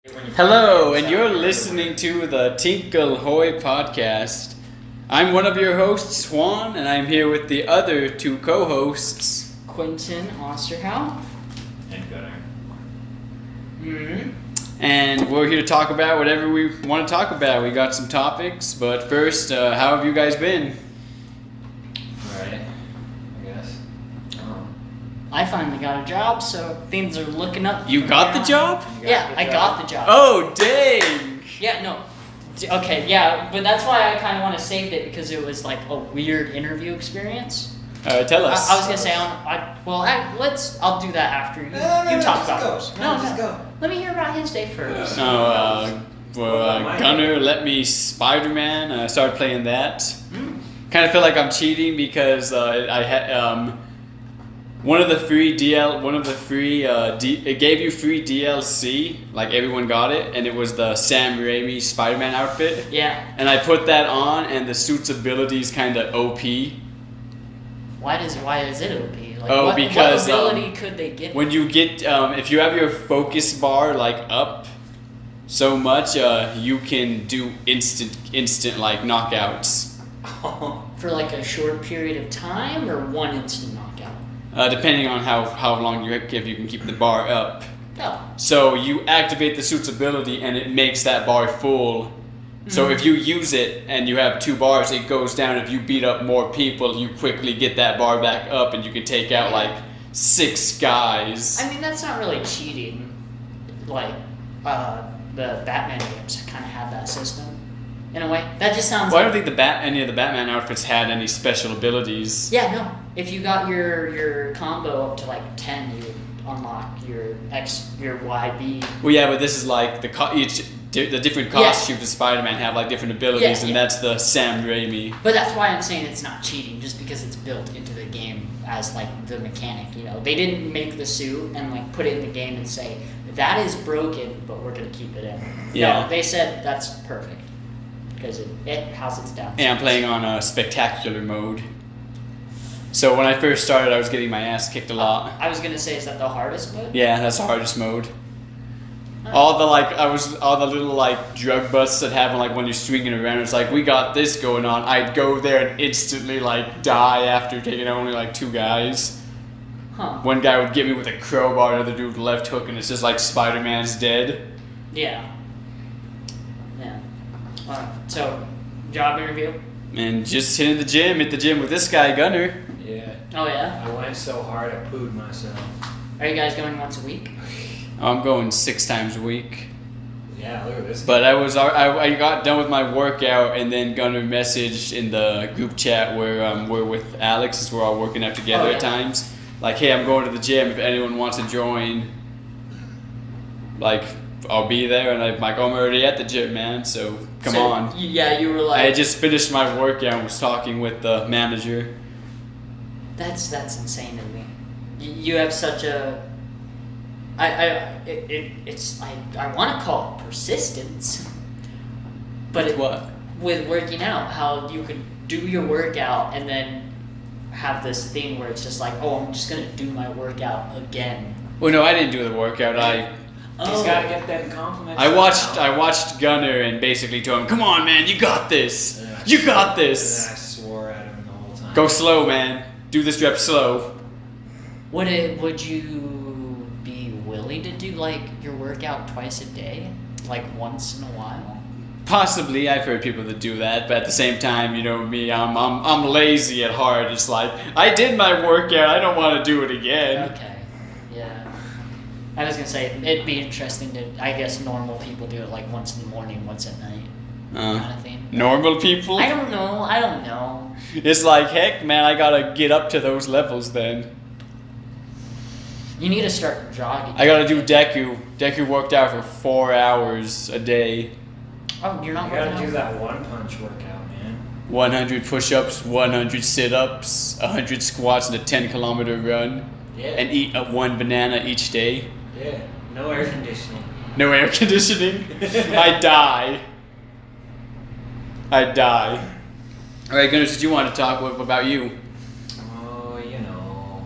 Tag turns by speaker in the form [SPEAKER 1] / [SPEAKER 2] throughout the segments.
[SPEAKER 1] Hello, and you're listening to the Tinkle Hoy podcast. I'm one of your hosts, Juan, and I'm here with the other two co-hosts,
[SPEAKER 2] Quinton Osterhout.
[SPEAKER 3] And Gunnar.
[SPEAKER 1] And we're here to talk about whatever we want to talk about. We got some topics, but first, how have you guys been?
[SPEAKER 3] Alright, I guess.
[SPEAKER 2] I finally got a job, so things are looking up.
[SPEAKER 1] You got the job?
[SPEAKER 2] I got the job.
[SPEAKER 1] Oh, dang!
[SPEAKER 2] Yeah, no. Okay, yeah, but that's why I kind of want to save it because it was like a weird interview experience.
[SPEAKER 1] Tell us.
[SPEAKER 2] I was gonna say, I'll do that after you talk about it.
[SPEAKER 3] Go.
[SPEAKER 2] Let me hear about his day first.
[SPEAKER 1] Gunnar let me Spider-Man. I started playing that. Kind of feel like I'm cheating because I had one of the free it gave you free DLC, like everyone got it, and it was the Sam Raimi Spider-Man outfit.
[SPEAKER 2] Yeah.
[SPEAKER 1] And I put that on, and the suit's ability's kind of OP.
[SPEAKER 2] Why is it OP? Like,
[SPEAKER 1] because
[SPEAKER 2] what ability could they give?
[SPEAKER 1] When you get if you have your focus bar like up so much, you can do instant like knockouts.
[SPEAKER 2] For like a short period of time, or one instant knockout?
[SPEAKER 1] Depending on how long you can keep the bar up.
[SPEAKER 2] Oh.
[SPEAKER 1] So you activate the suit's ability and it makes that bar full. So if you use it and you have 2 bars, it goes down. If you beat up more people, you quickly get that bar back up and you can take out like 6 guys.
[SPEAKER 2] I mean, that's not really cheating. Like, the Batman games kind of have that system. In a way. That just sounds
[SPEAKER 1] Well, I don't think any of the Batman outfits had any special abilities.
[SPEAKER 2] Yeah, no. If you got your combo up to like 10, you would unlock your YB.
[SPEAKER 1] Well, yeah, but this is like the different costumes of Spider-Man have like different abilities, and that's the Sam Raimi.
[SPEAKER 2] But that's why I'm saying it's not cheating, just because it's built into the game as like the mechanic. You know, they didn't make the suit and like put it in the game and say that is broken, but we're gonna keep it in.
[SPEAKER 1] Yeah.
[SPEAKER 2] No, they said that's perfect because it has its downsides.
[SPEAKER 1] And I'm playing on a spectacular mode. So when I first started, I was getting my ass kicked a lot.
[SPEAKER 2] I was gonna say, is that the hardest mode?
[SPEAKER 1] Yeah, that's the hardest mode. All the little like drug busts that happen like when you're swinging around. It's like, we got this going on. I'd go there and instantly like die after taking only like 2 guys.
[SPEAKER 2] Huh.
[SPEAKER 1] One guy would get me with a crowbar, another dude with a left hook, and it's just like Spider-Man's dead.
[SPEAKER 2] Yeah. So, job interview?
[SPEAKER 1] And just hit the gym with this guy, Gunnar.
[SPEAKER 3] Yeah.
[SPEAKER 2] Oh yeah?
[SPEAKER 3] I went so hard I pooed myself.
[SPEAKER 2] Are you guys going once a week?
[SPEAKER 1] I'm going 6 times a week.
[SPEAKER 3] Yeah, look at this.
[SPEAKER 1] But I got done with my workout, and then Gunnar messaged in the group chat where we're with Alex, as we're all working out together at times. Like, hey, I'm going to the gym. If anyone wants to join, like, I'll be there. And I'm like, I'm already at the gym, man. So come on.
[SPEAKER 2] Yeah, you were like.
[SPEAKER 1] I had just finished my workout and was talking with the manager.
[SPEAKER 2] That's insane to me. You have such a. I want to call it persistence. But
[SPEAKER 1] What?
[SPEAKER 2] With working out, how you could do your workout and then have this thing where it's just like, oh, I'm just gonna do my workout again.
[SPEAKER 1] Well, no, I didn't do the workout.
[SPEAKER 3] He's gotta get them compliments.
[SPEAKER 1] I watched Gunnar and basically told him, "Come on, man, you got this. You got this."
[SPEAKER 3] And then I swore at him the whole time.
[SPEAKER 1] Go slow, man. Do this rep slow.
[SPEAKER 2] Would you be willing to do like your workout twice a day, like once in a while?
[SPEAKER 1] Possibly, I've heard people that do that, but at the same time, you know me, I'm lazy at heart. It's like, I did my workout, I don't want to do it again.
[SPEAKER 2] Okay, yeah. I was gonna say it'd be interesting to, I guess normal people do it like once in the morning, once at night, kind of thing.
[SPEAKER 1] Normal people?
[SPEAKER 2] I don't know.
[SPEAKER 1] It's like, heck, man, I gotta get up to those levels then.
[SPEAKER 2] You need to start jogging.
[SPEAKER 1] I gotta do Deku. Deku worked out for 4 hours a day.
[SPEAKER 2] Oh, you're not
[SPEAKER 3] You gotta
[SPEAKER 2] working
[SPEAKER 3] do
[SPEAKER 2] out?
[SPEAKER 3] that one punch workout, man.
[SPEAKER 1] 100 push-ups, 100 sit-ups, 100 squats, and a 10-kilometer run.
[SPEAKER 3] Yeah.
[SPEAKER 1] And eat 1 banana each day.
[SPEAKER 3] Yeah. No air conditioning.
[SPEAKER 1] No air conditioning. I die. All right, Gunnar, did you want to talk about you?
[SPEAKER 3] Oh, you know.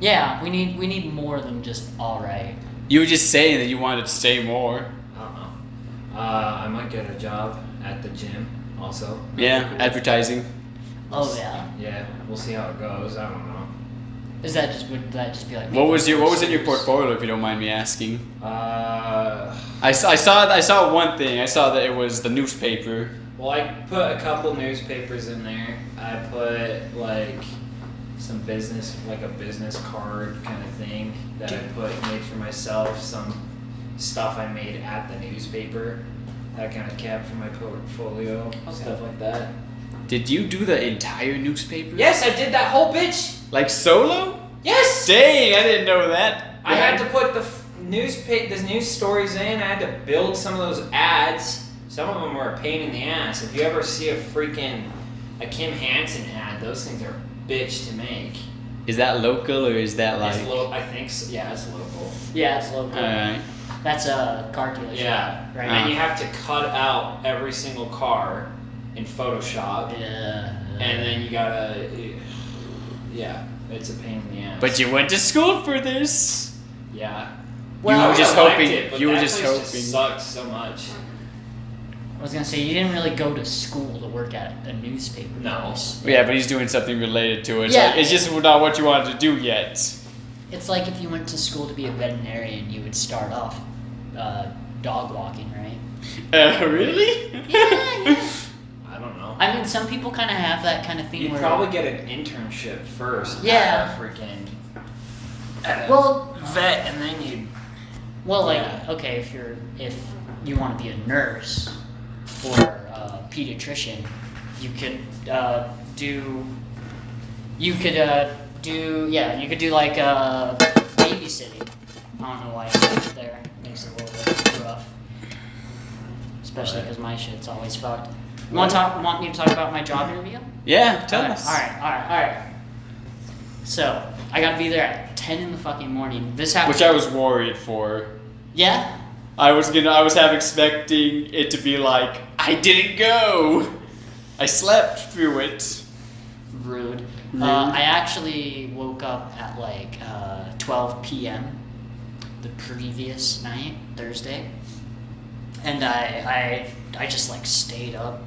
[SPEAKER 2] Yeah, we need more than just all right.
[SPEAKER 1] You were just saying that you wanted to stay more.
[SPEAKER 3] I don't know. I might get a job at the gym also.
[SPEAKER 1] Yeah, advertising.
[SPEAKER 2] Oh yeah.
[SPEAKER 3] Yeah, we'll see how it goes. I don't know.
[SPEAKER 2] Would that just be like?
[SPEAKER 1] What was in your portfolio, if you don't mind me asking?
[SPEAKER 3] I
[SPEAKER 1] I saw one thing. I saw that it was the newspaper.
[SPEAKER 3] Well, I put a couple newspapers in there. I put like some business, like a business card kind of thing that I made for myself. Some stuff I made at the newspaper that I kind of kept for my portfolio, stuff like that.
[SPEAKER 1] Did you do the entire newspaper?
[SPEAKER 3] Yes, I did that whole bitch.
[SPEAKER 1] Like solo?
[SPEAKER 3] Yes.
[SPEAKER 1] Dang, I didn't know that.
[SPEAKER 3] I had to put the news stories in. I had to build some of those ads. Some of them were a pain in the ass. If you ever see a Kim Hansen ad, those things are a bitch to make.
[SPEAKER 1] Is that local or is that like?
[SPEAKER 3] I think so. Yeah, it's local.
[SPEAKER 2] Yeah, it's local.
[SPEAKER 1] Alright.
[SPEAKER 2] That's a car dealership.
[SPEAKER 3] Yeah,
[SPEAKER 2] right.
[SPEAKER 3] And you have to cut out every single car in Photoshop.
[SPEAKER 2] Yeah.
[SPEAKER 3] And then you gotta, yeah, it's a pain in the ass.
[SPEAKER 1] But you went to school for this.
[SPEAKER 3] Yeah.
[SPEAKER 2] Well,
[SPEAKER 1] you were just
[SPEAKER 3] I liked
[SPEAKER 1] hoping.
[SPEAKER 3] it, but
[SPEAKER 1] You were
[SPEAKER 3] that
[SPEAKER 1] just
[SPEAKER 3] place
[SPEAKER 1] hoping.
[SPEAKER 3] Sucked so much.
[SPEAKER 2] I was gonna say you didn't really go to school to work at a newspaper.
[SPEAKER 3] No.
[SPEAKER 2] place.
[SPEAKER 1] Yeah, but he's doing something related to it. It's,
[SPEAKER 2] Yeah.
[SPEAKER 1] like, it's just not what you wanted to do yet.
[SPEAKER 2] It's like if you went to school to be a veterinarian, you would start off dog walking, right?
[SPEAKER 1] Really?
[SPEAKER 2] Yeah.
[SPEAKER 3] I don't know.
[SPEAKER 2] I mean, some people kind of have that kind of thing.
[SPEAKER 3] You'd
[SPEAKER 2] where,
[SPEAKER 3] probably get an internship first.
[SPEAKER 2] Yeah.
[SPEAKER 3] At a freaking.
[SPEAKER 2] Well,
[SPEAKER 3] vet, and then you'd.
[SPEAKER 2] well, like
[SPEAKER 3] Yeah.
[SPEAKER 2] okay, if you want to be a nurse or a pediatrician, you could do like babysitting. I don't know why it's there. It makes it a little bit rough, especially because my shit's always fucked. Want me to talk about my job interview?
[SPEAKER 1] Yeah, tell
[SPEAKER 2] Alright,
[SPEAKER 1] us.
[SPEAKER 2] All right. So I gotta be there at 10 in the fucking morning. This happened.
[SPEAKER 1] Which I was worried for.
[SPEAKER 2] Yeah.
[SPEAKER 1] I was half expecting it to be like, I didn't go. I slept through it.
[SPEAKER 2] Rude.
[SPEAKER 1] Rude.
[SPEAKER 2] I actually woke up at like 12 p.m. the previous night, Thursday, and I just like stayed up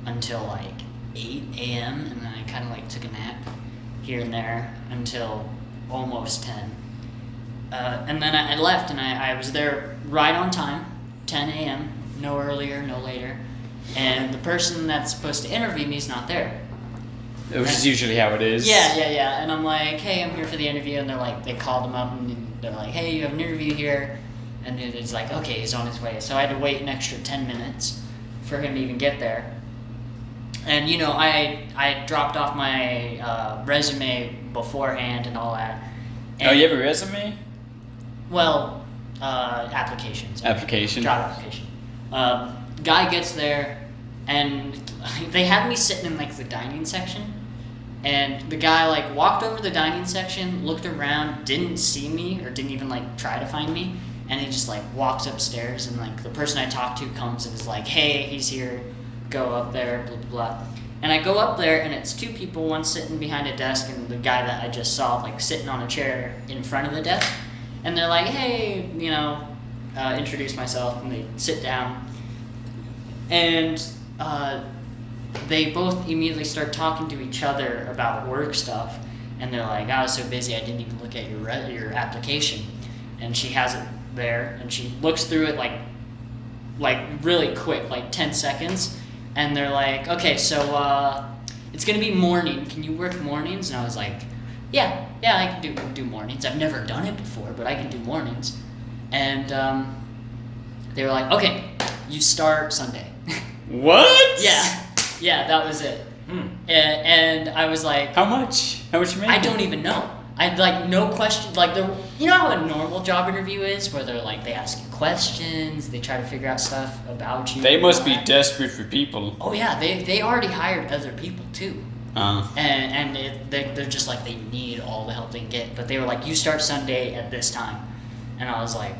[SPEAKER 2] until like 8 a.m. and then I kind of like took a nap here and there until almost 10. And then I left and I was there right on time, 10 a.m., no earlier, no later. And the person that's supposed to interview me is not there.
[SPEAKER 1] Which is usually how it is.
[SPEAKER 2] Yeah. And I'm like, hey, I'm here for the interview. And they're like, they called him up and they're like, hey, you have an interview here. And it's like, okay, he's on his way. So I had to wait an extra 10 minutes for him to even get there. And, you know, I dropped off my resume beforehand and all that. And,
[SPEAKER 1] Oh, you have a resume?
[SPEAKER 2] Well, applications.
[SPEAKER 1] Application.
[SPEAKER 2] Job application. Guy gets there, and they had me sitting in like the dining section, and the guy like walked over the dining section, looked around, didn't see me or didn't even like try to find me, and he just like walks upstairs, and like the person I talked to comes and is like, hey, he's here, go up there, blah blah blah. And I go up there, and it's two people, one sitting behind a desk, and the guy that I just saw like sitting on a chair in front of the desk, and they're like, hey, you know, introduce myself, and they sit down. And they both immediately start talking to each other about work stuff, and they're like, I was so busy I didn't even look at your application. And she has it there, and she looks through it like really quick, like 10 seconds, and they're like, okay, so it's gonna be morning. Can you work mornings? And I was like, yeah, I can do mornings. I've never done it before, but I can do mornings. And they were like, okay, you start Sunday.
[SPEAKER 1] What?
[SPEAKER 2] Yeah, that was it. And I was like,
[SPEAKER 1] How much? How much you make?
[SPEAKER 2] I don't even know. I like no question. Like you know how a normal job interview is, where they're like they ask you questions, they try to figure out stuff about you.
[SPEAKER 1] They must be desperate for people.
[SPEAKER 2] Oh yeah, they already hired other people too. And they're just like they need all the help they can get. But they were like, you start Sunday at this time, and I was like,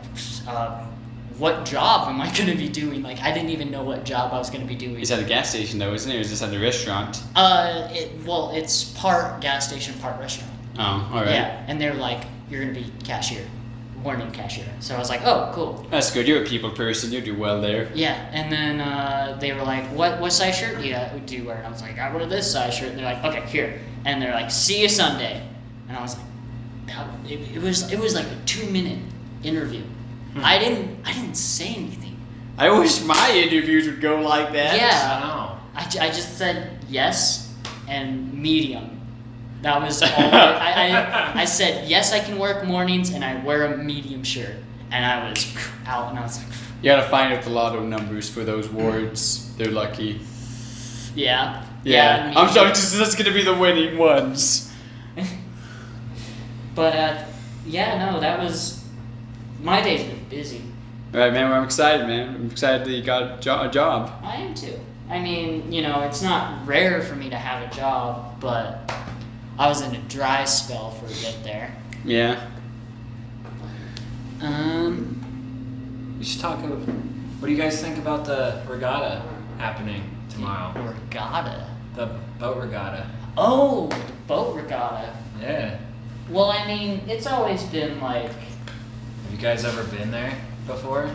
[SPEAKER 2] what job am I going to be doing? Like, I didn't even know what job I was going to be doing.
[SPEAKER 1] It's at a gas station, though, isn't it? Or is this at a restaurant?
[SPEAKER 2] It's part gas station, part restaurant.
[SPEAKER 1] Oh, all right.
[SPEAKER 2] Yeah, and they're like, you're going to be cashier. morning cashier. So I was like, oh, cool.
[SPEAKER 1] That's good. You're a people person. You do well there.
[SPEAKER 2] Yeah, and then they were like, what size shirt do you wear? And I was like, I wear this size shirt. And they're like, okay, here. And they're like, see you Sunday. And I was like, it was like a 2-minute interview. I didn't say anything.
[SPEAKER 1] I wish my interviews would go like that.
[SPEAKER 2] Yeah.
[SPEAKER 3] I know.
[SPEAKER 2] I just said yes and medium. That was all. I said yes, I can work mornings, and I wear a medium shirt. And I was out, and I was like,
[SPEAKER 1] You gotta find out the lotto numbers for those wards. They're lucky.
[SPEAKER 2] yeah.
[SPEAKER 1] Yeah. I'm sorry, that's gonna be the winning ones.
[SPEAKER 2] But no, that was my day's been busy.
[SPEAKER 1] All right, man. Well, I'm excited, man. I'm excited that you got a job.
[SPEAKER 2] I am too. I mean, it's not rare for me to have a job, but I was in a dry spell for a bit there.
[SPEAKER 1] Yeah.
[SPEAKER 3] We should talk about, what do you guys think about the regatta happening tomorrow?
[SPEAKER 2] Regatta?
[SPEAKER 3] The boat regatta.
[SPEAKER 2] Oh, the boat regatta.
[SPEAKER 3] Yeah.
[SPEAKER 2] Well, I mean, it's always been like...
[SPEAKER 3] Have you guys ever been there before?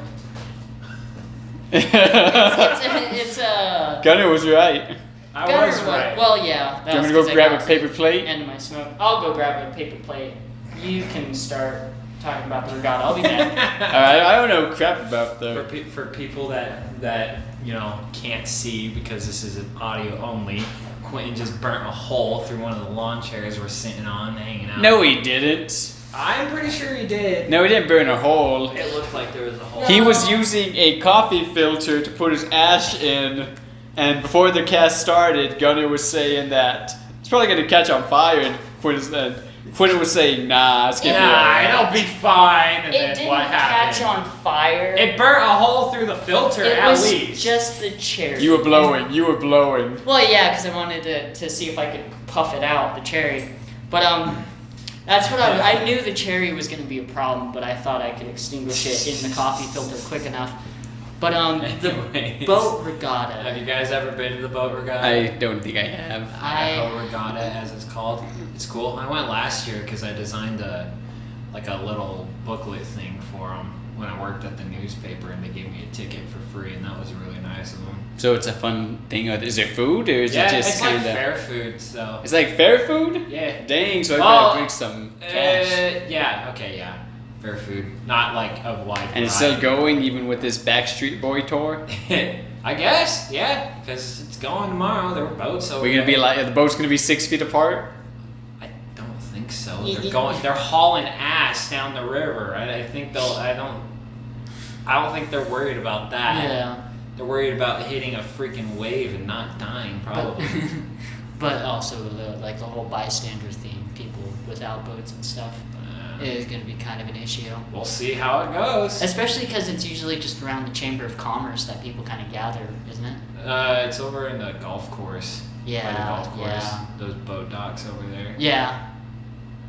[SPEAKER 2] It's a...
[SPEAKER 1] Gunnar was right.
[SPEAKER 3] I was right.
[SPEAKER 2] Well, yeah.
[SPEAKER 1] Do you want me to go grab a paper plate?
[SPEAKER 2] End my smoke. I'll go grab a paper plate. You can start talking about the regatta. I'll be back.
[SPEAKER 1] I don't know crap about the...
[SPEAKER 3] For people that can't see because this is an audio only, Quinton just burnt a hole through one of the lawn chairs we're sitting on, hanging out.
[SPEAKER 1] No, he didn't.
[SPEAKER 3] I'm pretty sure he did.
[SPEAKER 1] No, he didn't burn a hole.
[SPEAKER 3] It looked like there was a hole.
[SPEAKER 1] He was using a coffee filter to put his ash in, and before the cast started, Gunnar was saying that it's probably going to catch on fire, and Quinton was saying, nah, it's going to be alright.
[SPEAKER 3] It'll be fine. And
[SPEAKER 2] It
[SPEAKER 3] then
[SPEAKER 2] didn't
[SPEAKER 3] what happened?
[SPEAKER 2] catch on fire.
[SPEAKER 3] It burnt a hole through the filter
[SPEAKER 2] It
[SPEAKER 3] at
[SPEAKER 2] was
[SPEAKER 3] least.
[SPEAKER 2] just the cherry.
[SPEAKER 1] You were blowing.
[SPEAKER 2] Well, yeah, because I wanted to see if I could puff it out, the cherry. But that's what I knew the cherry was going to be a problem, but I thought I could extinguish it in the coffee filter quick enough. But
[SPEAKER 3] Anyways,
[SPEAKER 2] the boat regatta.
[SPEAKER 3] Have you guys ever been to the boat regatta?
[SPEAKER 1] I don't think I have.
[SPEAKER 3] Idaho Regatta, as it's called. It's cool. I went last year because I designed a little booklet thing for them when I worked at the newspaper, and they gave me a ticket for free, and that was really nice of them.
[SPEAKER 1] So it's a fun thing. Is it food, or is it just
[SPEAKER 3] it's
[SPEAKER 1] kind
[SPEAKER 3] like
[SPEAKER 1] of...
[SPEAKER 3] fair food, so...
[SPEAKER 1] It's like fair food?
[SPEAKER 3] Yeah.
[SPEAKER 1] Dang, so I gotta bring some cash.
[SPEAKER 3] Yeah. Fair food. Not like a wide
[SPEAKER 1] And it's still going even with this Backstreet Boy tour?
[SPEAKER 3] I guess, yeah, because it's going tomorrow. There were boats over
[SPEAKER 1] We're gonna be like, the boat's gonna be 6 feet apart?
[SPEAKER 3] I don't think so. They're hauling ass down the river. I don't think they're worried about that.
[SPEAKER 2] Yeah.
[SPEAKER 3] They're worried about hitting a freaking wave and not dying, probably.
[SPEAKER 2] But also the whole bystander thing, people without boats and stuff, is going to be kind of an issue.
[SPEAKER 3] We'll see how it goes.
[SPEAKER 2] Especially because it's usually just around the Chamber of Commerce that people kind of gather, isn't it?
[SPEAKER 3] It's over in the golf course.
[SPEAKER 2] Yeah,
[SPEAKER 3] By the golf course.
[SPEAKER 2] yeah.
[SPEAKER 3] Those boat docks over there.
[SPEAKER 2] Yeah.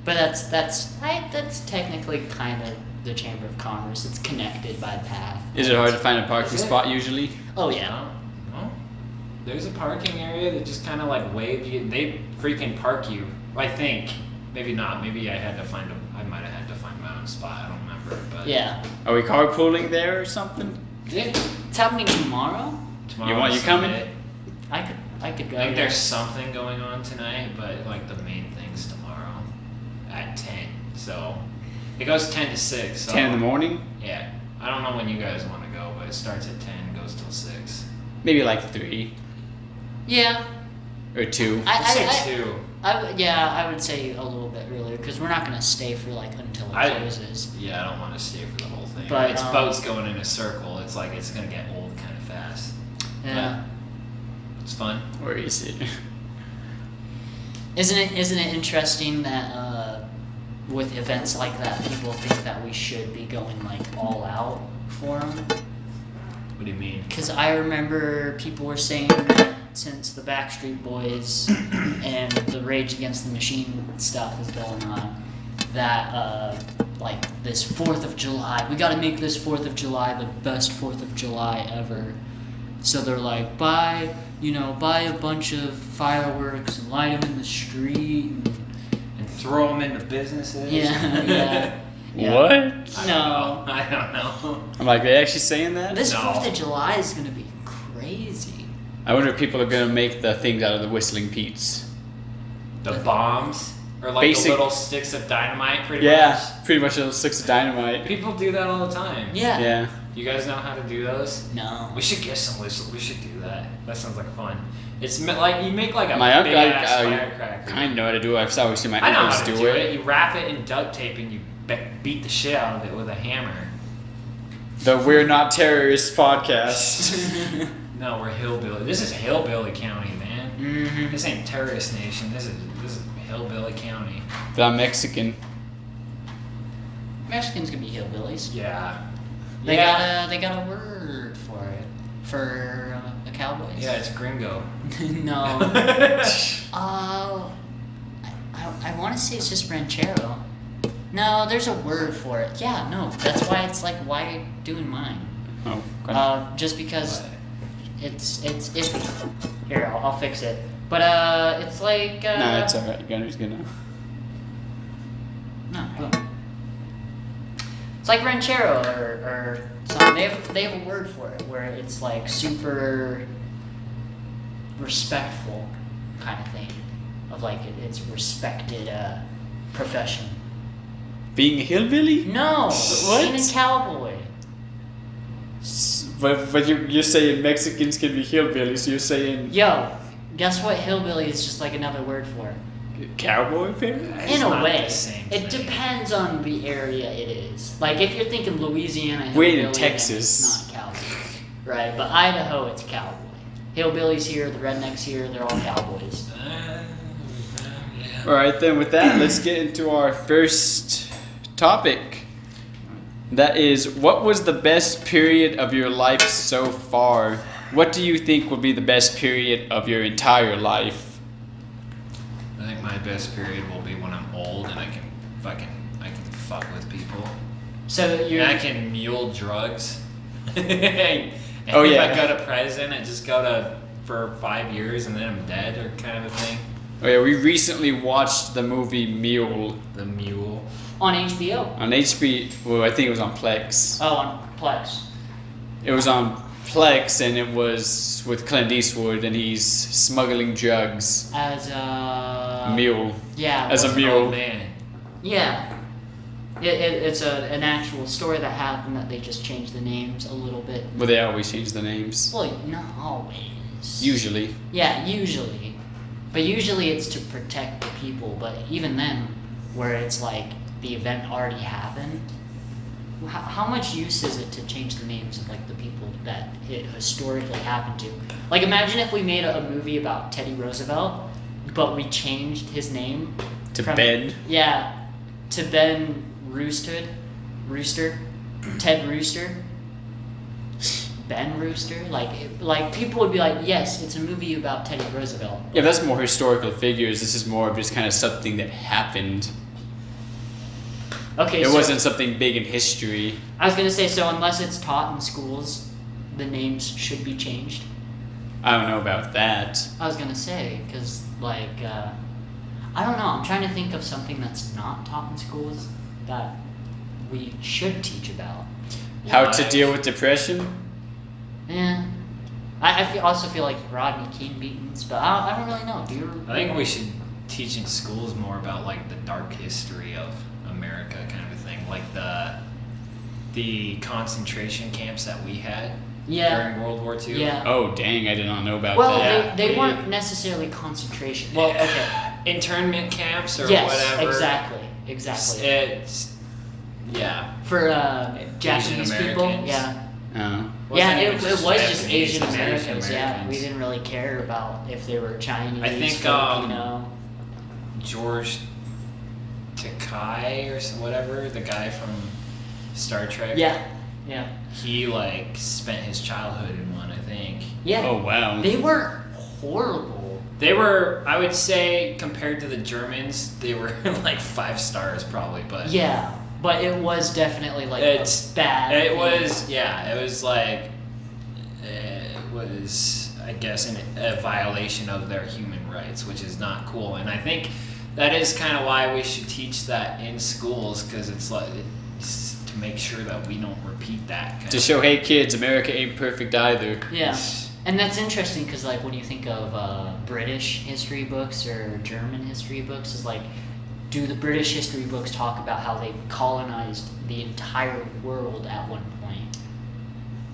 [SPEAKER 2] But that's technically kind of the Chamber of Commerce. It's connected by the path.
[SPEAKER 1] Is it hard to find a parking spot usually?
[SPEAKER 2] Oh, yeah.
[SPEAKER 3] No. There's a parking area that just kind of like wave you. They freaking park you. I think. Maybe not. Maybe I might have had to find my own spot. I don't remember. But
[SPEAKER 2] Yeah.
[SPEAKER 1] Are we carpooling there or something?
[SPEAKER 3] Yeah.
[SPEAKER 2] It's happening tomorrow?
[SPEAKER 3] Tomorrow.
[SPEAKER 1] You coming?
[SPEAKER 2] I could go.
[SPEAKER 3] I think there's something going on tonight, but like the main thing's tomorrow at 10. So it goes 10 to 6. So
[SPEAKER 1] 10 in the morning?
[SPEAKER 3] Yeah. I don't know when you guys want to go, but it starts at 10, goes till 6.
[SPEAKER 1] Maybe like 3
[SPEAKER 2] Yeah.
[SPEAKER 1] or 2.
[SPEAKER 3] I'd say 2.
[SPEAKER 2] I would say a little bit earlier because we're not gonna stay for until it closes.
[SPEAKER 3] Yeah, I don't want to stay for the whole thing.
[SPEAKER 2] But,
[SPEAKER 3] it's boats going in a circle. It's like it's gonna get old kind of fast.
[SPEAKER 2] Yeah.
[SPEAKER 3] But it's fun.
[SPEAKER 1] Or is it?
[SPEAKER 2] Isn't it interesting that with events like that, people think that we should be going all out for them?
[SPEAKER 3] What do you mean?
[SPEAKER 2] Because I remember people were saying that since the Backstreet Boys and the Rage Against the Machine stuff is going on, that this 4th of July, we got to make this 4th of July the best 4th of July ever. So they're like, buy a bunch of fireworks and light them in the street.
[SPEAKER 3] And throw them into businesses.
[SPEAKER 2] Yeah. Yeah.
[SPEAKER 1] What?
[SPEAKER 2] No.
[SPEAKER 3] I don't know.
[SPEAKER 1] I'm like, they actually saying that?
[SPEAKER 2] This
[SPEAKER 3] No.
[SPEAKER 2] 4th of July is gonna be crazy.
[SPEAKER 1] I wonder if people are gonna make the things out of the Whistling Pete's.
[SPEAKER 3] The bombs? Or like
[SPEAKER 1] Basic-
[SPEAKER 3] the little sticks of dynamite, pretty
[SPEAKER 1] Yeah,
[SPEAKER 3] much?
[SPEAKER 1] pretty much little sticks of dynamite.
[SPEAKER 3] People do that all the time.
[SPEAKER 2] Yeah.
[SPEAKER 1] Yeah.
[SPEAKER 3] You guys know how to do those?
[SPEAKER 2] No.
[SPEAKER 3] We should get some whistle. We should do that. That sounds like fun. It's like you make like a
[SPEAKER 1] My uncle,
[SPEAKER 3] big ass
[SPEAKER 1] I
[SPEAKER 3] firecracker.
[SPEAKER 1] kind of know how to do it. I've always seen my
[SPEAKER 3] I know
[SPEAKER 1] uncles
[SPEAKER 3] how to
[SPEAKER 1] do
[SPEAKER 3] do
[SPEAKER 1] it.
[SPEAKER 3] it. You wrap it in duct tape and you beat the shit out of it with a hammer.
[SPEAKER 1] The We're Not Terrorists podcast.
[SPEAKER 3] No, we're hillbilly. This is hillbilly county, man.
[SPEAKER 2] Mm-hmm.
[SPEAKER 3] This ain't terrorist nation. This is hillbilly county.
[SPEAKER 1] But I'm Mexican.
[SPEAKER 2] Mexicans can be hillbillies.
[SPEAKER 3] Yeah.
[SPEAKER 2] They got a word for it. For the Cowboys.
[SPEAKER 3] Yeah, it's gringo.
[SPEAKER 2] No. I want to say it's just ranchero. No, there's a word for it. Yeah, no, that's why it's like, why are you doing mine?
[SPEAKER 1] Oh, God.
[SPEAKER 2] Just because it's iffy. Here, I'll fix it. But it's like
[SPEAKER 1] No, it's alright. Gunner's gonna.
[SPEAKER 2] no, boom. It's like ranchero or something. They have a word for it where it's like super respectful kind of thing, of like it's respected profession.
[SPEAKER 1] Being a hillbilly?
[SPEAKER 2] No,
[SPEAKER 1] What?
[SPEAKER 2] being a cowboy.
[SPEAKER 1] But you're saying Mexicans can be hillbillies, so you're saying
[SPEAKER 2] Yo, guess what? Hillbilly is just like another word for it.
[SPEAKER 1] cowboy apparently?
[SPEAKER 3] It's
[SPEAKER 2] In a
[SPEAKER 3] not
[SPEAKER 2] way,
[SPEAKER 3] the same
[SPEAKER 2] it
[SPEAKER 3] thing.
[SPEAKER 2] depends on the area it is. Like if you're thinking Louisiana,
[SPEAKER 1] We're in
[SPEAKER 2] hillbilly, then
[SPEAKER 1] Texas.
[SPEAKER 2] it's not cowboy, right? But Idaho, it's cowboy. Hillbillies here, the rednecks here, they're all cowboys.
[SPEAKER 1] Alright, then with that, let's get into our first topic. That is, what was the best period of your life so far? What do you think will be the best period of your entire life?
[SPEAKER 3] I think my best period will be when I'm old and I can fuck with people.
[SPEAKER 2] So you're
[SPEAKER 3] And I can mule drugs. And
[SPEAKER 1] Oh,
[SPEAKER 3] if
[SPEAKER 1] yeah.
[SPEAKER 3] I go to prison, I just go to for 5 years and then I'm dead, or kind of a thing.
[SPEAKER 1] Oh yeah, we recently watched the movie Mule
[SPEAKER 3] The mule.
[SPEAKER 2] on HBO.
[SPEAKER 1] on HBO. Well, I think it was on Plex.
[SPEAKER 2] Oh, on Plex.
[SPEAKER 1] It was on Plex, and it was with Clint Eastwood, and he's smuggling drugs.
[SPEAKER 2] As a
[SPEAKER 1] Mule.
[SPEAKER 2] Yeah.
[SPEAKER 1] As a
[SPEAKER 3] An
[SPEAKER 1] mule.
[SPEAKER 3] old man.
[SPEAKER 2] Yeah. It's an actual story that happened that they just changed the names a little bit.
[SPEAKER 1] Well, they always change the names.
[SPEAKER 2] Well, not always.
[SPEAKER 1] Usually.
[SPEAKER 2] Yeah, usually. But usually it's to protect the people. But even then, where it's like the event already happened, how much use is it to change the names of like the people that it historically happened to? Like imagine if we made a movie about Teddy Roosevelt, but we changed his name
[SPEAKER 1] To
[SPEAKER 2] from-
[SPEAKER 1] Ben.
[SPEAKER 2] Yeah, to Ben Rooster, Ted Rooster, Ben Rooster. Like people would be like, yes, it's a movie about Teddy Roosevelt.
[SPEAKER 1] Yeah, that's more historical figures. This is more of just kind of something that happened.
[SPEAKER 2] Okay,
[SPEAKER 1] It
[SPEAKER 2] so
[SPEAKER 1] wasn't something big in history.
[SPEAKER 2] I was gonna say, so unless it's taught in schools, the names should be changed.
[SPEAKER 1] I don't know about that.
[SPEAKER 2] I was gonna say, because like, I don't know. I'm trying to think of something that's not taught in schools that we should teach about.
[SPEAKER 1] How to
[SPEAKER 3] Like-
[SPEAKER 1] deal with depression?
[SPEAKER 2] Yeah. I also feel like Rodney King beatings, but I don't really know. Do you?
[SPEAKER 3] I think we should teach in schools more about like the dark history of America, kind of a thing, like the concentration camps that we had
[SPEAKER 2] Yeah.
[SPEAKER 3] during World War II.
[SPEAKER 2] Yeah.
[SPEAKER 1] Oh, dang, I did not know about
[SPEAKER 2] Well,
[SPEAKER 1] that.
[SPEAKER 2] they
[SPEAKER 3] Yeah.
[SPEAKER 2] weren't necessarily concentration. Well, okay.
[SPEAKER 3] Internment camps or
[SPEAKER 2] Yes,
[SPEAKER 3] whatever.
[SPEAKER 2] exactly.
[SPEAKER 3] It's yeah.
[SPEAKER 2] For Japanese
[SPEAKER 3] Asian
[SPEAKER 2] people,
[SPEAKER 3] Americans.
[SPEAKER 2] yeah.
[SPEAKER 1] Oh.
[SPEAKER 2] Yeah,
[SPEAKER 3] Wasn't
[SPEAKER 2] it
[SPEAKER 3] even
[SPEAKER 2] was just
[SPEAKER 3] Japanese,
[SPEAKER 2] Asian
[SPEAKER 3] it was
[SPEAKER 2] Americans, yeah. We didn't really care about if they were Chinese,
[SPEAKER 3] I think,
[SPEAKER 2] Filipino.
[SPEAKER 3] George Takei or whatever, the guy from Star Trek.
[SPEAKER 2] Yeah, yeah.
[SPEAKER 3] He like spent his childhood in one, I think.
[SPEAKER 2] Yeah.
[SPEAKER 1] Oh, wow.
[SPEAKER 2] They weren't horrible.
[SPEAKER 3] They were, I would say, compared to the Germans, they were like 5 stars probably, but
[SPEAKER 2] Yeah, but it was definitely like
[SPEAKER 3] It's-
[SPEAKER 2] a bad.
[SPEAKER 3] it
[SPEAKER 2] thing.
[SPEAKER 3] was, yeah, it was like, I guess, a violation of their human rights, which is not cool. And I think that is kind of why we should teach that in schools, because it's like, to make sure that we don't repeat that.
[SPEAKER 1] To show, hey kids, America ain't perfect either.
[SPEAKER 2] Yeah. And that's interesting because, like, when you think of British history books or German history books, is like, do the British history books talk about how they colonized the entire world at one point,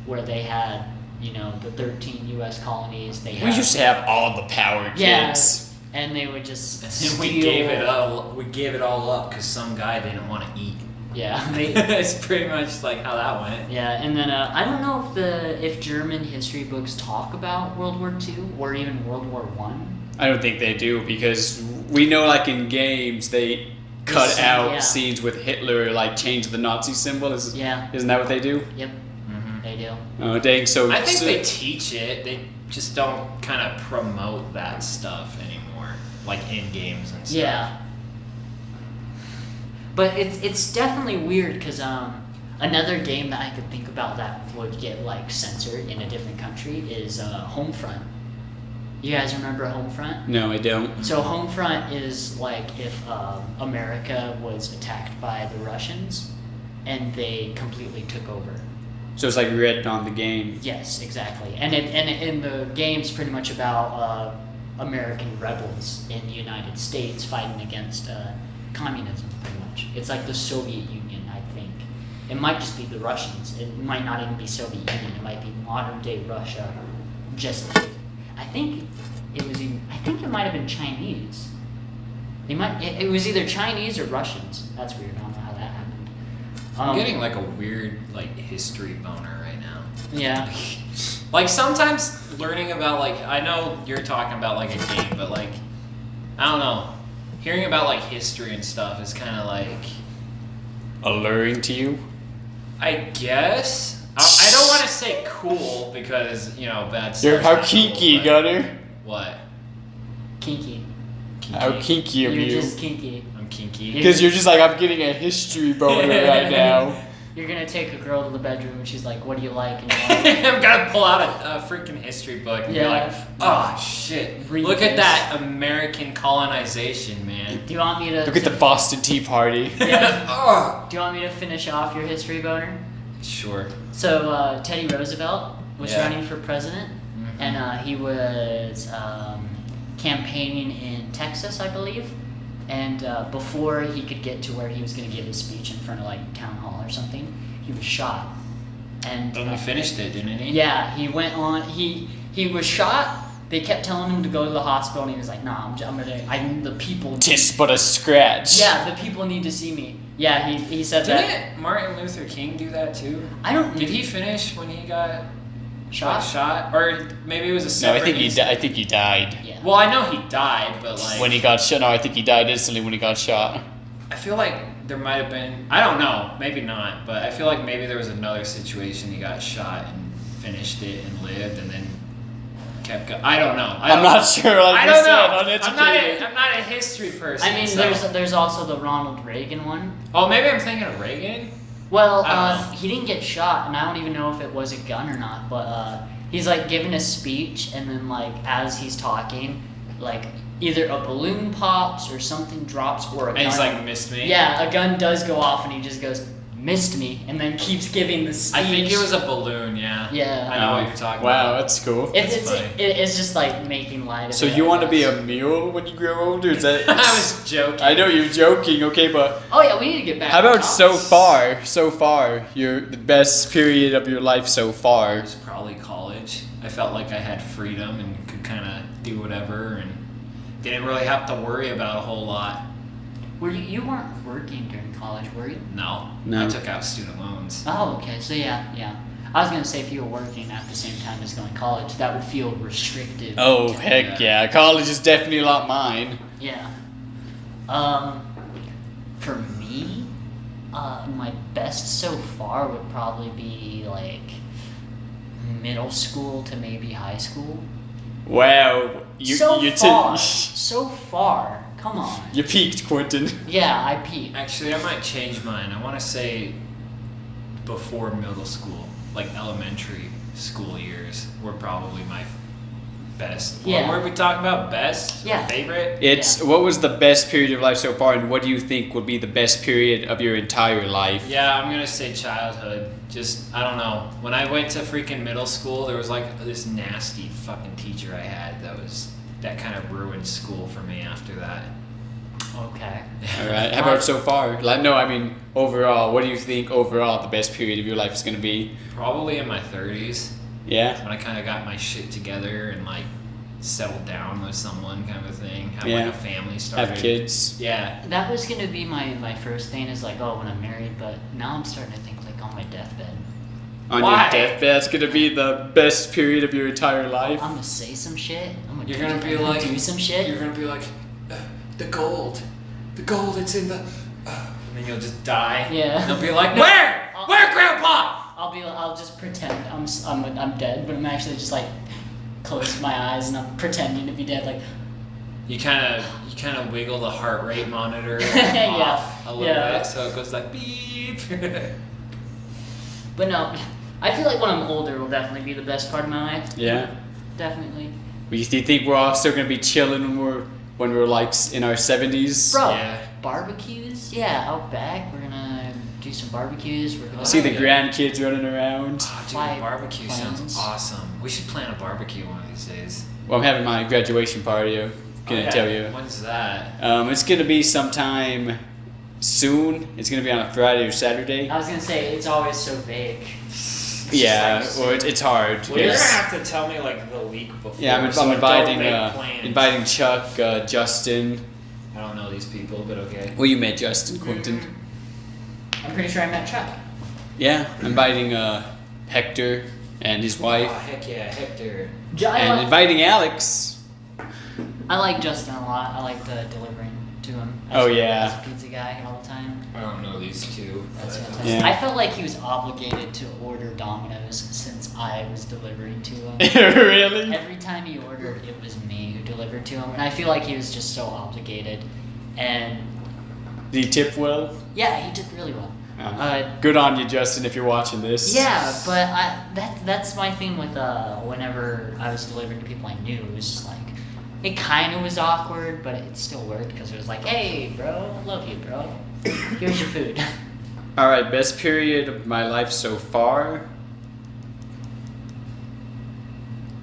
[SPEAKER 2] where they had, you know, the 13 U.S. colonies.
[SPEAKER 1] We used to have all the power, kids.
[SPEAKER 2] Yeah, and they would just
[SPEAKER 3] And we gave it up. We gave it all up because some guy didn't want to eat.
[SPEAKER 2] Yeah,
[SPEAKER 3] it's pretty much like how that went.
[SPEAKER 2] Yeah, and then I don't know if German history books talk about World War II or even World War One.
[SPEAKER 1] I don't think they do, because we know, like, in games they cut out scenes with Hitler, like change the Nazi symbol. Isn't that what they do?
[SPEAKER 2] Yep, they do.
[SPEAKER 1] Oh dang! So
[SPEAKER 3] I think they teach it. They just don't kind of promote that stuff anymore, like in games and stuff.
[SPEAKER 2] Yeah. But it's definitely weird because another game that I could think about that would get like censored in a different country is Homefront. You guys remember Homefront?
[SPEAKER 1] No, I don't.
[SPEAKER 2] So Homefront is like if America was attacked by the Russians and they completely took over.
[SPEAKER 1] So it's like read on the game.
[SPEAKER 2] Yes, exactly. And in the game's pretty much about American rebels in the United States fighting against communism, pretty much. It's like the Soviet Union, I think. It might just be the Russians. It might not even be Soviet Union. It might be modern day Russia. Just, I think it might have been Chinese. It was either Chinese or Russians. That's weird. I don't know how that happened.
[SPEAKER 3] I'm getting like a weird like history boner right now.
[SPEAKER 2] Yeah.
[SPEAKER 3] Like sometimes learning about like, I know you're talking about like a game, but like, I don't know. Hearing about like history and stuff is kind of like
[SPEAKER 1] alluring to you.
[SPEAKER 3] I guess I don't want to say cool because you know that's.
[SPEAKER 1] You're how kinky,
[SPEAKER 3] cool,
[SPEAKER 1] Gunnar.
[SPEAKER 3] What?
[SPEAKER 2] Kinky.
[SPEAKER 1] How kinky of you?
[SPEAKER 2] You're just kinky.
[SPEAKER 3] I'm kinky.
[SPEAKER 1] Because you're just like, I'm getting a history boner right now.
[SPEAKER 2] You're gonna take a girl to the bedroom and she's like, "What do you like?" And you're like,
[SPEAKER 3] I'm gonna pull out a freaking history book and be like, "Oh shit!
[SPEAKER 2] Read
[SPEAKER 3] Look
[SPEAKER 2] this.
[SPEAKER 3] at that American colonization, man."
[SPEAKER 2] Do you want me to?
[SPEAKER 1] Look at the Boston Tea Party.
[SPEAKER 2] Yeah.
[SPEAKER 3] Oh.
[SPEAKER 2] Do you want me to finish off your history boner?
[SPEAKER 3] Sure.
[SPEAKER 2] So Teddy Roosevelt was running for president,
[SPEAKER 3] Mm-hmm.
[SPEAKER 2] and he was campaigning in Texas, I believe. And before he could get to where he was going to give his speech in front of like town hall or something, he was shot. And
[SPEAKER 3] he finished it, didn't he?
[SPEAKER 2] Yeah, he went on. He was shot. They kept telling him to go to the hospital, and he was like, "Nah, the people."
[SPEAKER 1] Tis but a scratch.
[SPEAKER 2] Yeah, the people need to see me. Yeah, he said that.
[SPEAKER 3] Didn't Martin Luther King do that too?
[SPEAKER 2] I don't.
[SPEAKER 3] Did he finish when he got
[SPEAKER 2] shot?
[SPEAKER 3] Shot, or maybe it was a
[SPEAKER 1] No,
[SPEAKER 3] separate.
[SPEAKER 1] I think he died.
[SPEAKER 2] Yeah.
[SPEAKER 3] Well, I know he died, but like
[SPEAKER 1] When he got shot. No, I think he died instantly when he got shot.
[SPEAKER 3] I feel like there might have been. I don't know. Maybe not. But I feel like maybe there was another situation he got shot and finished it and lived and then kept going. I don't know.
[SPEAKER 1] I'm not sure. Like
[SPEAKER 3] I
[SPEAKER 1] you
[SPEAKER 3] don't
[SPEAKER 1] said,
[SPEAKER 3] know.
[SPEAKER 1] uneducated.
[SPEAKER 3] I'm not a history person.
[SPEAKER 2] I mean,
[SPEAKER 3] so.
[SPEAKER 2] there's also the Ronald Reagan one.
[SPEAKER 3] Oh, maybe I'm thinking of Reagan.
[SPEAKER 2] Well,
[SPEAKER 3] I don't know.
[SPEAKER 2] he didn't get shot, and I don't even know if it was a gun or not. But he's like giving a speech, and then like as he's talking, like either a balloon pops or something drops, or a gun.
[SPEAKER 3] And he's like, missed me.
[SPEAKER 2] Yeah, a gun does go off, and he just goes, "Missed me," and then keeps giving the speech.
[SPEAKER 3] I think it was a balloon. Yeah.
[SPEAKER 2] Yeah.
[SPEAKER 3] I know what you're talking
[SPEAKER 1] Wow,
[SPEAKER 3] about.
[SPEAKER 1] that's cool.
[SPEAKER 2] It's just like making light of
[SPEAKER 1] So
[SPEAKER 2] it.
[SPEAKER 1] you
[SPEAKER 2] I
[SPEAKER 1] want to be
[SPEAKER 2] guess.
[SPEAKER 1] a mule when you grow older? Is that?
[SPEAKER 3] I was joking.
[SPEAKER 1] I know you're joking, okay, but
[SPEAKER 2] Oh yeah, we need to get back.
[SPEAKER 1] how
[SPEAKER 2] to
[SPEAKER 1] about so
[SPEAKER 2] college.
[SPEAKER 1] far? You're the best period of your life so far.
[SPEAKER 3] It was probably college. I felt like I had freedom and could kind of do whatever and didn't really have to worry about a whole lot.
[SPEAKER 2] You weren't working during college, were you?
[SPEAKER 3] No.
[SPEAKER 1] No.
[SPEAKER 3] I took out student loans.
[SPEAKER 2] Oh, okay. So yeah. I was gonna say if you were working at the same time as going to college, that would feel restrictive.
[SPEAKER 1] Oh heck yeah! College is definitely not mine.
[SPEAKER 2] Yeah. For me, my best so far would probably be like middle school to maybe high school.
[SPEAKER 1] Wow,
[SPEAKER 2] So far. Come on.
[SPEAKER 1] you peaked, Quinton.
[SPEAKER 2] Yeah, I peeped.
[SPEAKER 3] Actually, I might change mine. I want to say before middle school, like elementary school years, were probably my Best.
[SPEAKER 2] Yeah.
[SPEAKER 3] What were we talking about? Best?
[SPEAKER 2] Yeah.
[SPEAKER 3] Favorite?
[SPEAKER 1] It's what was the best period of life so far, and what do you think would be the best period of your entire life?
[SPEAKER 3] Yeah, I'm gonna say childhood. Just, I don't know. When I went to freaking middle school, there was like this nasty fucking teacher I had that kind of ruined school for me after that.
[SPEAKER 2] Okay.
[SPEAKER 1] All right. How about so far? Like, no, I mean overall. What do you think overall the best period of your life is going to be?
[SPEAKER 3] Probably in my 30s.
[SPEAKER 1] Yeah.
[SPEAKER 3] When I kind of got my shit together and like settled down with someone kind of a thing. Have
[SPEAKER 1] Yeah.
[SPEAKER 3] like a family started.
[SPEAKER 1] Have kids.
[SPEAKER 3] Yeah.
[SPEAKER 2] That was gonna be my first thing is like, oh, when I'm married, but now I'm starting to think like on my deathbed.
[SPEAKER 1] On
[SPEAKER 3] Why?
[SPEAKER 1] your deathbed, that's going to be the best period of your entire life.
[SPEAKER 2] I'm gonna say some shit.
[SPEAKER 3] You're gonna be
[SPEAKER 2] I'm
[SPEAKER 3] like,
[SPEAKER 2] do some shit.
[SPEAKER 3] You're gonna be like, the gold, it's in the, and then you'll just die.
[SPEAKER 2] Yeah.
[SPEAKER 3] And they'll be like,
[SPEAKER 2] No,
[SPEAKER 3] where, Grandpa?
[SPEAKER 2] I'll just pretend I'm dead, but I'm actually just like close my eyes and I'm pretending to be dead. Like
[SPEAKER 3] You kind of wiggle the heart rate monitor
[SPEAKER 2] Yeah,
[SPEAKER 3] off a little
[SPEAKER 2] yeah.
[SPEAKER 3] bit, so it goes like beep.
[SPEAKER 2] But no, I feel like when I'm older will definitely be the best part of my life.
[SPEAKER 1] Yeah.
[SPEAKER 2] Definitely.
[SPEAKER 1] Do you think we're all still going to be chilling when we're like in our 70s?
[SPEAKER 2] Bro,
[SPEAKER 3] Yeah.
[SPEAKER 2] barbecues? Yeah, out back. We're gonna do some barbecues. We're gonna
[SPEAKER 1] See the
[SPEAKER 3] yeah.
[SPEAKER 1] grandkids running around.
[SPEAKER 3] Oh, dude,
[SPEAKER 2] Fly
[SPEAKER 3] barbecue
[SPEAKER 2] plans.
[SPEAKER 3] sounds awesome. We should plan a barbecue one of these days.
[SPEAKER 1] Well, I'm having my graduation party. I'm going to tell you.
[SPEAKER 3] When's that?
[SPEAKER 1] It's going to be sometime soon. It's going to be on a Friday or Saturday.
[SPEAKER 2] I was gonna say it's always so vague.
[SPEAKER 1] Yeah,
[SPEAKER 3] just
[SPEAKER 1] well, it's hard.
[SPEAKER 3] Well, you're gonna
[SPEAKER 1] because-
[SPEAKER 3] have to tell me like the week before.
[SPEAKER 1] Yeah, I'm
[SPEAKER 3] so I don't
[SPEAKER 1] inviting
[SPEAKER 3] make plans.
[SPEAKER 1] inviting Chuck, Justin.
[SPEAKER 3] I don't know these people, but okay.
[SPEAKER 1] Well, you met Justin, Quinton.
[SPEAKER 2] I'm pretty sure I met Chuck.
[SPEAKER 1] Yeah, I'm inviting Hector and his
[SPEAKER 3] Oh
[SPEAKER 1] wife,
[SPEAKER 3] heck yeah, Hector.
[SPEAKER 1] and inviting Alex.
[SPEAKER 2] I like Justin a lot. I like the delivering to him.
[SPEAKER 1] Oh, yeah.
[SPEAKER 2] As a pizza guy all the time.
[SPEAKER 3] I don't know these two.
[SPEAKER 2] That's
[SPEAKER 3] but-
[SPEAKER 2] fantastic.
[SPEAKER 1] Yeah.
[SPEAKER 2] I felt like he was obligated to order Domino's since I was delivering to him.
[SPEAKER 1] Really?
[SPEAKER 2] Every time he ordered, it was me who delivered to him, and I feel like he was just so obligated. And
[SPEAKER 1] Did he tip well?
[SPEAKER 2] yeah, he did really well.
[SPEAKER 1] Good on you, Justin, if you're watching this.
[SPEAKER 2] Yeah, but that's my thing with whenever I was delivering to people I knew, it was just like it kind of was awkward, but it still worked because it was like, hey, bro, I love you, bro. Here's your food.
[SPEAKER 1] All right, best period of my life so far.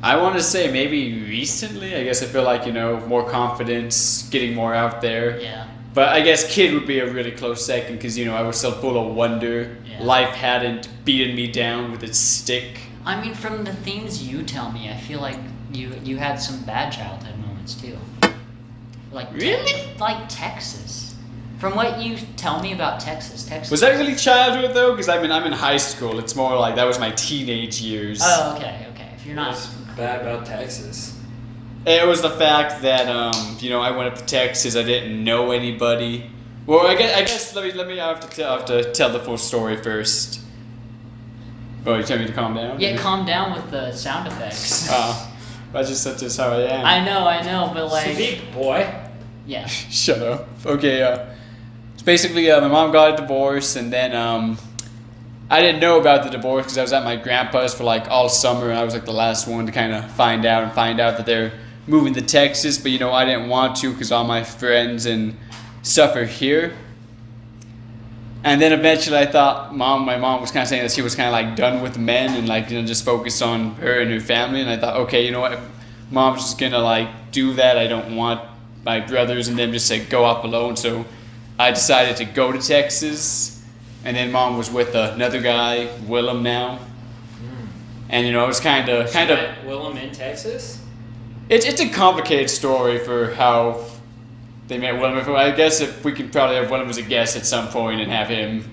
[SPEAKER 1] I want to say maybe recently. I guess I feel like, more confidence, getting more out there.
[SPEAKER 2] Yeah.
[SPEAKER 1] But I guess kid would be a really close second because, I was still full of wonder.
[SPEAKER 2] Yeah.
[SPEAKER 1] Life hadn't beaten me down with its stick.
[SPEAKER 2] I mean, from the things you tell me, I feel like you had some bad childhood moments too. Like
[SPEAKER 1] Really?
[SPEAKER 2] like Texas. From what you tell me about Texas.
[SPEAKER 1] Was that really childhood though? Because I'm in high school. It's more like that was my teenage years.
[SPEAKER 2] Oh, okay. If you're not.
[SPEAKER 3] What's bad about Texas?
[SPEAKER 1] It was the fact that I went up to Texas. I didn't know anybody. Well, I guess let me. I have to tell the full story first. Oh, you tell me to calm down?
[SPEAKER 2] Yeah, calm down with the sound effects.
[SPEAKER 1] That's just such as how I am.
[SPEAKER 2] I know, but like.
[SPEAKER 3] Speak, boy.
[SPEAKER 2] Yeah.
[SPEAKER 1] Shut up. Okay. So basically, my mom got a divorce, and then I didn't know about the divorce because I was at my grandpa's for like all summer, and I was like the last one to kind of find out that they're moving to Texas. But I didn't want to because all my friends and stuff are here. And then eventually I thought my mom was kind of saying that she was kind of like done with men and like, just focus on her and her family. And I thought, okay, you know what? Mom's just going to like do that. I don't want my brothers and them just to go off alone. So I decided to go to Texas. And then mom was with another guy, Willem now. And, it was kind of.
[SPEAKER 3] Willem in Texas?
[SPEAKER 1] It's a complicated story for how they met Willem. I guess if we can probably have Willem as a guest at some point and have him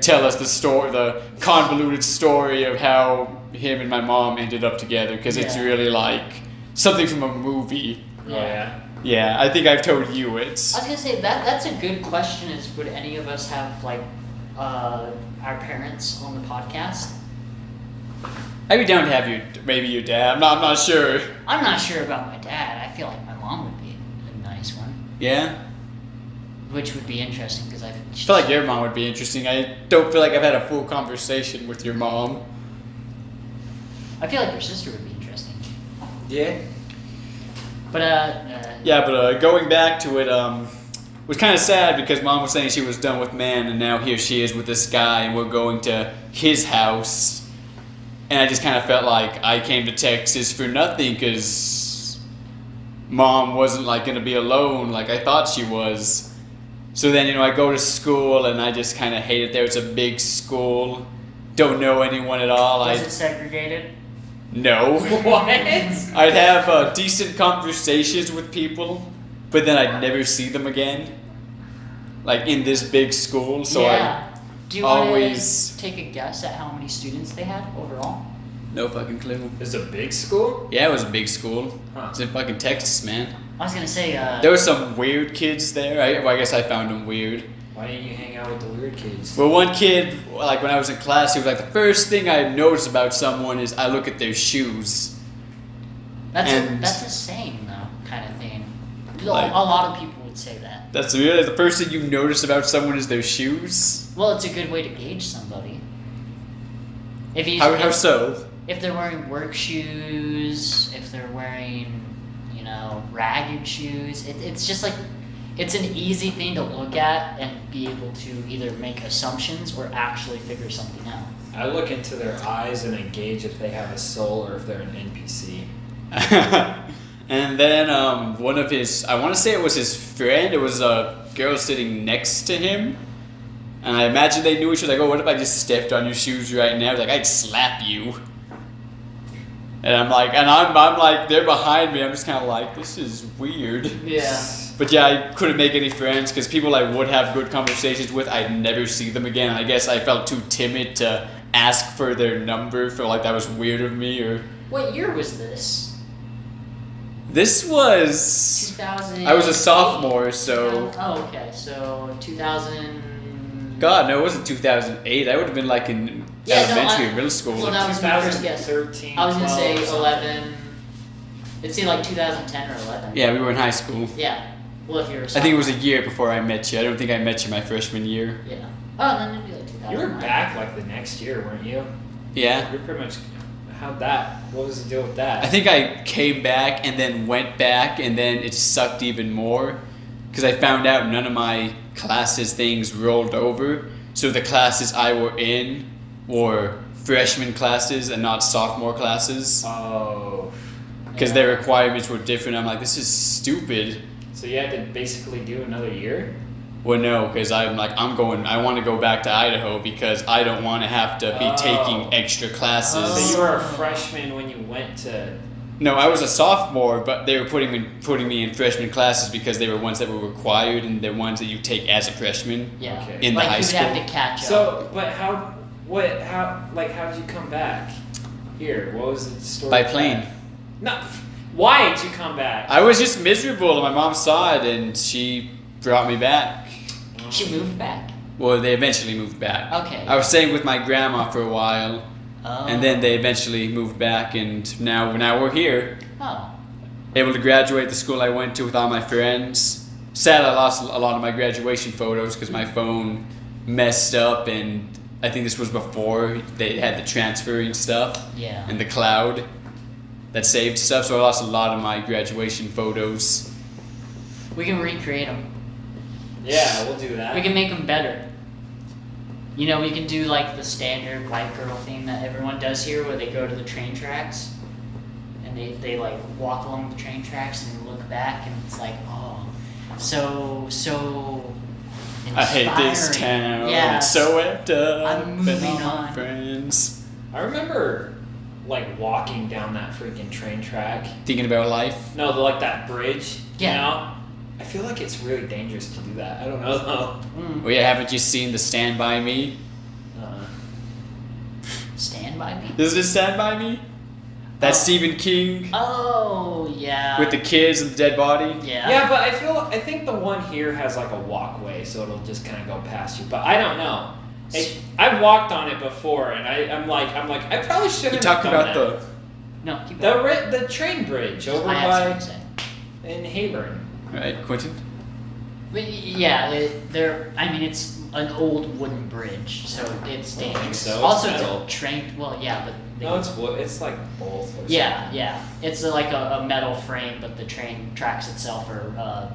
[SPEAKER 1] tell us the convoluted story of how him and my mom ended up together, because it's really like something from a movie.
[SPEAKER 3] Oh, yeah.
[SPEAKER 1] Yeah, I think I've told you it.
[SPEAKER 2] I was gonna say that's a good question. Is would any of us have like our parents on the podcast?
[SPEAKER 1] I'd be down to have your dad. I'm not sure.
[SPEAKER 2] I'm not sure about my dad. I feel like my mom would be a nice one.
[SPEAKER 1] Yeah?
[SPEAKER 2] Which would be interesting because I
[SPEAKER 1] feel like your mom would be interesting. I don't feel like I've had a full conversation with your mom.
[SPEAKER 2] I feel like your sister would be interesting.
[SPEAKER 3] Yeah.
[SPEAKER 2] But
[SPEAKER 1] Yeah, but going back to it, was kind of sad because Mom was saying she was done with man, and now here she is with this guy, and we're going to his house. And I just kind of felt like I came to Texas for nothing because Mom wasn't like going to be alone like I thought she was. So then, I go to school and I just kind of hate it there. It's a big school. Don't know anyone at all.
[SPEAKER 2] was it segregated?
[SPEAKER 1] No.
[SPEAKER 3] What?
[SPEAKER 1] I'd have decent conversations with people, but then I'd never see them again. Like in this big school, so
[SPEAKER 2] Do you
[SPEAKER 1] always-
[SPEAKER 2] want to take a guess at how many students they had overall?
[SPEAKER 1] no fucking clue.
[SPEAKER 3] It's a big school?
[SPEAKER 1] Yeah, it was a big school.
[SPEAKER 3] Huh.
[SPEAKER 1] It's in fucking Texas, man.
[SPEAKER 2] I was gonna say.
[SPEAKER 1] There were some weird kids there. I guess I found them weird.
[SPEAKER 3] Why didn't you hang out with the weird kids?
[SPEAKER 1] Well, one kid, like when I was in class, he was like, the first thing I notice about someone is I look at their shoes.
[SPEAKER 2] That's a saying though, kind of thing.
[SPEAKER 1] Like-
[SPEAKER 2] a lot of people would say that.
[SPEAKER 1] That's really the first thing you notice about someone is their shoes.
[SPEAKER 2] Well, it's a good way to gauge somebody. If you
[SPEAKER 1] How so?
[SPEAKER 2] if they're wearing work shoes, if they're wearing, ragged shoes, it's just like, it's an easy thing to look at and be able to either make assumptions or actually figure something out.
[SPEAKER 3] I look into their eyes and I gauge if they have a soul or if they're an NPC.
[SPEAKER 1] And then one of his, I want to say it was his friend, it was a girl sitting next to him. And I imagine they knew each other. Like, oh, what if I just stepped on your shoes right now? Like, I'd slap you. And I'm like, they're behind me. I'm just kind of like, this is weird.
[SPEAKER 2] Yeah.
[SPEAKER 1] But yeah, I couldn't make any friends because people I would have good conversations with, I'd never see them again. I guess I felt too timid to ask for their number. Felt like that was weird of me. Or
[SPEAKER 2] What year was this?
[SPEAKER 1] this was
[SPEAKER 2] 2000.
[SPEAKER 1] I was a sophomore, so
[SPEAKER 2] Oh, okay. So 2000.
[SPEAKER 1] God, no, it wasn't 2008. I would have been like in elementary or middle school.
[SPEAKER 2] Well, that was my first guess.
[SPEAKER 3] 2013.
[SPEAKER 2] I was gonna say
[SPEAKER 3] 12,
[SPEAKER 2] 11. It's either like 2010 or 11.
[SPEAKER 1] Yeah, we were in high school.
[SPEAKER 2] Yeah. Well, if you're.
[SPEAKER 1] I think it was a year before I met you. I don't think I met you my freshman year.
[SPEAKER 2] Yeah. Oh, then it'd be like 2009.
[SPEAKER 3] You were back like the next year, weren't you?
[SPEAKER 1] Yeah.
[SPEAKER 3] You're pretty much. What was the deal with that?
[SPEAKER 1] I think I came back and then went back and then it sucked even more because I found out none of my classes things rolled over. So the classes I were in were freshman classes and not sophomore classes
[SPEAKER 3] Oh.
[SPEAKER 1] because their requirements were different. I'm like, this is stupid.
[SPEAKER 3] So you had to basically do another year?
[SPEAKER 1] Well, no, because I want to go back to Idaho because I don't want to have to be
[SPEAKER 3] Oh.
[SPEAKER 1] taking extra classes.
[SPEAKER 3] So you were a freshman when you went to.
[SPEAKER 1] No, I was a sophomore, but they were putting me in freshman classes because they were ones that were required and they're ones that you take as a freshman.
[SPEAKER 2] Yeah.
[SPEAKER 3] Okay.
[SPEAKER 1] In the
[SPEAKER 2] like
[SPEAKER 1] high
[SPEAKER 2] you would
[SPEAKER 1] school.
[SPEAKER 2] have to catch up.
[SPEAKER 3] So, but how did you come back? Here, what was the story?
[SPEAKER 1] By
[SPEAKER 3] of
[SPEAKER 1] plane.
[SPEAKER 3] that? No, why did you come back?
[SPEAKER 1] I was just miserable and my mom saw it and she brought me back.
[SPEAKER 2] She moved back.
[SPEAKER 1] Well, they eventually moved back.
[SPEAKER 2] Okay.
[SPEAKER 1] I was staying with my grandma for a while
[SPEAKER 2] Oh.
[SPEAKER 1] and then they eventually moved back and now we're here.
[SPEAKER 2] Oh.
[SPEAKER 1] Able to graduate the school I went to with all my friends. Sad I lost a lot of my graduation photos because my phone messed up and I think this was before they had the transferring stuff
[SPEAKER 2] Yeah.
[SPEAKER 1] and the cloud that saved stuff, so I lost a lot of my graduation photos.
[SPEAKER 2] We can recreate them.
[SPEAKER 3] Yeah, we'll do that.
[SPEAKER 2] We can make them better. We can do like the standard white girl thing that everyone does here, where they go to the train tracks and they like walk along the train tracks and they look back and it's like, oh, so
[SPEAKER 1] I hate this
[SPEAKER 2] inspiring.
[SPEAKER 1] town.
[SPEAKER 2] Yeah.
[SPEAKER 1] It's so empty.
[SPEAKER 2] I'm moving
[SPEAKER 1] all my
[SPEAKER 2] on.
[SPEAKER 1] friends.
[SPEAKER 3] I remember, like, walking down that freaking train track.
[SPEAKER 1] Thinking about life.
[SPEAKER 3] No, like that bridge.
[SPEAKER 2] Yeah.
[SPEAKER 3] You know? I feel like it's really dangerous to do that. I don't know though.
[SPEAKER 2] Mm.
[SPEAKER 1] Oh yeah, haven't you seen the Stand By Me?
[SPEAKER 2] Stand by me.
[SPEAKER 1] Is it Stand By Me? That
[SPEAKER 2] Oh.
[SPEAKER 1] Stephen King
[SPEAKER 2] Oh yeah.
[SPEAKER 1] with the kids and the dead body.
[SPEAKER 2] yeah.
[SPEAKER 3] Yeah, but I think the one here has like a walkway, so it'll just kind of go past you. But I don't know. I've walked on it before, and I'm like, I probably shouldn't.
[SPEAKER 1] You talk
[SPEAKER 3] have done
[SPEAKER 1] about
[SPEAKER 3] that.
[SPEAKER 2] No. Keep going.
[SPEAKER 3] the train bridge over
[SPEAKER 2] I have
[SPEAKER 3] by
[SPEAKER 2] something to say.
[SPEAKER 3] in Hayburn.
[SPEAKER 1] Right, Quinton?
[SPEAKER 2] But yeah, they're. I mean, it's an old wooden bridge, so it's dangerous.
[SPEAKER 3] So it's
[SPEAKER 2] also,
[SPEAKER 3] metal.
[SPEAKER 2] it's a train. Well, yeah, but
[SPEAKER 3] No, it's wood. It's like both. Or
[SPEAKER 2] yeah,
[SPEAKER 3] something.
[SPEAKER 2] yeah. It's like a metal frame, but the train tracks itself are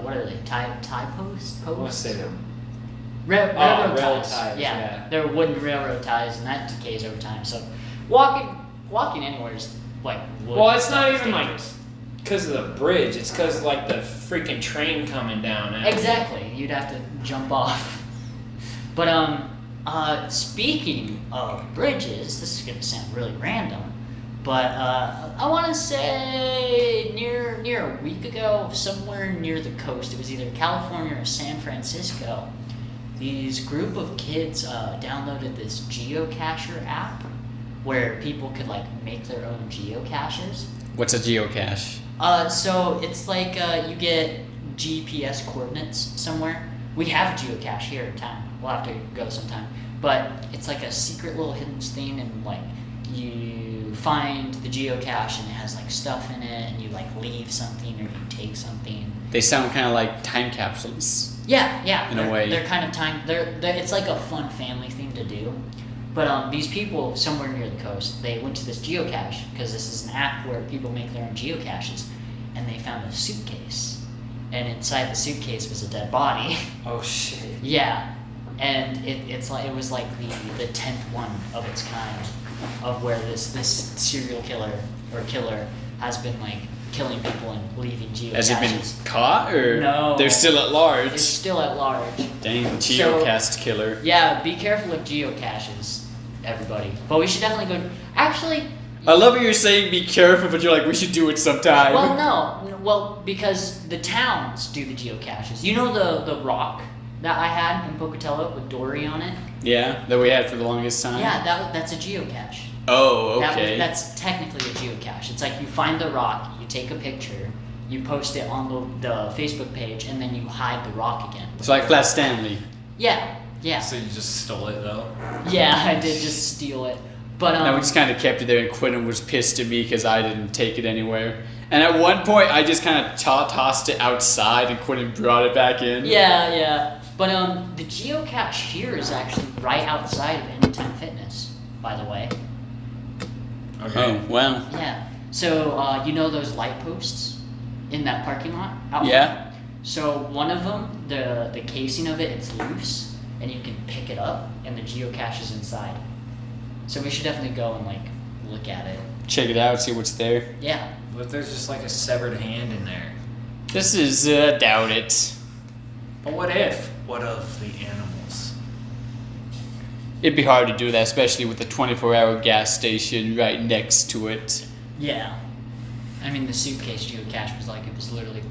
[SPEAKER 2] what are they? Tie posts?
[SPEAKER 3] I want to say them.
[SPEAKER 2] Railroad
[SPEAKER 3] railroad
[SPEAKER 2] ties.
[SPEAKER 3] ties, yeah.
[SPEAKER 2] They're wooden railroad ties, and that decays over time. So walking anywhere is like wood.
[SPEAKER 3] Well, it's not
[SPEAKER 2] is
[SPEAKER 3] even like
[SPEAKER 2] dangerous.
[SPEAKER 3] because of the bridge. It's because like the freaking train coming down. After.
[SPEAKER 2] Exactly. You'd have to jump off. But speaking of bridges, this is gonna sound really random, but I want to say near a week ago, somewhere near the coast, it was either California or San Francisco. These group of kids downloaded this geocacher app where people could like make their own geocaches.
[SPEAKER 1] What's a geocache?
[SPEAKER 2] So it's like you get GPS coordinates somewhere. We have a geocache here in town. We'll have to go sometime. But it's like a secret little hidden thing, and like you find the geocache and it has like stuff in it, and you like leave something or you take something.
[SPEAKER 1] They sound kind of like time capsules.
[SPEAKER 2] Yeah.
[SPEAKER 1] In a way.
[SPEAKER 2] They're kind of time. They're it's like a fun family thing to do. But these people somewhere near the coast, they went to this geocache because this is an app where people make their own geocaches, and they found a suitcase, and inside the suitcase was a dead body.
[SPEAKER 3] Oh shit.
[SPEAKER 2] Yeah, and it was like the 10th one of its kind, of where this serial killer or killer has been like killing people and leaving geocaches.
[SPEAKER 1] Has it been caught, or
[SPEAKER 2] No.
[SPEAKER 1] they're still at large?
[SPEAKER 2] It's still at large.
[SPEAKER 1] Dang, geocast killer.
[SPEAKER 2] Yeah, be careful with geocaches, everybody. But we should definitely go. Actually,
[SPEAKER 1] I love what you're saying. Be careful, but you're like, we should do it sometime.
[SPEAKER 2] well, no, well, because the towns do the geocaches. You know the rock that I had in Pocatello with Dory on it?
[SPEAKER 1] Yeah, that we had for the longest time.
[SPEAKER 2] Yeah, that's a geocache.
[SPEAKER 1] Oh, okay.
[SPEAKER 2] That's technically a geocache. It's like you find the rock, you take a picture, you post it on the Facebook page, and then you hide the rock again.
[SPEAKER 1] It's like Flat Stanley.
[SPEAKER 2] Yeah.
[SPEAKER 3] So you just stole it though?
[SPEAKER 2] Yeah, I did just steal it. But
[SPEAKER 1] And we just kind of kept it there, and Quinton was pissed at me because I didn't take it anywhere. And at one point, I just kind of tossed it outside, and Quinton brought it back in.
[SPEAKER 2] Yeah. But the geocache here is actually right outside of Anytime Fitness, by the way.
[SPEAKER 3] Okay.
[SPEAKER 1] Oh, well.
[SPEAKER 2] Yeah. So you know those light posts in that parking lot? Out
[SPEAKER 1] Yeah.
[SPEAKER 2] front? So one of them, the casing of it, it's loose, and you can pick it up, and the geocache is inside. So we should definitely go and like look at it.
[SPEAKER 1] Check it out, see what's there.
[SPEAKER 2] Yeah.
[SPEAKER 3] What if there's just like a severed hand in there?
[SPEAKER 1] This is, doubt it.
[SPEAKER 3] But what if? What of the animals?
[SPEAKER 1] It'd be hard to do that, especially with the 24-hour gas station right next to it.
[SPEAKER 2] Yeah. I mean, the suitcase geocache was like, it was literally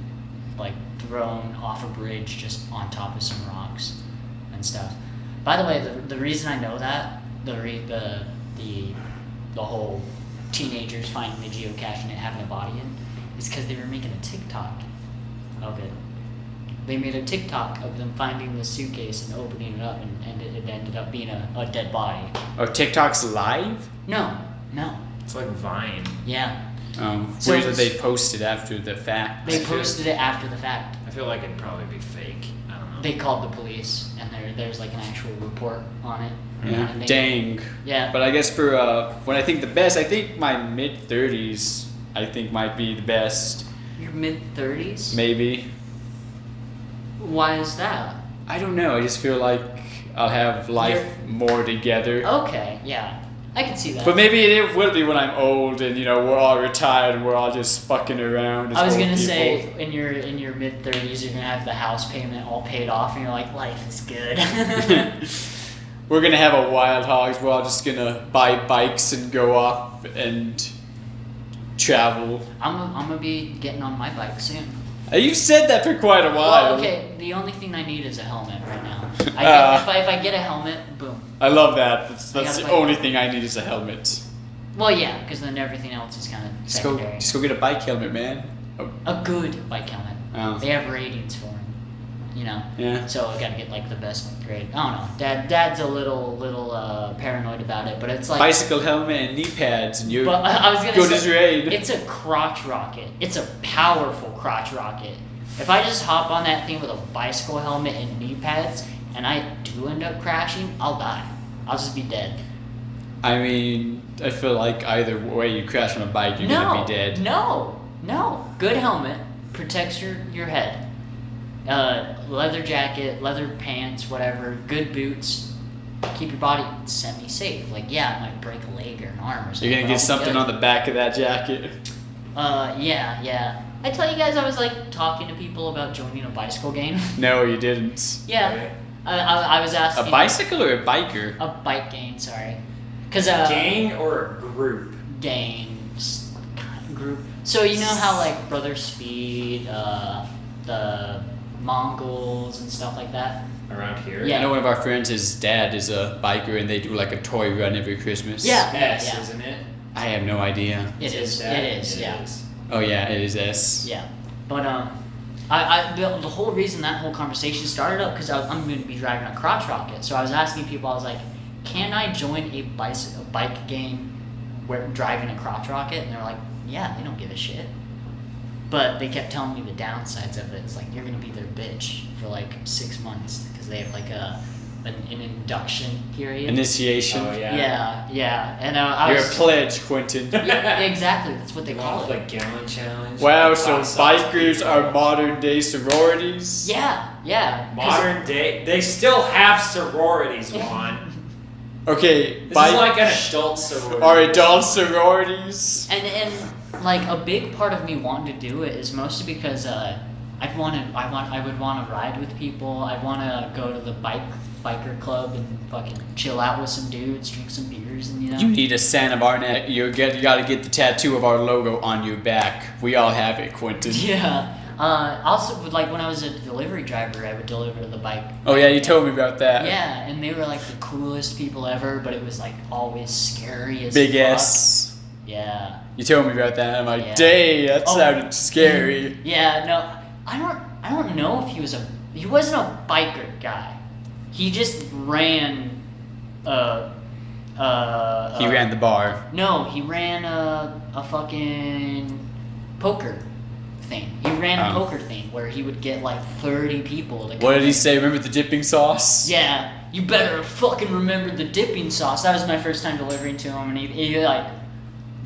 [SPEAKER 2] like thrown off a bridge just on top of some rocks and stuff. By the way, the reason I know that, the whole teenagers finding the geocache and it having a body in, is because they were making a TikTok of it. They made a TikTok of them finding the suitcase and opening it up, and it ended up being a dead body.
[SPEAKER 1] Oh, TikTok's live?
[SPEAKER 2] No.
[SPEAKER 3] It's like Vine.
[SPEAKER 2] Yeah.
[SPEAKER 1] So where did they post it after the fact?
[SPEAKER 2] They posted it after the fact.
[SPEAKER 3] I feel like it'd probably be fake. I don't know.
[SPEAKER 2] They called the police, and there's like an actual report on it.
[SPEAKER 1] Yeah.
[SPEAKER 2] And they-
[SPEAKER 1] Dang.
[SPEAKER 2] Yeah.
[SPEAKER 1] But I guess for when I think the best, I think my mid-30s, I think might be the best.
[SPEAKER 2] Your mid-30s?
[SPEAKER 1] Maybe.
[SPEAKER 2] Why is that?
[SPEAKER 1] I don't know. I just feel like I'll have life more together.
[SPEAKER 2] Okay, yeah. I can see that.
[SPEAKER 1] But maybe it will be when I'm old and we're all retired and we're all just fucking around. As
[SPEAKER 2] I was
[SPEAKER 1] old
[SPEAKER 2] gonna
[SPEAKER 1] people.
[SPEAKER 2] say in your mid-30s you're gonna have the house payment all paid off, and you're like, life is good.
[SPEAKER 1] We're gonna have a wild hogs. We're all just gonna buy bikes and go off and travel.
[SPEAKER 2] I'm gonna be getting on my bike soon.
[SPEAKER 1] You've said that for quite a while.
[SPEAKER 2] Well, okay. The only thing I need is a helmet right now. If I get a helmet, boom.
[SPEAKER 1] I love that. That's
[SPEAKER 2] gotta
[SPEAKER 1] the
[SPEAKER 2] play.
[SPEAKER 1] only thing I need is a helmet.
[SPEAKER 2] Well, yeah, because then everything else is kind of secondary.
[SPEAKER 1] Just go get a bike helmet, man.
[SPEAKER 2] A good bike helmet.
[SPEAKER 1] Oh.
[SPEAKER 2] They have ratings for them,
[SPEAKER 1] Yeah.
[SPEAKER 2] So I gotta get like the best grade. I don't know. Dad's a little paranoid about it, but it's like
[SPEAKER 1] Bicycle helmet and knee pads, and you're
[SPEAKER 2] But I was gonna
[SPEAKER 1] good
[SPEAKER 2] say,
[SPEAKER 1] as raid.
[SPEAKER 2] it's a crotch rocket. It's a powerful crotch rocket. If I just hop on that thing with a bicycle helmet and knee pads, and I do end up crashing, I'll die. I'll just be dead.
[SPEAKER 1] I mean, I feel like either way you crash on a bike, you're gonna be dead.
[SPEAKER 2] No. Good helmet protects your head. Leather jacket, leather pants, whatever. Good boots. Keep your body semi-safe. Like, yeah, it might break a leg or an arm or something.
[SPEAKER 1] You're gonna get something on the back of that jacket.
[SPEAKER 2] Yeah. I tell you guys I was like talking to people about joining a bicycle gang.
[SPEAKER 1] No, you didn't.
[SPEAKER 2] Yeah.
[SPEAKER 3] Right.
[SPEAKER 2] I was asking.
[SPEAKER 1] A bicycle or a biker?
[SPEAKER 2] A bike gang, sorry. Cause
[SPEAKER 3] Gang or a group?
[SPEAKER 2] Gangs group. So you know how like Brother Speed, the Mongols and stuff like that.
[SPEAKER 3] Around here?
[SPEAKER 2] Yeah.
[SPEAKER 1] I know one of our friends, his dad is a biker, and they do like a toy run every Christmas.
[SPEAKER 2] Yeah.
[SPEAKER 3] S, isn't it?
[SPEAKER 1] I have no idea.
[SPEAKER 2] It is. Yeah.
[SPEAKER 1] Oh yeah, it is S.
[SPEAKER 2] Yeah. But the whole reason that whole conversation started up because I'm going to be driving a crotch rocket. So I was asking people, I was like, can I join a bike gang where driving a crotch rocket? And they're like, yeah, they don't give a shit. But they kept telling me the downsides of it. It's like, you're going to be their bitch for like 6 months because they have like an induction period.
[SPEAKER 1] Initiation.
[SPEAKER 3] Oh yeah.
[SPEAKER 2] Yeah. And
[SPEAKER 1] You're a pledge, Quinton.
[SPEAKER 2] Yeah, exactly. That's what they call it.
[SPEAKER 3] Like gallon challenge.
[SPEAKER 1] Wow,
[SPEAKER 3] like
[SPEAKER 1] so
[SPEAKER 3] hot sauce
[SPEAKER 1] bikers
[SPEAKER 3] people.
[SPEAKER 1] are modern day sororities?
[SPEAKER 2] Yeah.
[SPEAKER 3] Modern day. They still have sororities, Juan.
[SPEAKER 1] Okay,
[SPEAKER 3] This is like an adult sorority.
[SPEAKER 1] are adult sororities?
[SPEAKER 2] And like a big part of me wanting to do it is mostly because I would want to ride with people. I'd want to go to the biker club and fucking chill out with some dudes, drink some beers, and you know.
[SPEAKER 1] You need a Santa Barnett. You gotta get the tattoo of our logo on your back. We all have it, Quinton.
[SPEAKER 2] Yeah. Also, like when I was a delivery driver, I would deliver the bike.
[SPEAKER 1] Oh yeah, you told me about that.
[SPEAKER 2] Yeah, and they were like the coolest people ever, but it was like always scary as
[SPEAKER 1] Big
[SPEAKER 2] fuck.
[SPEAKER 1] S.
[SPEAKER 2] Yeah.
[SPEAKER 1] You told me about that. I'm like,
[SPEAKER 2] Yeah.
[SPEAKER 1] dang, that
[SPEAKER 2] Oh.
[SPEAKER 1] sounded scary.
[SPEAKER 2] Yeah, no, I don't know if he wasn't a biker guy. He just ran.
[SPEAKER 1] He ran the bar.
[SPEAKER 2] No, he ran a fucking poker thing. He ran a poker thing where he would get like 30 people to come
[SPEAKER 1] What did he
[SPEAKER 2] in.
[SPEAKER 1] say? Remember the dipping sauce?
[SPEAKER 2] Yeah, you better fucking remember the dipping sauce. That was my first time delivering to him, and he like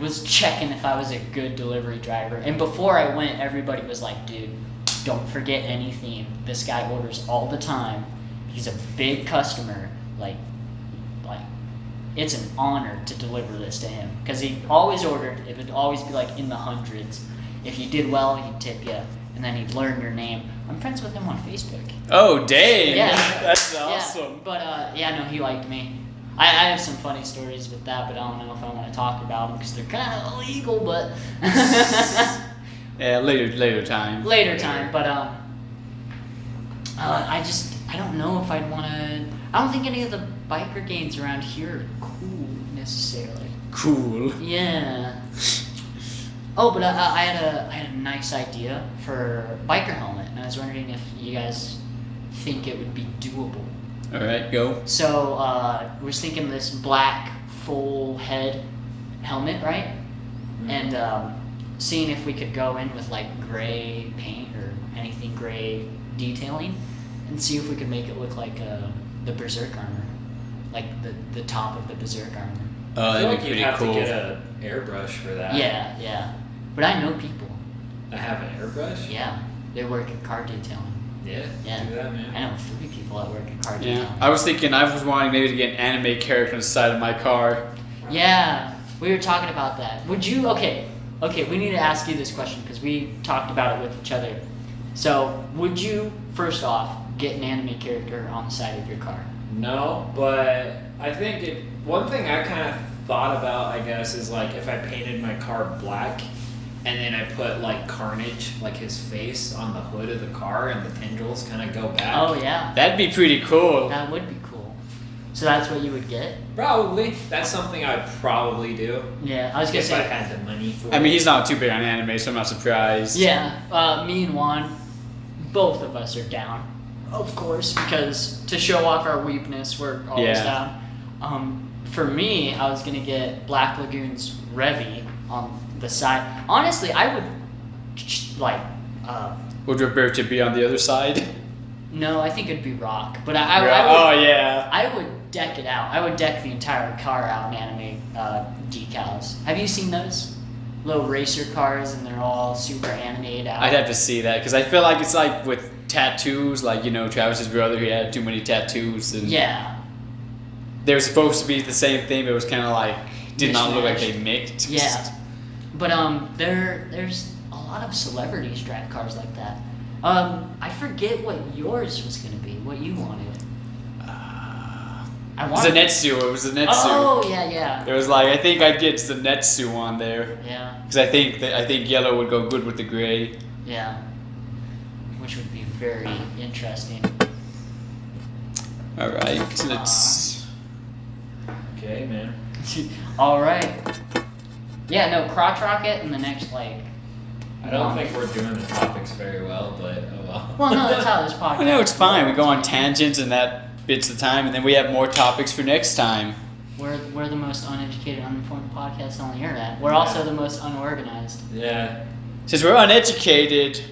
[SPEAKER 2] was checking if I was a good delivery driver. And before I went, everybody was like, dude, don't forget anything. This guy orders all the time. He's a big customer. Like it's an honor to deliver this to him because he always ordered. It would always be like in the hundreds. If you did well, he'd tip you, and then he'd learn your name. I'm friends with him on Facebook.
[SPEAKER 1] Oh, dang.
[SPEAKER 2] Yeah.
[SPEAKER 1] That's
[SPEAKER 2] Yeah,
[SPEAKER 1] awesome.
[SPEAKER 2] but yeah, no, he liked me. I have some funny stories with that, but I don't know if I want to talk about them because they're kind of illegal. But
[SPEAKER 1] Yeah, later time.
[SPEAKER 2] later time. But I don't know if I'd want to. I don't think any of the biker gangs around here are cool necessarily.
[SPEAKER 1] Cool.
[SPEAKER 2] Yeah. Oh, but I had a nice idea for a biker helmet, and I was wondering if you guys think it would be doable.
[SPEAKER 1] All right, go.
[SPEAKER 2] So we're thinking this black full head helmet, right? And seeing if we could go in with like gray paint or anything gray detailing, and see if we could make it look like the Berserk armor, like the top of the Berserk armor.
[SPEAKER 1] Oh,
[SPEAKER 3] I feel
[SPEAKER 1] that'd
[SPEAKER 3] like
[SPEAKER 1] be
[SPEAKER 3] you'd
[SPEAKER 1] pretty
[SPEAKER 3] have
[SPEAKER 1] cool.
[SPEAKER 3] to get an airbrush for that.
[SPEAKER 2] Yeah. But I know people.
[SPEAKER 3] I have an airbrush?
[SPEAKER 2] Yeah, they work at car detailing.
[SPEAKER 3] Yeah.
[SPEAKER 2] Yeah.
[SPEAKER 3] Do that, man.
[SPEAKER 2] I know 3 people that work at car
[SPEAKER 1] Yeah,
[SPEAKER 2] detailing.
[SPEAKER 1] I was wanting maybe to get an anime character on the side of my car.
[SPEAKER 2] Yeah, we were talking about that. Would you? Okay, we need to ask you this question because we talked about it with each other. So, would you first off get an anime character on the side of your car?
[SPEAKER 3] No, but I think one thing I kind of thought about, I guess, is like if I painted my car black and then I put like Carnage, like his face on the hood of the car and the tendrils kind of go back.
[SPEAKER 2] Oh yeah,
[SPEAKER 1] That'd be pretty cool.
[SPEAKER 2] that would be cool. So that's what you would get?
[SPEAKER 3] Probably. That's something I'd probably do.
[SPEAKER 2] Yeah, I was gonna
[SPEAKER 3] If I
[SPEAKER 2] say.
[SPEAKER 3] had the money for it.
[SPEAKER 1] I mean, he's not too big on anime, so I'm not surprised.
[SPEAKER 2] Yeah, me and Juan, both of us are down, of course, because to show off our weakness, we're always
[SPEAKER 1] Yeah.
[SPEAKER 2] down. For me, I was gonna get Black Lagoon's Revy on the side. Honestly, I would
[SPEAKER 1] Would Roberta be on the other side?
[SPEAKER 2] No, I think it'd be rock. But I would deck it out. I would deck the entire car out in anime decals. Have you seen those? Little racer cars, and they're all super animated out.
[SPEAKER 1] I'd have to see that, because I feel like it's like with tattoos, like, you know, Travis's brother, he had too many tattoos. And
[SPEAKER 2] yeah.
[SPEAKER 1] they were supposed to be the same thing, but it was kind of like, did not look like they mixed.
[SPEAKER 2] Yeah. But there's a lot of celebrities drive cars like that. I forget what yours was going to be, what you wanted.
[SPEAKER 1] It was a Zenitsu.
[SPEAKER 2] Oh, yeah.
[SPEAKER 1] It was like, I think I'd get Zenitsu on there.
[SPEAKER 2] Yeah.
[SPEAKER 1] Because I think yellow would go good with the gray.
[SPEAKER 2] Yeah. Which would be very interesting.
[SPEAKER 1] Alright, let's...
[SPEAKER 3] Okay, man.
[SPEAKER 2] Alright. Yeah, no, crotch rocket in the next, like...
[SPEAKER 3] I don't think we're doing the topics very well, but oh well.
[SPEAKER 2] Well, no, that's how this podcast...
[SPEAKER 1] I know, it's fine. We go on tangents and that bits the time, and then we have more topics for next time.
[SPEAKER 2] We're the most uneducated, uninformed podcast on the internet. We're also the most unorganized.
[SPEAKER 3] Yeah.
[SPEAKER 1] Since we're uneducated,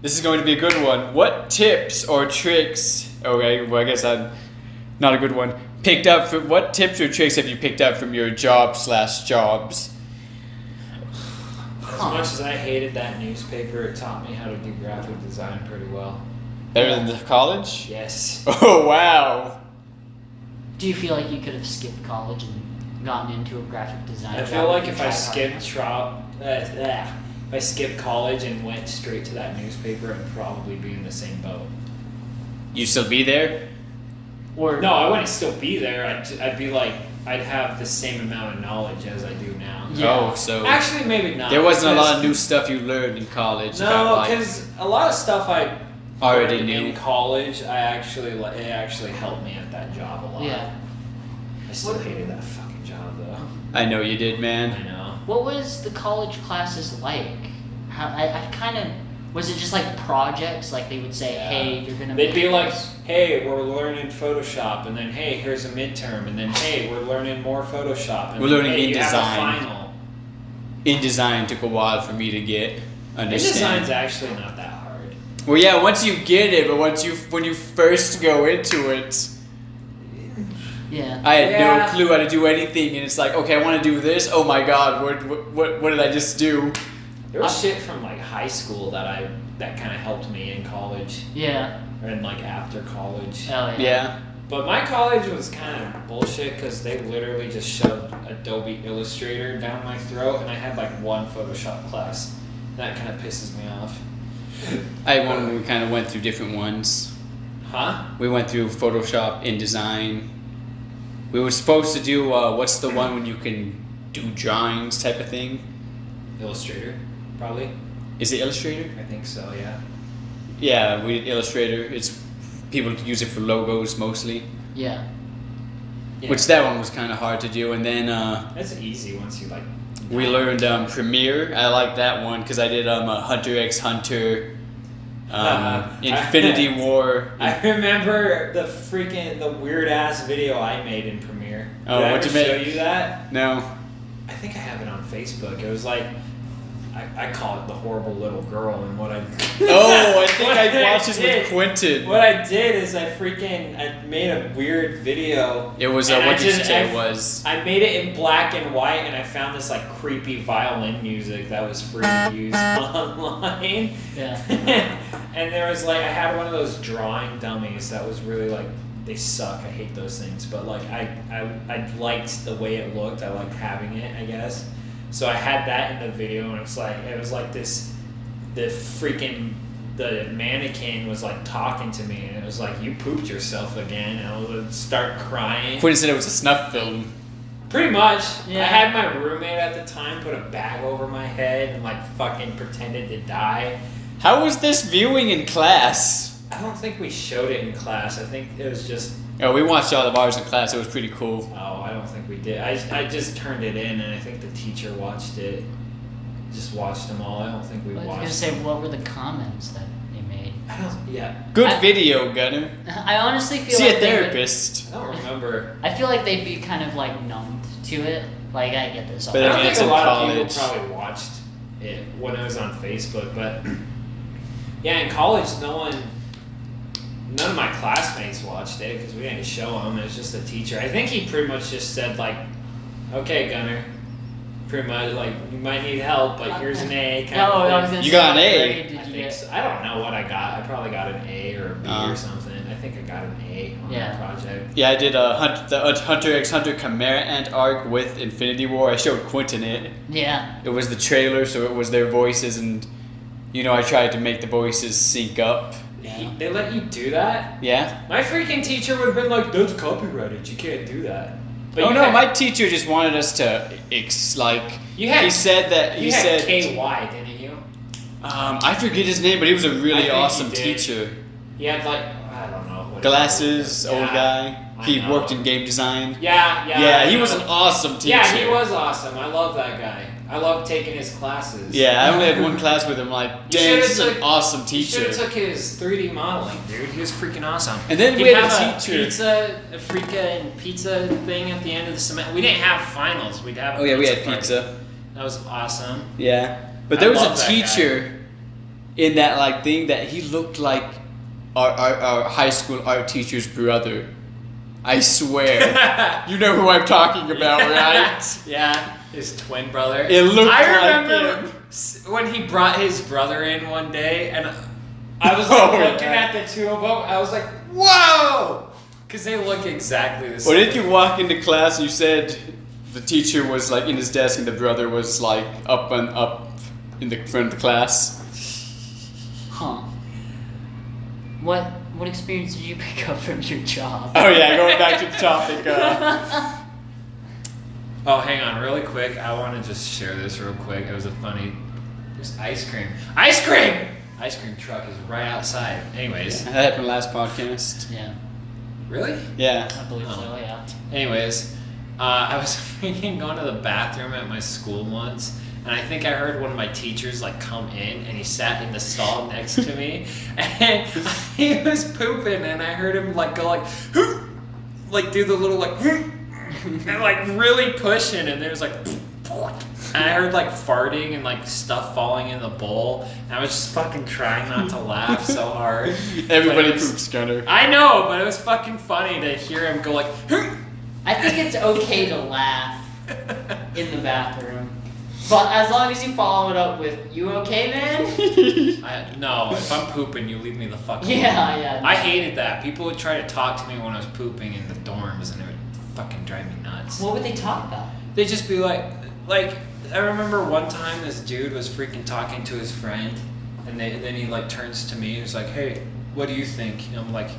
[SPEAKER 1] this is going to be a good one. What tips or tricks... Okay, well, I guess I'm not a good one. What tips or tricks have you picked up from your jobs?
[SPEAKER 3] As much as I hated that newspaper, it taught me how to do graphic design pretty well.
[SPEAKER 1] Better than the college?
[SPEAKER 3] Yes.
[SPEAKER 1] Oh, wow.
[SPEAKER 2] Do you feel like you could have skipped college and gotten into a graphic design?
[SPEAKER 3] I feel like if I skipped college and went straight to that newspaper, I'd probably be in the same boat.
[SPEAKER 1] You still be there?
[SPEAKER 2] Or
[SPEAKER 3] no, I wouldn't still be there. I'd be like, I'd have the same amount of knowledge as I do now.
[SPEAKER 1] Yeah. Oh, so
[SPEAKER 3] actually, maybe not.
[SPEAKER 1] There wasn't a lot of new stuff you learned in college.
[SPEAKER 3] No, because a lot of stuff I
[SPEAKER 1] already knew
[SPEAKER 3] in college. It actually helped me at that job a lot.
[SPEAKER 2] Yeah.
[SPEAKER 3] I still hated that fucking job though.
[SPEAKER 1] I know you did, man.
[SPEAKER 3] I know.
[SPEAKER 2] What was the college classes like? Was it just like projects? Like they would say, hey, you're gonna.
[SPEAKER 3] They'd be like, hey, we're learning Photoshop, and then hey, here's a midterm, and then hey, we're learning more Photoshop, and
[SPEAKER 1] we're
[SPEAKER 3] then,
[SPEAKER 1] learning
[SPEAKER 3] hey,
[SPEAKER 1] InDesign.
[SPEAKER 3] You have a final.
[SPEAKER 1] InDesign took a while for me to get understand.
[SPEAKER 3] InDesign's actually not that hard.
[SPEAKER 1] Well, yeah, once you get it, but when you first go into it.
[SPEAKER 2] Yeah.
[SPEAKER 1] I had no clue how to do anything, and it's like, okay, I want to do this. Oh my god, what did I just do?
[SPEAKER 3] There was shit from like high school that kind of helped me in college.
[SPEAKER 2] Yeah.
[SPEAKER 3] And like after college.
[SPEAKER 2] Oh yeah.
[SPEAKER 1] Yeah.
[SPEAKER 3] But my college was kind of bullshit because they literally just shoved Adobe Illustrator down my throat, and I had like one Photoshop class. That kind of pisses me off.
[SPEAKER 1] We kind of went through different ones.
[SPEAKER 3] Huh?
[SPEAKER 1] We went through Photoshop, InDesign. We were supposed to do what's the one when you can do drawings type of thing?
[SPEAKER 3] Illustrator, probably.
[SPEAKER 1] Is it Illustrator?
[SPEAKER 3] I think so, yeah.
[SPEAKER 1] Yeah, we did Illustrator. It's people use it for logos mostly.
[SPEAKER 2] Yeah.
[SPEAKER 1] Which that one was kind of hard to do, and then
[SPEAKER 3] that's easy once you like.
[SPEAKER 1] We learned Premiere. I like that one because I did Hunter x Hunter, Infinity War.
[SPEAKER 3] I remember the weird ass video I made in Premiere.
[SPEAKER 1] Oh,
[SPEAKER 3] Did I
[SPEAKER 1] what'd you
[SPEAKER 3] ever show
[SPEAKER 1] make?
[SPEAKER 3] you that?
[SPEAKER 1] No.
[SPEAKER 3] I think I have it on Facebook. It was like, I call it the horrible little girl, and what I.
[SPEAKER 1] Oh, I think I watched this with Quinton.
[SPEAKER 3] What I did is I made a weird video.
[SPEAKER 1] It was what did you say it was?
[SPEAKER 3] I made it in black and white, and I found this like creepy violin music that was free to use online.
[SPEAKER 2] Yeah.
[SPEAKER 3] And there was like, I had one of those drawing dummies that was really like, they suck. I hate those things, but like I liked the way it looked. I liked having it, I guess. So I had that in the video, and it was like the mannequin was like talking to me, and it was like, you pooped yourself again, and I would start crying.
[SPEAKER 1] Quinton said it was a snuff film.
[SPEAKER 3] Pretty much.
[SPEAKER 2] Yeah.
[SPEAKER 3] I had my roommate at the time put a bag over my head and like fucking pretended to die.
[SPEAKER 1] How was this viewing in class?
[SPEAKER 3] I don't think we showed it in class. I think it was just.
[SPEAKER 1] Oh, we watched all of ours in class. It was pretty cool.
[SPEAKER 3] Oh, I don't think we did. I just turned it in, and I think the teacher watched it. Just watched them all. I don't think we watched.
[SPEAKER 2] I was gonna say, what were the comments that they made?
[SPEAKER 1] Good video, Gunnar.
[SPEAKER 2] I honestly feel
[SPEAKER 1] See
[SPEAKER 2] like
[SPEAKER 1] a therapist.
[SPEAKER 3] I don't remember.
[SPEAKER 2] I feel like they'd be kind of like numbed to it. Like, I get this.
[SPEAKER 1] But
[SPEAKER 3] I
[SPEAKER 1] I
[SPEAKER 3] don't
[SPEAKER 1] mean,
[SPEAKER 3] think
[SPEAKER 1] it's
[SPEAKER 3] a
[SPEAKER 1] in
[SPEAKER 3] lot
[SPEAKER 1] college.
[SPEAKER 3] of people probably watched it when it was on Facebook, but Yeah, in college, none of my classmates watched it because we didn't show them. It was just a teacher. I think he pretty much just said like, "Okay, Gunnar, pretty much like you might need help, but here's an A."
[SPEAKER 1] You got an A.
[SPEAKER 2] Did
[SPEAKER 3] I
[SPEAKER 2] you
[SPEAKER 3] think
[SPEAKER 2] get?
[SPEAKER 3] so. I don't know what I got. I probably got an A or a B or something. I think I got an A on that project.
[SPEAKER 1] Yeah, I did the Hunter x Hunter Chimera Ant arc with Infinity War. I showed Quinton it.
[SPEAKER 2] Yeah.
[SPEAKER 1] It was the trailer, so it was their voices, and I tried to make the voices sync up.
[SPEAKER 3] They let you do that?
[SPEAKER 1] Yeah.
[SPEAKER 3] My freaking teacher would have been like, "That's copyrighted. You can't do that." But
[SPEAKER 1] my teacher just wanted us to
[SPEAKER 3] he
[SPEAKER 1] he said
[SPEAKER 3] KY, didn't you?
[SPEAKER 1] I forget his name, but he was a really
[SPEAKER 3] think
[SPEAKER 1] awesome
[SPEAKER 3] he did.
[SPEAKER 1] teacher.
[SPEAKER 3] He had like, I don't know. What
[SPEAKER 1] Glasses, old guy.
[SPEAKER 3] I
[SPEAKER 1] He
[SPEAKER 3] know.
[SPEAKER 1] worked in game design.
[SPEAKER 3] Yeah.
[SPEAKER 1] Yeah, he
[SPEAKER 3] I
[SPEAKER 1] was
[SPEAKER 3] know.
[SPEAKER 1] an awesome teacher.
[SPEAKER 3] Yeah, he was awesome. I love that guy. I love taking his classes.
[SPEAKER 1] Yeah, I only had one class with him. Like, dang, this is an awesome
[SPEAKER 3] You
[SPEAKER 1] teacher.
[SPEAKER 3] should have took his 3D modeling, dude. He was freaking awesome.
[SPEAKER 1] And then we
[SPEAKER 3] He'd
[SPEAKER 1] had
[SPEAKER 3] have
[SPEAKER 1] a teacher.
[SPEAKER 3] a freaking pizza thing at the end of the semester. We didn't have finals. We'd have.
[SPEAKER 1] Oh yeah, we had
[SPEAKER 3] party.
[SPEAKER 1] pizza.
[SPEAKER 3] That was awesome.
[SPEAKER 1] Yeah, but
[SPEAKER 3] I
[SPEAKER 1] there was
[SPEAKER 3] love
[SPEAKER 1] a
[SPEAKER 3] that
[SPEAKER 1] teacher in that like thing that he looked like our high school art teacher's brother. I swear. You know who I'm talking about, right?
[SPEAKER 3] Yeah, his twin brother.
[SPEAKER 1] It looked
[SPEAKER 3] I
[SPEAKER 1] like
[SPEAKER 3] remember
[SPEAKER 1] him.
[SPEAKER 3] when he brought his brother in one day, and I was
[SPEAKER 1] Oh,
[SPEAKER 3] like looking
[SPEAKER 1] yeah.
[SPEAKER 3] at the two of them. I was like, "Whoa!" Because they look exactly the same.
[SPEAKER 1] Or did you walk into class and you said the teacher was like in his desk and the brother was like up in the front of the class?
[SPEAKER 2] Huh. What experience did you pick up from your job?
[SPEAKER 1] Oh yeah, going back to the topic.
[SPEAKER 3] Oh, hang on, really quick. I want to just share this real quick. It was there's ice cream. Ice cream! Ice cream truck is right outside. Anyways.
[SPEAKER 1] That happened last podcast.
[SPEAKER 2] Yeah,
[SPEAKER 3] Really?
[SPEAKER 1] Yeah.
[SPEAKER 2] I believe so. Yeah.
[SPEAKER 3] Anyways, I was freaking going to the bathroom at my school once, and I think I heard one of my teachers like come in, and he sat in the stall next to me, and he was pooping, and I heard him like go like do the little like and like really pushing, and there was like and I heard like farting and like stuff falling in the bowl, and I was just fucking trying not to laugh so hard.
[SPEAKER 1] Everybody
[SPEAKER 3] But it was-
[SPEAKER 1] poops, Gunnar.
[SPEAKER 3] I know, but it was fucking funny to hear him go like
[SPEAKER 2] I think it's okay to laugh in the bathroom, but as long as you follow it up with "You okay, man?"
[SPEAKER 3] No, if I'm pooping, you leave me the fuck alone.
[SPEAKER 2] Yeah.
[SPEAKER 3] I hated that. People would try to talk to me when I was pooping in the dorms, and it would fucking drive me nuts.
[SPEAKER 2] What would they talk about?
[SPEAKER 3] They'd just be like, I remember one time this dude was freaking talking to his friend, and then he like turns to me and he's like, "Hey, what do you think?" And I'm like,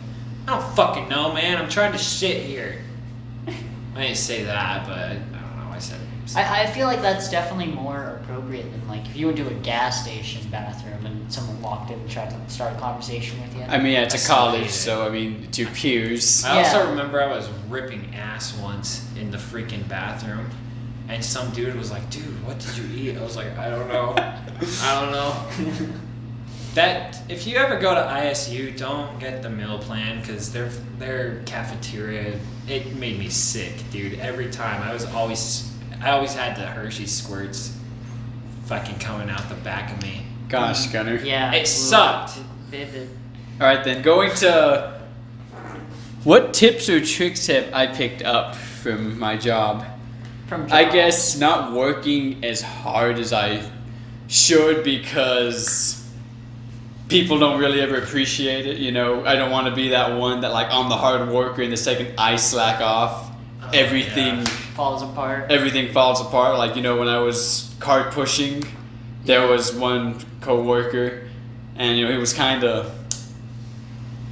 [SPEAKER 3] "I don't fucking know, man. I'm trying to shit here." I didn't say that, but I don't know. I said.
[SPEAKER 2] I feel like that's definitely more appropriate than like if you went to a gas station bathroom and someone walked in and tried to start a conversation with you.
[SPEAKER 1] I mean, yeah, it's
[SPEAKER 3] I
[SPEAKER 1] a
[SPEAKER 3] still
[SPEAKER 1] college,
[SPEAKER 3] hate it.
[SPEAKER 1] so I mean, it's your peers.
[SPEAKER 3] I also
[SPEAKER 2] Yeah.
[SPEAKER 3] remember I was ripping ass once in the freaking bathroom, and some dude was like, "Dude, what did you eat?" I was like, "I don't know. I don't know." That if you ever go to ISU, don't get the meal plan because their cafeteria, it made me sick, dude. Every time I always had the Hershey squirts fucking coming out the back of me.
[SPEAKER 1] Gosh, Gunnar.
[SPEAKER 2] Yeah.
[SPEAKER 3] It sucked.
[SPEAKER 2] Vivid.
[SPEAKER 1] All right, then going to what tips or tricks have I picked up from my job?
[SPEAKER 2] From
[SPEAKER 1] I
[SPEAKER 2] job.
[SPEAKER 1] guess not working as hard as I should because people don't really ever appreciate it. I don't want to be that one that like I'm the hard worker and the second I slack off, everything
[SPEAKER 2] falls apart.
[SPEAKER 1] everything falls apart. Like when I was cart pushing, there was one coworker, and he was kind of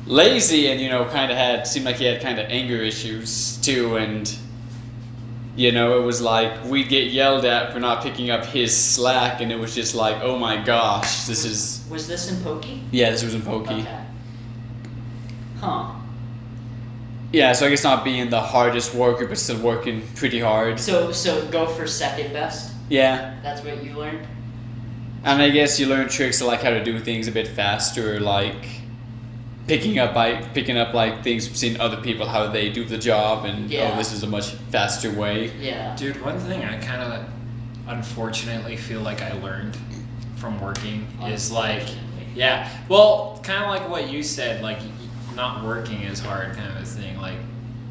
[SPEAKER 1] lazy and seemed like he had kind of anger issues too, and it was like we'd get yelled at for not picking up his slack, and it was just like, oh my gosh, this is
[SPEAKER 2] Was this in Pokey?
[SPEAKER 1] yeah, this was in Pokey.
[SPEAKER 2] Okay. Huh.
[SPEAKER 1] Yeah, so I guess not being the hardest worker, but still working pretty hard.
[SPEAKER 2] So go for second best.
[SPEAKER 1] Yeah,
[SPEAKER 2] That's what you learned.
[SPEAKER 1] and I guess you learn tricks of like how to do things a bit faster, like picking up like things from seeing other people how they do the job, and
[SPEAKER 2] Yeah.
[SPEAKER 1] oh, this is a much faster way.
[SPEAKER 2] Yeah.
[SPEAKER 3] Dude, one thing I kind of unfortunately feel like I learned from working is like,
[SPEAKER 2] Unfortunately.
[SPEAKER 3] Yeah. Well, kind of like what you said, like not working is hard kind of a thing. Like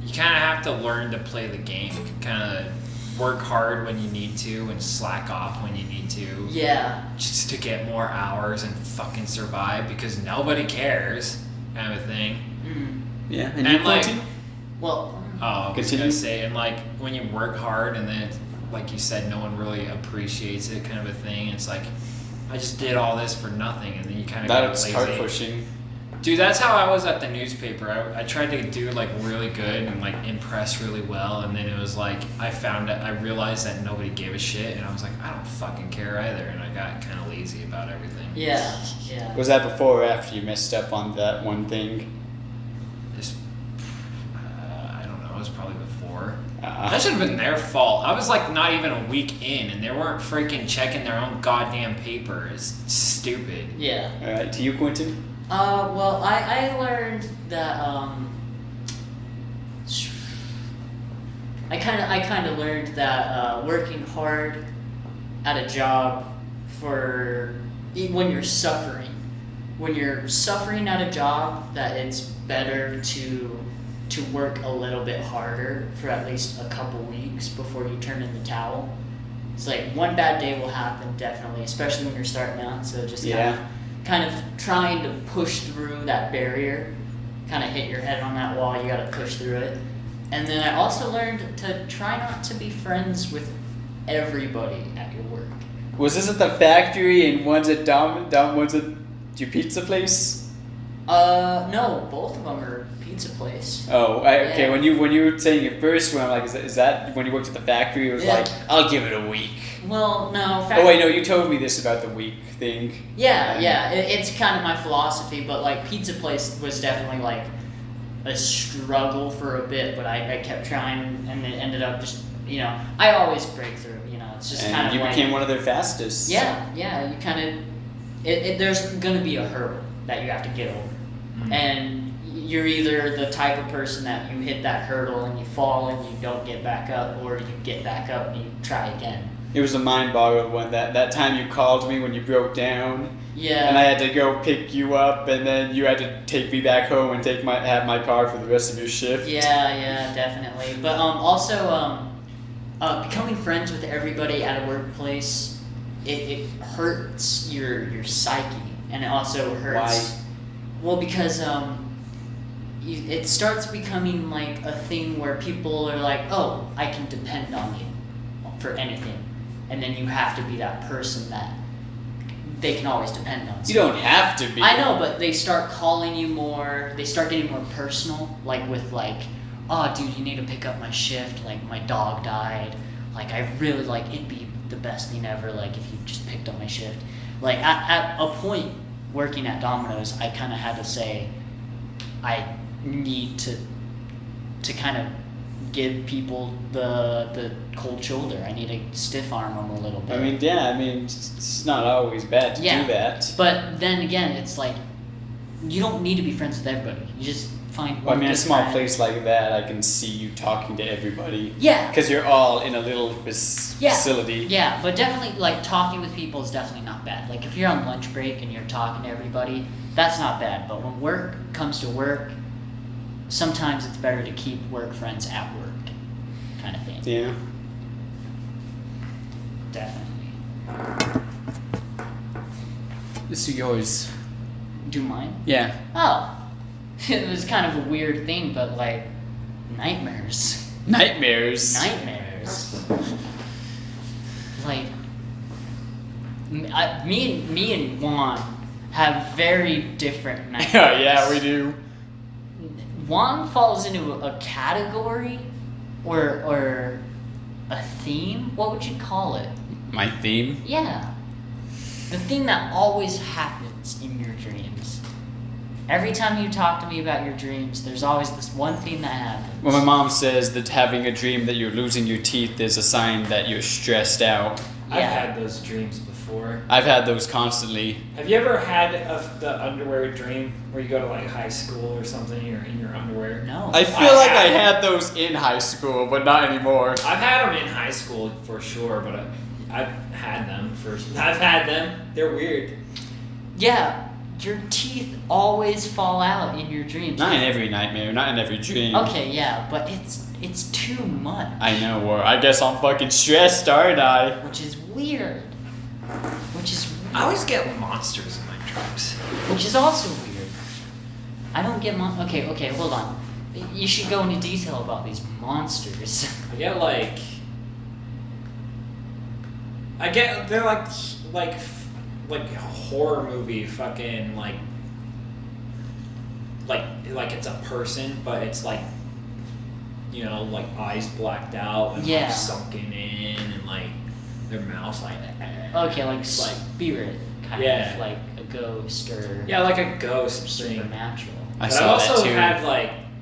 [SPEAKER 3] you kind of have to learn to play the game. Kind of work hard when you need to and slack off when you need to.
[SPEAKER 2] Yeah.
[SPEAKER 3] Just to get more hours and fucking survive because nobody cares kind of a thing.
[SPEAKER 2] Mm.
[SPEAKER 1] Yeah.
[SPEAKER 3] And
[SPEAKER 1] you,
[SPEAKER 3] like,
[SPEAKER 1] Quinton?
[SPEAKER 2] Well,
[SPEAKER 3] I was
[SPEAKER 1] Continue.
[SPEAKER 3] gonna say, and like when you work hard and then, like you said, no one really appreciates it, kind of a thing. It's like, I just did all this for nothing, and then you kind of get
[SPEAKER 1] That's
[SPEAKER 3] lazy.
[SPEAKER 1] hard pushing.
[SPEAKER 3] Dude, that's how I was at the newspaper. I tried to do like really good and like impress really well, and then it was like I realized that nobody gave a shit, and I was like, I don't fucking care either, and I got kind of lazy about everything.
[SPEAKER 2] yeah, yeah.
[SPEAKER 1] Was that before or after you messed up on that one thing?
[SPEAKER 3] This, I don't know. It was probably before.
[SPEAKER 1] Uh,
[SPEAKER 3] That should have been their fault. I was like not even a week in, and they weren't freaking checking their own goddamn paper. It's stupid.
[SPEAKER 2] Yeah.
[SPEAKER 1] all right, to you, Quinton?
[SPEAKER 2] Well, I learned that I kind of learned that working hard at a job when you're suffering at a job, that it's better to work a little bit harder for at least a couple weeks before you turn in the towel. It's like one bad day will happen, definitely, especially when you're starting out. So just kind of trying to push through that barrier, kind of hit your head on that wall. You got to push through it. And then I also learned to try not to be friends with everybody at your work.
[SPEAKER 1] Was this at the factory and one's at one's at your pizza place?
[SPEAKER 2] No, both of them are pizza place.
[SPEAKER 1] Oh, okay.
[SPEAKER 2] Yeah.
[SPEAKER 1] When you were saying your first one, I'm like, is that when you worked at the factory? It was
[SPEAKER 2] Yeah.
[SPEAKER 1] like, I'll give it a week.
[SPEAKER 2] Well, no.
[SPEAKER 1] Oh wait, no, you told me this about the week thing.
[SPEAKER 2] Yeah. It's kind of my philosophy, but like pizza place was definitely like a struggle for a bit, but I kept trying, and it ended up just, I always break through. It's just
[SPEAKER 1] And
[SPEAKER 2] kind of
[SPEAKER 1] you
[SPEAKER 2] like,
[SPEAKER 1] became one of their fastest.
[SPEAKER 2] Yeah. You kind of there's gonna be a hurdle that you have to get over,
[SPEAKER 3] Mm.
[SPEAKER 2] and you're either the type of person that you hit that hurdle and you fall and you don't get back up, or you get back up and you try again.
[SPEAKER 1] It was a mind-boggling one. That time you called me when you broke down,
[SPEAKER 2] Yeah.
[SPEAKER 1] and I had to go pick you up, and then you had to take me back home and have my car for the rest of your shift.
[SPEAKER 2] Yeah, definitely. But also, becoming friends with everybody at a workplace, it hurts your psyche, and it also hurts.
[SPEAKER 1] Why?
[SPEAKER 2] Well, because it starts becoming like a thing where people are like, oh, I can depend on you for anything, and then you have to be that person that they can always depend on.
[SPEAKER 1] You don't have to be.
[SPEAKER 2] I know, but they start calling you more. They start getting more personal, like with like, oh, dude, you need to pick up my shift. Like my dog died. Like I really it'd be the best thing ever. Like if you just picked up my shift. Like at a point working at Domino's, I kind of had to say, I need to kind of give people the cold shoulder. I need to stiff arm them a little bit.
[SPEAKER 1] It's not always bad to do that.
[SPEAKER 2] But then again, it's like you don't need to be friends with everybody. You just find one
[SPEAKER 1] a
[SPEAKER 2] good
[SPEAKER 1] small
[SPEAKER 2] friend.
[SPEAKER 1] place like that, I can see you talking to everybody.
[SPEAKER 2] Yeah.
[SPEAKER 1] Because you're all in a little facility.
[SPEAKER 2] Yeah, but definitely like talking with people is definitely not bad. Like if you're on lunch break and you're talking to everybody, that's not bad. But when work comes to work, sometimes it's better to keep work friends at work, kind of thing.
[SPEAKER 1] Yeah.
[SPEAKER 2] Definitely.
[SPEAKER 1] This is yours.
[SPEAKER 2] Do mine?
[SPEAKER 1] Yeah.
[SPEAKER 2] Oh. It was kind of a weird thing, but like nightmares.
[SPEAKER 1] Nightmares.
[SPEAKER 2] Like me and Juan have very different nightmares.
[SPEAKER 1] Yeah, we do.
[SPEAKER 2] Juan falls into a category or a theme. What would you call it?
[SPEAKER 1] My theme?
[SPEAKER 2] Yeah. The thing that always happens in your dreams. Every time you talk to me about your dreams, there's always this one thing that happens.
[SPEAKER 1] Well, my mom says that having a dream that you're losing your teeth is a sign that you're stressed out.
[SPEAKER 3] I've had those dreams before.
[SPEAKER 1] I've had those constantly.
[SPEAKER 3] Have you ever had the underwear dream where you go to like high school or something, you're in your underwear?
[SPEAKER 2] No.
[SPEAKER 1] I feel like I had those in high school, but not anymore.
[SPEAKER 3] I've had them in high school for sure, but I've had them. I've had them. They're weird.
[SPEAKER 2] Yeah. your teeth always fall out in your dreams.
[SPEAKER 1] Not in every nightmare, not in every dream.
[SPEAKER 2] Okay, yeah, but it's too much.
[SPEAKER 1] I know, or I guess I'm fucking stressed, aren't I?
[SPEAKER 2] Which is weird.
[SPEAKER 3] I always get monsters in my dreams.
[SPEAKER 2] Which is also weird. I don't get okay, hold on. You should go into detail about these monsters.
[SPEAKER 3] They're like horror movie fucking like it's a person, but it's like, you know, like eyes blacked out and like sunken in, and like their mouth's like
[SPEAKER 2] okay, like spirit kind of, like a ghost or
[SPEAKER 3] like a ghost thing.
[SPEAKER 2] Supernatural.
[SPEAKER 1] I saw that too.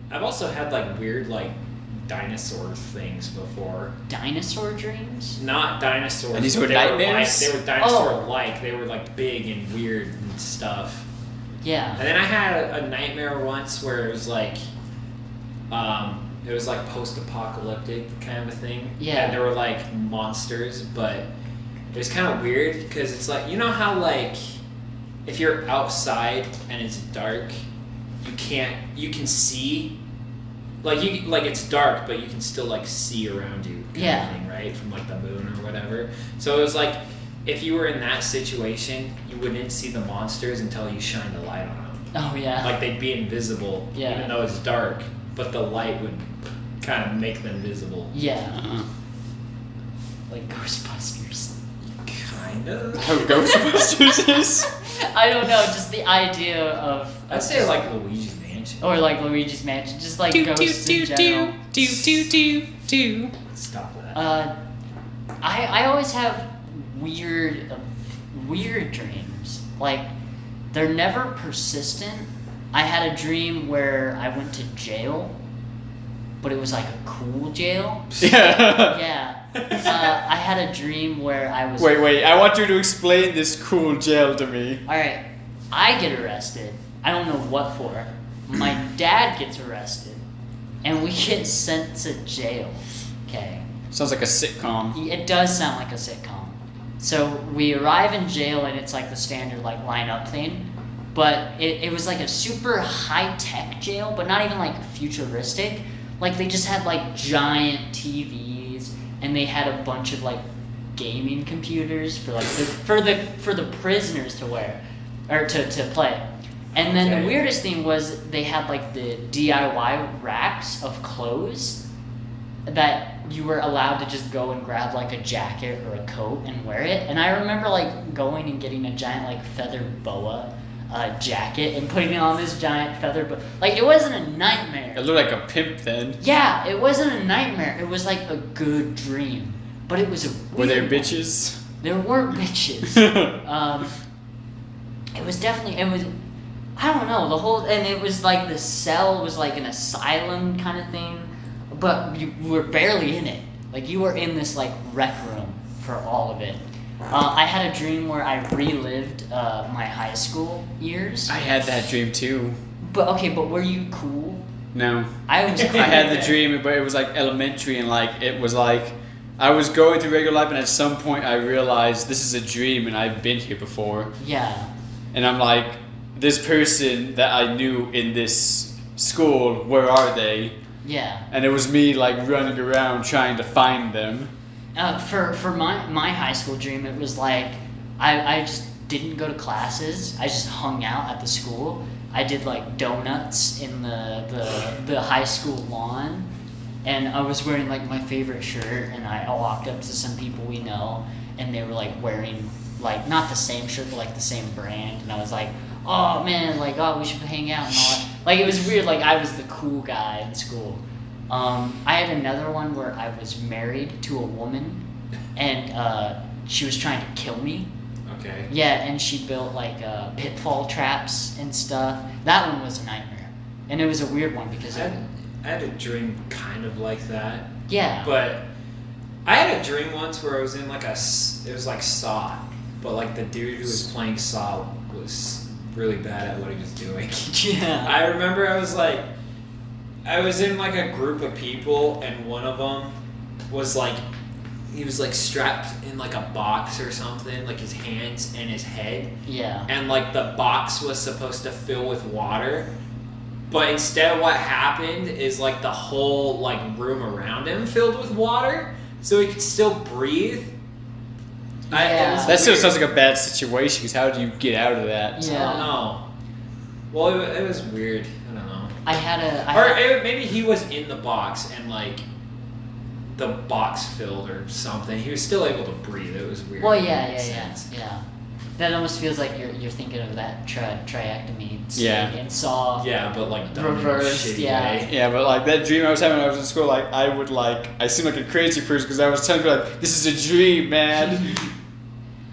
[SPEAKER 3] I've also had like weird like dinosaur things before.
[SPEAKER 2] Dinosaur dreams?
[SPEAKER 3] Not dinosaurs.
[SPEAKER 1] And these were nightmares?
[SPEAKER 3] They were dinosaur-like. They were like big and weird and stuff.
[SPEAKER 2] Yeah.
[SPEAKER 3] And then I had a nightmare once where it was like post-apocalyptic kind of a thing.
[SPEAKER 2] Yeah.
[SPEAKER 3] And there were like monsters, but it was kind of weird because it's like, you know how like if you're outside and it's dark, you can see. Like it's dark, but you can still like see around you, kind of thing, right? From like the moon or whatever. So it was like if you were in that situation, you wouldn't see the monsters until you shined a light on them.
[SPEAKER 2] Oh yeah.
[SPEAKER 3] Like they'd be invisible, even though it's dark, but the light would kind of make them visible.
[SPEAKER 2] Yeah. Like Ghostbusters.
[SPEAKER 3] Kind of.
[SPEAKER 1] How Ghostbusters is?
[SPEAKER 2] I don't know, just the idea of.
[SPEAKER 3] I'd say like Luigi's Mansion.
[SPEAKER 2] Or like Luigi's Mansion, just like ghosts in general.
[SPEAKER 3] Stop that.
[SPEAKER 2] I always have weird dreams. Like, they're never persistent. I had a dream where I went to jail, but it was like a cool jail. Yeah. I had a dream where I was...
[SPEAKER 1] Wait, I want you to explain this cool jail to me.
[SPEAKER 2] Alright, I get arrested. I don't know what for. My dad gets arrested, and we get sent to jail. Okay.
[SPEAKER 1] Sounds like a sitcom.
[SPEAKER 2] It does sound like a sitcom. So we arrive in jail, and it's like the standard like line-up thing. But it was like a super high-tech jail, but not even like futuristic. Like they just had like giant TVs, and they had a bunch of like gaming computers for like for the prisoners to wear or to play. And then the weirdest thing was they had like the DIY racks of clothes that you were allowed to just go and grab like a jacket or a coat and wear it. And I remember like going and getting a giant like feather boa jacket and putting it on this giant feather boa. Like it wasn't a nightmare.
[SPEAKER 1] It looked like a pimp then.
[SPEAKER 2] Yeah, it wasn't a nightmare. It was like a good dream. But it was a weird
[SPEAKER 1] Were there
[SPEAKER 2] one.
[SPEAKER 1] bitches?
[SPEAKER 2] There were bitches. It was I don't know, and it was like the cell was like an asylum kind of thing, but you were barely in it. Like you were in this like rec room for all of it. I had a dream where I relived my high school years.
[SPEAKER 1] I had that dream too.
[SPEAKER 2] But were you cool?
[SPEAKER 1] No.
[SPEAKER 2] I was cool.
[SPEAKER 1] I had the dream, but it was like elementary, and like it was like I was going through regular life, and at some point I realized this is a dream, and I've been here before.
[SPEAKER 2] Yeah.
[SPEAKER 1] And I'm like, this person that I knew in this school, where are they?
[SPEAKER 2] Yeah.
[SPEAKER 1] And it was me like running around trying to find them.
[SPEAKER 2] For my high school dream, it was like I just didn't go to classes. I just hung out at the school. I did like donuts in the high school lawn, and I was wearing like my favorite shirt. And I walked up to some people we know, and they were like wearing like not the same shirt, but like the same brand. And I was like, oh man, like we should hang out and all that. Like it was weird. Like I was the cool guy in school. I had another one where I was married to a woman, and she was trying to kill me.
[SPEAKER 3] Okay.
[SPEAKER 2] Yeah, and she built like pitfall traps and stuff. That one was a nightmare, and it was a weird one because
[SPEAKER 3] I had a dream kind of like that.
[SPEAKER 2] Yeah.
[SPEAKER 3] But I had a dream once where I was in like it was like Saw, but like the dude who was playing Saw was really bad at what he was doing.
[SPEAKER 2] Yeah.
[SPEAKER 3] I remember I was in like a group of people, and one of them was like he was like strapped in like a box or something, like his hands and his head.
[SPEAKER 2] Yeah.
[SPEAKER 3] And like the box was supposed to fill with water, but instead what happened is like the whole like room around him filled with water, so he could still breathe.
[SPEAKER 1] That still sounds like a bad situation, because how do you get out of that?
[SPEAKER 2] Yeah.
[SPEAKER 3] I don't know. Well, it was weird. I don't know. Maybe he was in the box and like the box filled or something. He was still able to breathe. It was weird.
[SPEAKER 2] Well, yeah. That almost feels like you're thinking of that triectomy scene in Saw.
[SPEAKER 3] Yeah, but like done
[SPEAKER 2] reversed.
[SPEAKER 3] in a shitty
[SPEAKER 2] Yeah.
[SPEAKER 3] way.
[SPEAKER 1] Yeah, but like that dream I was having when I was in school, like I seemed like a crazy person because I was telling people like, this is a dream, man.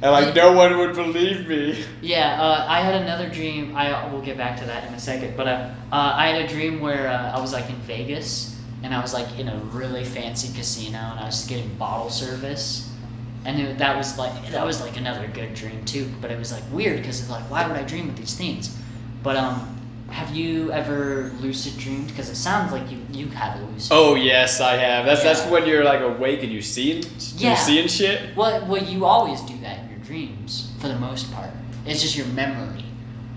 [SPEAKER 1] And like no one would believe me.
[SPEAKER 2] Yeah, I had another dream. We'll get back to that in a second. But I had a dream where I was like in Vegas, and I was like in a really fancy casino, and I was just getting bottle service, and that was like another good dream too. But it was like weird because it's like, why would I dream of these things? But have you ever lucid dreamed? Because it sounds like you have a lucid.
[SPEAKER 1] Oh yes, I have. That's when you're like awake and you're seeing shit.
[SPEAKER 2] Well, you always do that in your dreams for the most part. It's just your memory,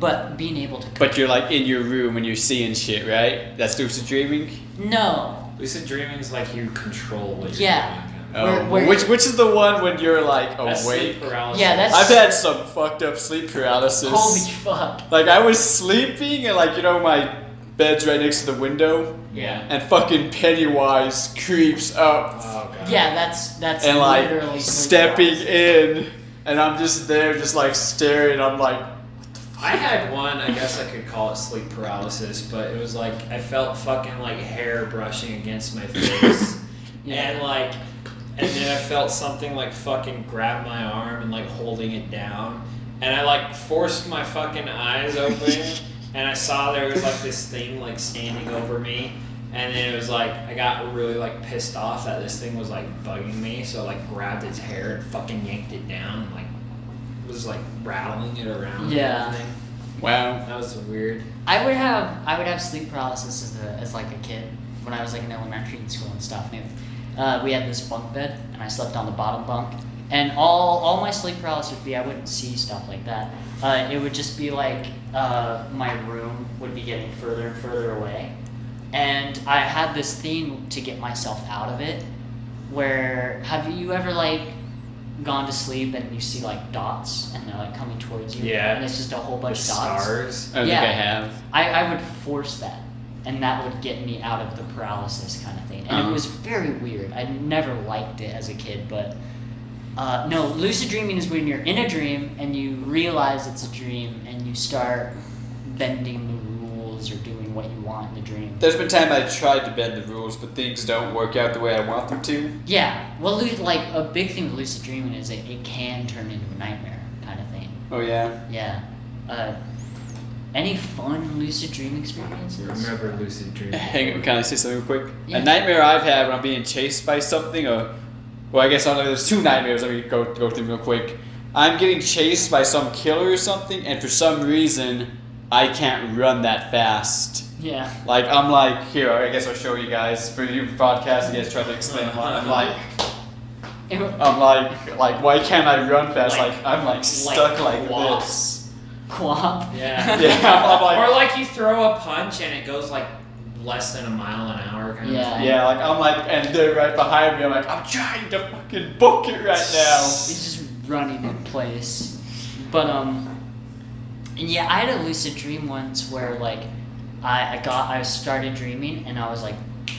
[SPEAKER 2] but being able to.
[SPEAKER 1] But you're like in your room and you're seeing shit, right? That's lucid dreaming.
[SPEAKER 2] No.
[SPEAKER 3] Lucid dreaming is like you control what you're
[SPEAKER 2] Yeah.
[SPEAKER 3] doing.
[SPEAKER 1] Oh,
[SPEAKER 2] Where-
[SPEAKER 1] which is the one when you're like
[SPEAKER 3] That's
[SPEAKER 1] awake?
[SPEAKER 3] sleep paralysis.
[SPEAKER 2] Yeah, that's.
[SPEAKER 1] I've had some fucked up sleep paralysis.
[SPEAKER 2] Holy fuck.
[SPEAKER 1] Like I was sleeping and like my bed's right next to the window,
[SPEAKER 3] Yeah.
[SPEAKER 1] and fucking Pennywise creeps up
[SPEAKER 3] Oh god.
[SPEAKER 2] Yeah, that's
[SPEAKER 1] and like
[SPEAKER 2] literally
[SPEAKER 1] stepping
[SPEAKER 2] sleep
[SPEAKER 1] in, and I'm just there, just like staring. I'm like,
[SPEAKER 3] I had one, I guess I could call it sleep paralysis, but it was like I felt fucking like hair brushing against my face.
[SPEAKER 2] Yeah.
[SPEAKER 3] And then I felt something like fucking grab my arm and like holding it down. And I like forced my fucking eyes open and I saw there was like this thing like standing over me. And then it was like, I got really like pissed off that this thing was like bugging me. So I like grabbed its hair and fucking yanked it down and like was like rattling it around.
[SPEAKER 2] Yeah.
[SPEAKER 3] And everything.
[SPEAKER 1] wow.
[SPEAKER 3] That was weird.
[SPEAKER 2] I would have sleep paralysis as like a kid when I was like in elementary school and stuff. And we had this bunk bed, and I slept on the bottom bunk. And all my sleep paralysis would be I wouldn't see stuff like that. It would just be like my room would be getting further and further away, and I had this thing to get myself out of it. Where have you ever like gone to sleep and you see like dots and they're like coming towards you?
[SPEAKER 3] Yeah.
[SPEAKER 2] And it's just a whole bunch
[SPEAKER 3] The
[SPEAKER 2] of dots.
[SPEAKER 3] stars.
[SPEAKER 1] I don't think I have.
[SPEAKER 2] I would force that, and that would get me out of the paralysis kind of thing. And it was very weird. I never liked it as a kid, but no, lucid dreaming is when you're in a dream and you realize it's a dream and you start bending the rules or doing what you want in the dream.
[SPEAKER 1] There's been time I tried to bend the rules, but things don't work out the way I want them to.
[SPEAKER 2] Yeah, well, like a big thing with lucid dreaming is it can turn into a nightmare kind of thing.
[SPEAKER 1] Oh yeah.
[SPEAKER 2] Yeah. Any fun lucid dream experiences?
[SPEAKER 3] I've never lucid dreamed.
[SPEAKER 1] Hang on, can I say something real quick?
[SPEAKER 2] Yeah.
[SPEAKER 1] A nightmare I've had when I'm being chased by something, or well, I guess I don't know, there's two nightmares. Let me go through them real quick. I'm getting chased by some killer or something, and for some reason, I can't run that fast.
[SPEAKER 2] Yeah.
[SPEAKER 1] Like I'm like, here, I guess I'll show you guys. For you podcast, you guys try to explain why. I'm like, why can't I run fast? Like I'm like stuck like
[SPEAKER 3] Quap.
[SPEAKER 1] this.
[SPEAKER 2] Quap.
[SPEAKER 3] Yeah.
[SPEAKER 1] Yeah, I'm like,
[SPEAKER 3] Or like you throw a punch and it goes like less than a mile an hour kind of thing.
[SPEAKER 1] yeah, like I'm like, and they're right behind me. I'm like, I'm trying to fucking book it right now.
[SPEAKER 2] It's just running in place. But yeah, I had a lucid dream once where like I started dreaming and I was like,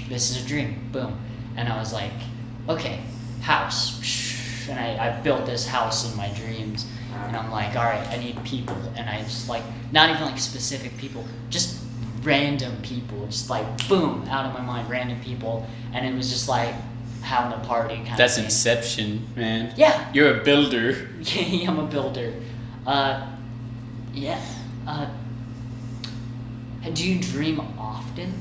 [SPEAKER 2] this is a dream, boom, and I was like, okay, house, and I built this house in my dreams, and I'm like, all right, I need people, and I just like not even like specific people, just random people, just like boom out of my mind, random people, and it was just like having a party kind of
[SPEAKER 1] That's
[SPEAKER 2] thing.
[SPEAKER 1] Inception, man.
[SPEAKER 2] Yeah.
[SPEAKER 1] You're a builder.
[SPEAKER 2] Yeah, I'm a builder. Yeah. Do you dream often?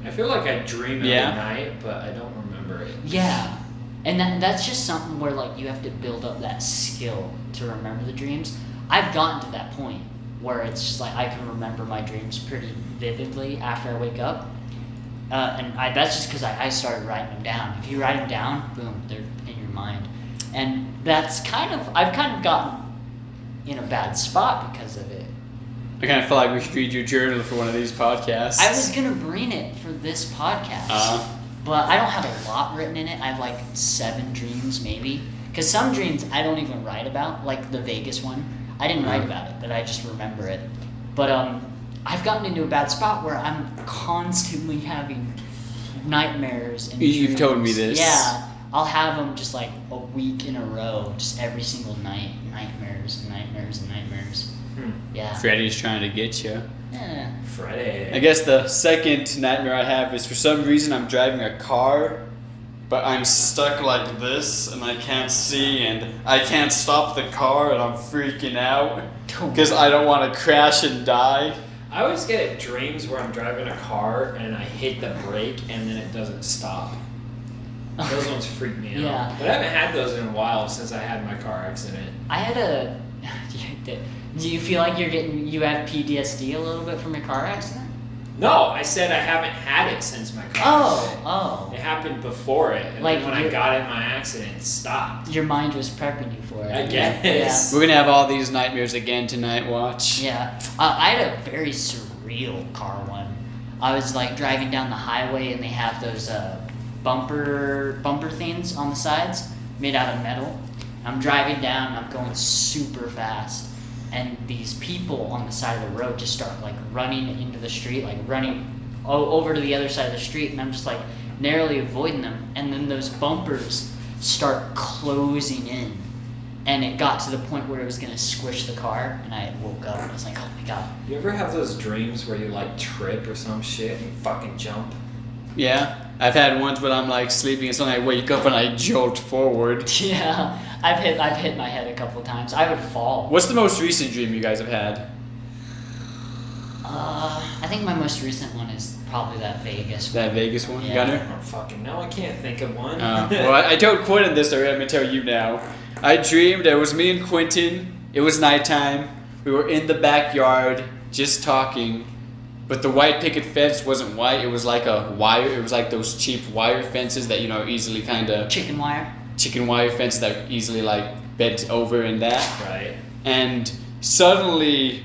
[SPEAKER 3] I feel like I dream every
[SPEAKER 1] Yeah.
[SPEAKER 3] night, but I don't remember it.
[SPEAKER 2] Yeah. And that's just something where like you have to build up that skill to remember the dreams. I've gotten to that point where it's just like I can remember my dreams pretty vividly after I wake up. that's just because I started writing them down. If you write them down, boom, they're in your mind. And that's I've kind of gotten in a bad spot because of it.
[SPEAKER 1] I kind of feel like we should read your journal for one of these podcasts.
[SPEAKER 2] I was going to bring it for this podcast, but I don't have a lot written in it. I have like 7 dreams maybe. Because some dreams I don't even write about, like the Vegas one. I didn't write about it, but I just remember it. But I've gotten into a bad spot where I'm constantly having nightmares and
[SPEAKER 1] You've
[SPEAKER 2] dreams.
[SPEAKER 1] told me this.
[SPEAKER 2] Yeah, I'll have them just like a week in a row, just every single night. Nightmares and nightmares and nightmares. Yeah.
[SPEAKER 1] Freddy's trying to get you.
[SPEAKER 2] Yeah.
[SPEAKER 3] Friday.
[SPEAKER 1] I guess the second nightmare I have is for some reason I'm driving a car, but I'm stuck like this and I can't see and I can't stop the car and I'm freaking out because I don't want to crash and die.
[SPEAKER 3] I always get dreams where I'm driving a car and I hit the brake and then it doesn't stop. Those ones freak me out.
[SPEAKER 2] Yeah.
[SPEAKER 3] But I haven't had those in a while since I had my car accident.
[SPEAKER 2] I had a. Do you feel like you have PTSD a little bit from your car accident?
[SPEAKER 3] No, I said I haven't had it since my car accident.
[SPEAKER 2] Oh.
[SPEAKER 3] It happened before it, and
[SPEAKER 2] Like
[SPEAKER 3] then when I got in my accident, it stopped.
[SPEAKER 2] Your mind was prepping you for it.
[SPEAKER 3] I guess.
[SPEAKER 1] We're going to have all these nightmares again tonight, watch.
[SPEAKER 2] Yeah. I had a very surreal car one. I was like driving down the highway and they have those bumper things on the sides made out of metal. I'm driving down and I'm going super fast. And these people on the side of the road just start like running into the street, like running over to the other side of the street, and I'm just like narrowly avoiding them. And then those bumpers start closing in, and it got to the point where it was gonna squish the car. And I woke up and I was like, oh my god.
[SPEAKER 3] You ever have those dreams where you like trip or some shit and you fucking jump?
[SPEAKER 1] Yeah, I've had ones when I'm like sleeping and suddenly I wake up and I jolt forward.
[SPEAKER 2] Yeah, I've hit my head a couple times. I would fall.
[SPEAKER 1] What's the most recent dream you guys have had?
[SPEAKER 2] I think my most recent one is probably that Vegas one.
[SPEAKER 1] That Vegas one,
[SPEAKER 2] Yeah.
[SPEAKER 3] I
[SPEAKER 1] Gunnar?
[SPEAKER 3] don't fucking know. I can't think of one.
[SPEAKER 1] Well, I told Quinton this already. I'm going to tell you now. I dreamed it was me and Quinton. It was nighttime. We were in the backyard just talking. But the white picket fence wasn't white. It was like a wire. It was like those cheap wire fences that, you know, easily kind of...
[SPEAKER 2] Chicken wire.
[SPEAKER 1] Chicken wire fences that easily, like, bent over and that.
[SPEAKER 3] Right.
[SPEAKER 1] And suddenly,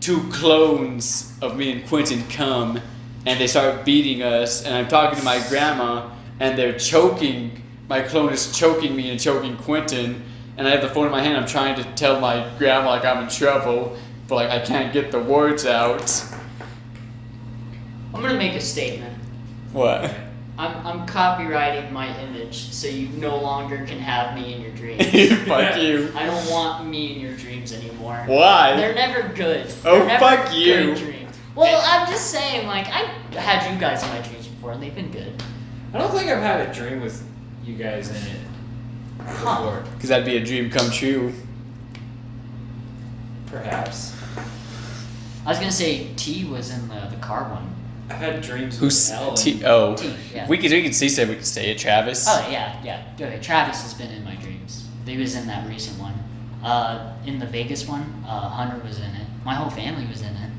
[SPEAKER 1] 2 clones of me and Quinton come, and they start beating us. And I'm talking to my grandma, and they're choking. My clone is choking me and choking Quinton. And I have the phone in my hand. I'm trying to tell my grandma, like, I'm in trouble. But, like, I can't get the words out.
[SPEAKER 2] I'm gonna make a statement.
[SPEAKER 1] What?
[SPEAKER 2] I'm copywriting my image, so you no longer can have me in your dreams.
[SPEAKER 1] Fuck you.
[SPEAKER 2] I don't want me in your dreams anymore.
[SPEAKER 1] Why?
[SPEAKER 2] They're never good.
[SPEAKER 1] Oh,
[SPEAKER 2] They're never
[SPEAKER 1] fuck
[SPEAKER 2] good
[SPEAKER 1] you.
[SPEAKER 2] Dreams. Well, I'm just saying, like, I've had you guys in my dreams before, and they've been good.
[SPEAKER 3] I don't think I've had a dream with you guys in it before.
[SPEAKER 1] Because that'd be a dream come true.
[SPEAKER 3] Perhaps.
[SPEAKER 2] I was gonna say T was in the car one.
[SPEAKER 3] I've had dreams
[SPEAKER 1] Who's
[SPEAKER 3] with Ellen.
[SPEAKER 1] T? Oh,
[SPEAKER 2] T, yeah.
[SPEAKER 1] we could say we could say it. Travis.
[SPEAKER 2] Oh yeah. Okay, Travis has been in my dreams. He was in that recent one. In the Vegas one, Hunter was in it. My whole family was in it.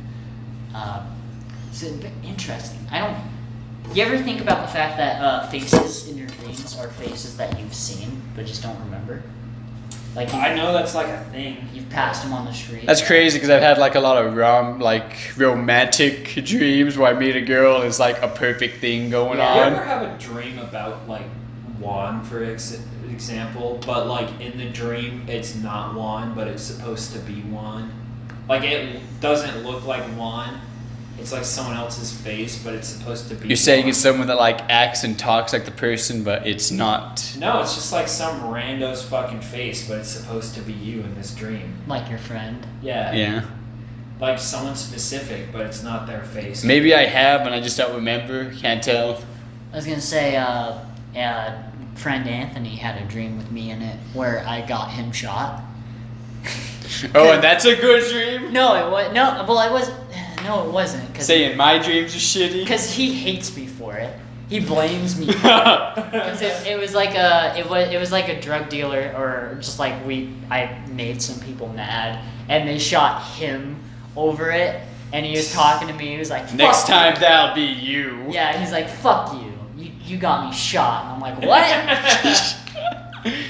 [SPEAKER 2] It's a bit interesting. You ever think about the fact that faces in your dreams are faces that you've seen but just don't remember? Like
[SPEAKER 3] I know that's like a thing.
[SPEAKER 2] You've passed them on the street.
[SPEAKER 1] That's crazy because I've had like a lot of romantic dreams where I meet a girl and it's like a perfect thing going
[SPEAKER 3] You
[SPEAKER 1] on.
[SPEAKER 3] ever have a dream about like Juan, for example, but like in the dream it's not Juan, but it's supposed to be Juan? Like it doesn't look like Juan. It's like someone else's face, but it's supposed to be.
[SPEAKER 1] You're saying
[SPEAKER 3] Juan.
[SPEAKER 1] it's someone that like acts and talks like the person, but it's not.
[SPEAKER 3] No, it's just like some rando's fucking face, but it's supposed to be you in this dream.
[SPEAKER 2] Like your friend.
[SPEAKER 3] Yeah.
[SPEAKER 1] Yeah.
[SPEAKER 3] Like someone specific, but it's not their face.
[SPEAKER 1] Maybe I have, and I just don't remember. Can't tell.
[SPEAKER 2] I was gonna say, friend Anthony had a dream with me in it where I got him shot.
[SPEAKER 1] Oh, and that's a good dream.
[SPEAKER 2] No, it was no. Well, it wasn't.
[SPEAKER 1] Saying my dreams are shitty.
[SPEAKER 2] Because he hates me for it. He blames me. Because it was like a drug dealer, or just like I made some people mad, and they shot him over it. and he was talking to me. He was like, fuck
[SPEAKER 1] Next time
[SPEAKER 2] you.
[SPEAKER 1] that'll be you.
[SPEAKER 2] Yeah, he's like, fuck you. You got me shot. And I'm like, what?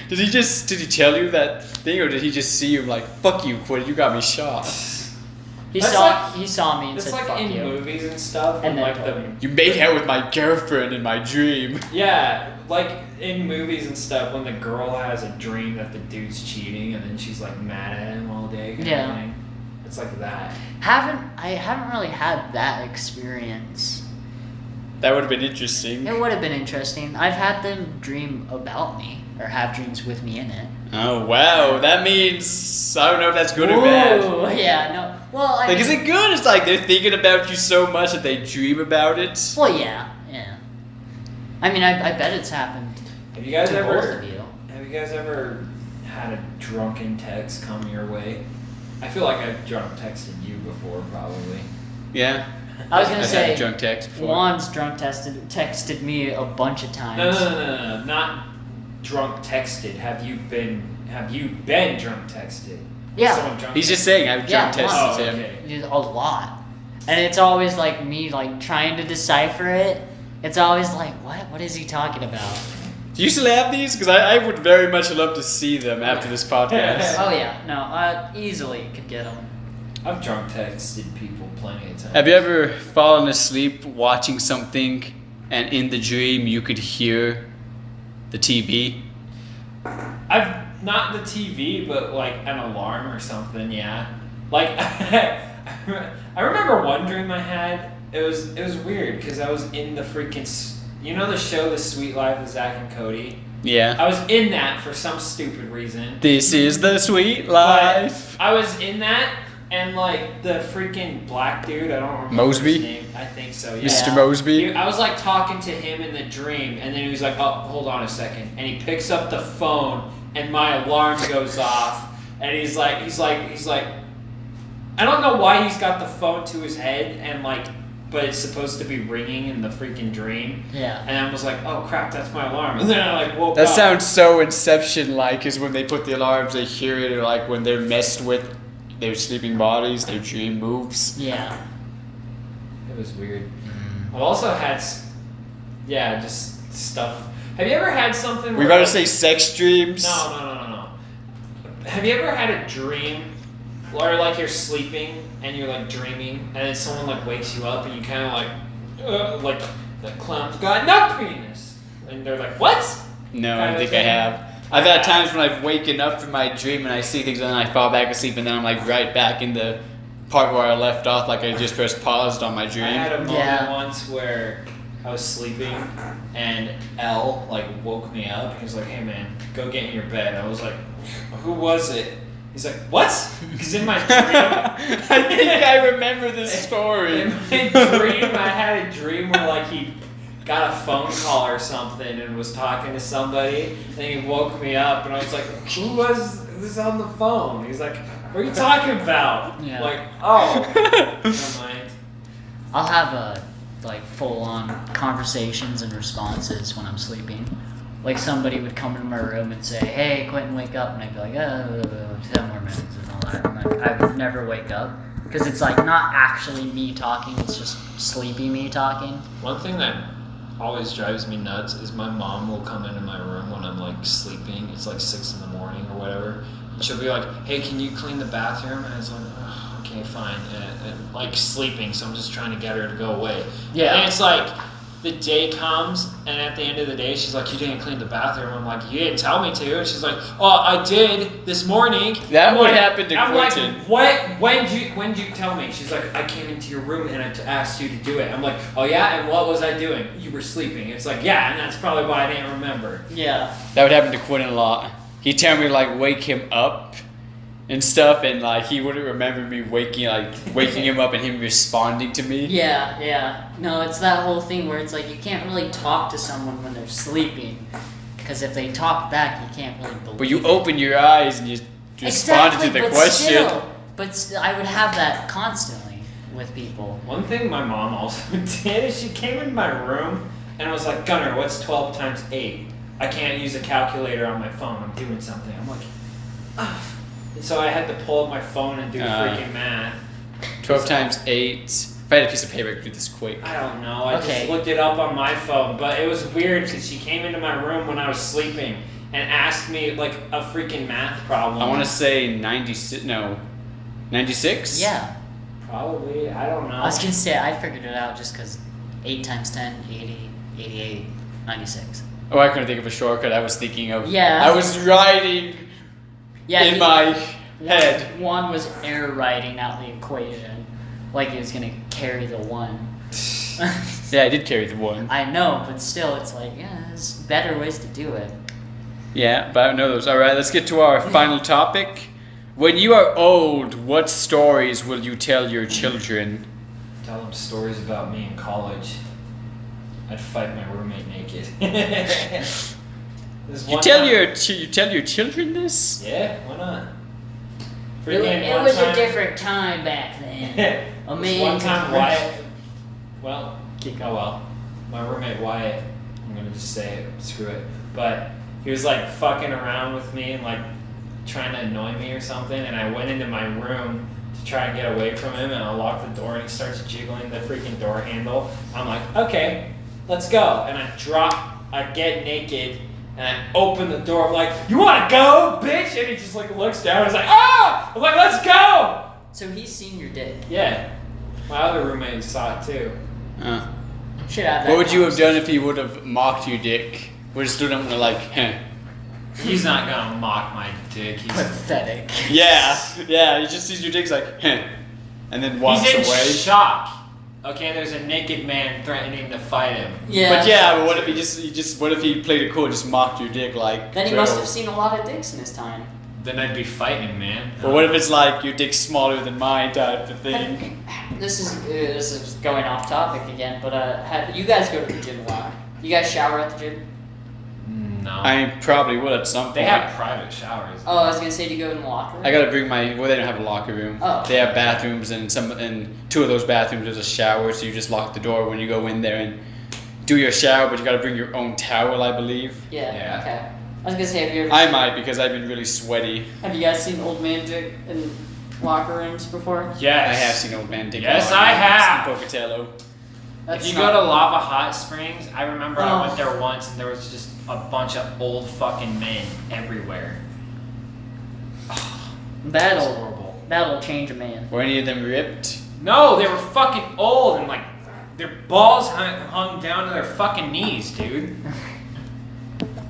[SPEAKER 1] Did he tell you that thing, or did he just see you like, fuck you, Quinton, you got me shot?
[SPEAKER 2] He
[SPEAKER 3] That's
[SPEAKER 2] saw me and
[SPEAKER 3] It's
[SPEAKER 2] said,
[SPEAKER 3] like
[SPEAKER 2] fuck
[SPEAKER 3] in
[SPEAKER 2] you.
[SPEAKER 3] movies and stuff.
[SPEAKER 2] And
[SPEAKER 3] when,
[SPEAKER 2] then
[SPEAKER 3] like
[SPEAKER 2] told me.
[SPEAKER 1] You made out with my girlfriend in my dream.
[SPEAKER 3] Yeah, like in movies and stuff, when the girl has a dream that the dude's cheating, and then she's like mad at him all day. Kind
[SPEAKER 2] Yeah.
[SPEAKER 3] of thing. It's like that.
[SPEAKER 2] I haven't really had that experience.
[SPEAKER 1] That would have been interesting.
[SPEAKER 2] It would have been interesting. I've had them dream about me, or have dreams with me in it.
[SPEAKER 1] Oh wow, that means I don't know if that's good or bad.
[SPEAKER 2] Ooh, yeah, no. Well, I
[SPEAKER 1] Like, is
[SPEAKER 2] mean,
[SPEAKER 1] it good? It's like they're thinking about you so much that they dream about it.
[SPEAKER 2] well, yeah. I mean, I bet it's happened
[SPEAKER 3] Have you guys
[SPEAKER 2] to both
[SPEAKER 3] ever?
[SPEAKER 2] of you.
[SPEAKER 3] Have you guys ever had a drunken text come your way? I feel like I've drunk texted you before, probably.
[SPEAKER 1] Yeah.
[SPEAKER 2] I was gonna
[SPEAKER 1] I've
[SPEAKER 2] say,
[SPEAKER 1] had a drunk text before.
[SPEAKER 2] Juan's texted me a bunch of times.
[SPEAKER 3] No, not drunk texted. Have you been drunk texted?
[SPEAKER 2] Yeah.
[SPEAKER 3] Someone drunk
[SPEAKER 1] He's just saying I've drunk
[SPEAKER 2] Yeah,
[SPEAKER 1] texted
[SPEAKER 3] Oh,
[SPEAKER 1] him.
[SPEAKER 3] okay.
[SPEAKER 2] A lot, and it's always like me like trying to decipher it. It's always like, what is he talking about?
[SPEAKER 1] Do you still have these? Because I would very much love to see them after this podcast.
[SPEAKER 2] Oh yeah, no, easily could get them.
[SPEAKER 3] I've drunk texted people plenty of times.
[SPEAKER 1] Have you ever fallen asleep watching something and in the dream you could hear the TV?
[SPEAKER 3] I've not the TV, but like an alarm or something. Yeah, like I remember one dream I had. It was weird because I was in the freaking the show The Sweet Life of Zach and Cody.
[SPEAKER 1] Yeah.
[SPEAKER 3] I was in that for some stupid reason.
[SPEAKER 1] This is the sweet
[SPEAKER 3] But
[SPEAKER 1] life.
[SPEAKER 3] I was in that, and like the freaking black dude, I don't remember
[SPEAKER 1] Mosby?
[SPEAKER 3] his name. I think so. Yeah.
[SPEAKER 1] Mr. Mosby.
[SPEAKER 3] I was like talking to him in the dream, and then he was like, "Oh, hold on a second," and he picks up the phone, and my alarm goes off, and he's like, I don't know why he's got the phone to his head, and like, but it's supposed to be ringing in the freaking dream,
[SPEAKER 2] Yeah.
[SPEAKER 3] and I was like, "Oh crap, that's my alarm," and then I like woke
[SPEAKER 1] That
[SPEAKER 3] up.
[SPEAKER 1] sounds so Inception-like, is when they put the alarms, they hear it, or like when they're messed with their sleeping bodies, their dream moves.
[SPEAKER 2] Yeah.
[SPEAKER 3] It was weird. I've also had, just stuff. Have you ever had something?
[SPEAKER 1] We
[SPEAKER 3] where,
[SPEAKER 1] gotta
[SPEAKER 3] like-
[SPEAKER 1] say sex dreams.
[SPEAKER 3] No. Have you ever had a dream, or like you're sleeping and you're like dreaming, and then someone like wakes you up and you kind of like the clown's got no penis, and they're like, what?
[SPEAKER 1] No, I
[SPEAKER 3] Kind
[SPEAKER 1] don't
[SPEAKER 3] of
[SPEAKER 1] think I
[SPEAKER 3] thing.
[SPEAKER 1] have. I've had times when I've waken up from my dream and I see things and then I fall back asleep and then I'm like right back in the part where I left off, like I just pressed paused on my dream.
[SPEAKER 3] I had a moment
[SPEAKER 2] Yeah.
[SPEAKER 3] once where I was sleeping and L like woke me up. He was like, "Hey man, go get in your bed." I was like, "Who was it?" He's like, "What?" Because in my dream,
[SPEAKER 1] I think I remember this story.
[SPEAKER 3] in my dream, I had a dream where like he got a phone call or something and was talking to somebody, and he woke me up, and I was like, "Who's on the phone?" He's like, "What are you talking about?"
[SPEAKER 2] Yeah.
[SPEAKER 3] Like, oh, never mind.
[SPEAKER 2] I'll have full-on conversations and responses when I'm sleeping. Like somebody would come into my room and say, "Hey, Quinton, wake up," and I'd be like, 10 more minutes and all that. And like, I would never wake up because it's like not actually me talking; it's just sleepy me talking.
[SPEAKER 3] One thing that always drives me nuts is my mom will come into my room when I'm like sleeping. It's like 6 in the morning or whatever. And she'll be like, "Hey, can you clean the bathroom?" And it's like, "Oh, okay, fine." And like sleeping, so I'm just trying to get her to go away.
[SPEAKER 2] Yeah.
[SPEAKER 3] And it's like the day comes, and at the end of the day, she's like, "You didn't clean the bathroom." I'm like, "You didn't tell me to." And she's like, "Oh, I did this morning."
[SPEAKER 1] That
[SPEAKER 3] I'm
[SPEAKER 1] would
[SPEAKER 3] like-
[SPEAKER 1] happen to
[SPEAKER 3] I'm
[SPEAKER 1] Quinton.
[SPEAKER 3] like, "What? When did you tell me?" She's like, "I came into your room and I asked you to do it." I'm like, "Oh yeah, and what was I doing?" "You were sleeping." It's like, "Yeah, and that's probably why I didn't remember."
[SPEAKER 2] Yeah.
[SPEAKER 1] That would happen to Quinton a lot. He'd tell me to like wake him up and stuff, and like he wouldn't remember me waking him up and him responding to me.
[SPEAKER 2] Yeah. No, it's that whole thing where it's like you can't really talk to someone when they're sleeping because if they talk back, you can't really believe
[SPEAKER 1] But you
[SPEAKER 2] it.
[SPEAKER 1] open your eyes and you responded to the
[SPEAKER 2] but
[SPEAKER 1] question.
[SPEAKER 2] Still, I would have that constantly with people.
[SPEAKER 3] One thing my mom also did is she came in my room and was like, "Gunnar, what's 12 times 8? I can't use a calculator on my phone. I'm doing something." I'm like, "Ah." And so I had to pull up my phone and do freaking math.
[SPEAKER 1] 12 times 8. If I had a piece of paper, I could do this quick.
[SPEAKER 3] I don't know. I
[SPEAKER 2] Okay.
[SPEAKER 3] just looked it up on my phone, but it was weird because she came into my room when I was sleeping and asked me like a freaking math problem.
[SPEAKER 1] I want to say 96. No, 96.
[SPEAKER 2] Yeah.
[SPEAKER 3] Probably. I don't know.
[SPEAKER 2] I was gonna say I figured it out just because 8 times 10, 80, 88, 96.
[SPEAKER 1] Oh, I couldn't think of a shortcut. I was thinking of.
[SPEAKER 2] Yeah.
[SPEAKER 1] I was writing in my head.
[SPEAKER 2] One was error writing out the equation, like he was gonna carry the 1.
[SPEAKER 1] Yeah, I did carry the 1.
[SPEAKER 2] I know, but still, it's like, yeah, there's better ways to do it.
[SPEAKER 1] Yeah, but I don't know those. All right, let's get to our final topic. When you are old, what stories will you tell your children?
[SPEAKER 3] Tell them stories about me in college. I'd fight my roommate naked.
[SPEAKER 1] You tell your children this?
[SPEAKER 3] Yeah, why not?
[SPEAKER 2] It was a different time back then. A man
[SPEAKER 3] one time
[SPEAKER 2] could-
[SPEAKER 3] Wyatt. Well, my roommate Wyatt. I'm gonna just say it. Screw it. But he was like fucking around with me and like trying to annoy me or something, and I went into my room to try and get away from him, and I locked the door, and he starts jiggling the freaking door handle. I'm like, okay, let's go, and I get naked, and I open the door. I'm like, you wanna go, bitch? And he just like looks down, and he's like, ah! I'm like, let's go!
[SPEAKER 2] So he's seen your dick.
[SPEAKER 3] Yeah, my other roommate saw it too.
[SPEAKER 2] Should have that
[SPEAKER 1] What would you have done
[SPEAKER 2] conversation.
[SPEAKER 1] if he would have mocked your dick? Would have stood up and like, heh.
[SPEAKER 3] He's not gonna mock my dick.
[SPEAKER 2] Pathetic.
[SPEAKER 1] Yeah, he just sees your dick's like, heh. And then walks
[SPEAKER 3] He's in
[SPEAKER 1] away.
[SPEAKER 3] shock. Okay, there's a naked man threatening to fight him.
[SPEAKER 2] Yeah.
[SPEAKER 1] But what if what if he played it cool and just mocked your dick like?
[SPEAKER 2] Then he must have seen a lot of dicks in his time.
[SPEAKER 3] Then I'd be fighting, man.
[SPEAKER 1] Or what if it's like your dick's smaller than mine type of thing?
[SPEAKER 2] This is going off topic again, but you guys go to the gym a lot. You guys shower at the gym?
[SPEAKER 3] No.
[SPEAKER 1] I probably would at some point.
[SPEAKER 3] They have private showers.
[SPEAKER 2] Oh, I was gonna say, do you go in the locker room?
[SPEAKER 1] I gotta bring my. Well, they don't have a locker room.
[SPEAKER 2] Oh.
[SPEAKER 1] They have bathrooms, and 2 of those bathrooms there's a shower, so you just lock the door when you go in there and do your shower. But you gotta bring your own towel, I believe.
[SPEAKER 2] Yeah. Okay. I was gonna say, have you ever?
[SPEAKER 1] I might because I've been really sweaty.
[SPEAKER 2] Have you guys seen old man dick in locker rooms before?
[SPEAKER 3] Yes.
[SPEAKER 1] I have seen old man dick.
[SPEAKER 3] Yes,
[SPEAKER 1] in
[SPEAKER 3] I have.
[SPEAKER 1] Pocatello.
[SPEAKER 2] That's
[SPEAKER 3] If you
[SPEAKER 2] not-
[SPEAKER 3] go to Lava Hot Springs, I remember I
[SPEAKER 2] Oh.
[SPEAKER 3] went there once and there was just a bunch of old fucking men everywhere.
[SPEAKER 2] That'll change a man.
[SPEAKER 1] Were any of them ripped?
[SPEAKER 3] No, they were fucking old and like their balls hung down to their fucking knees, dude.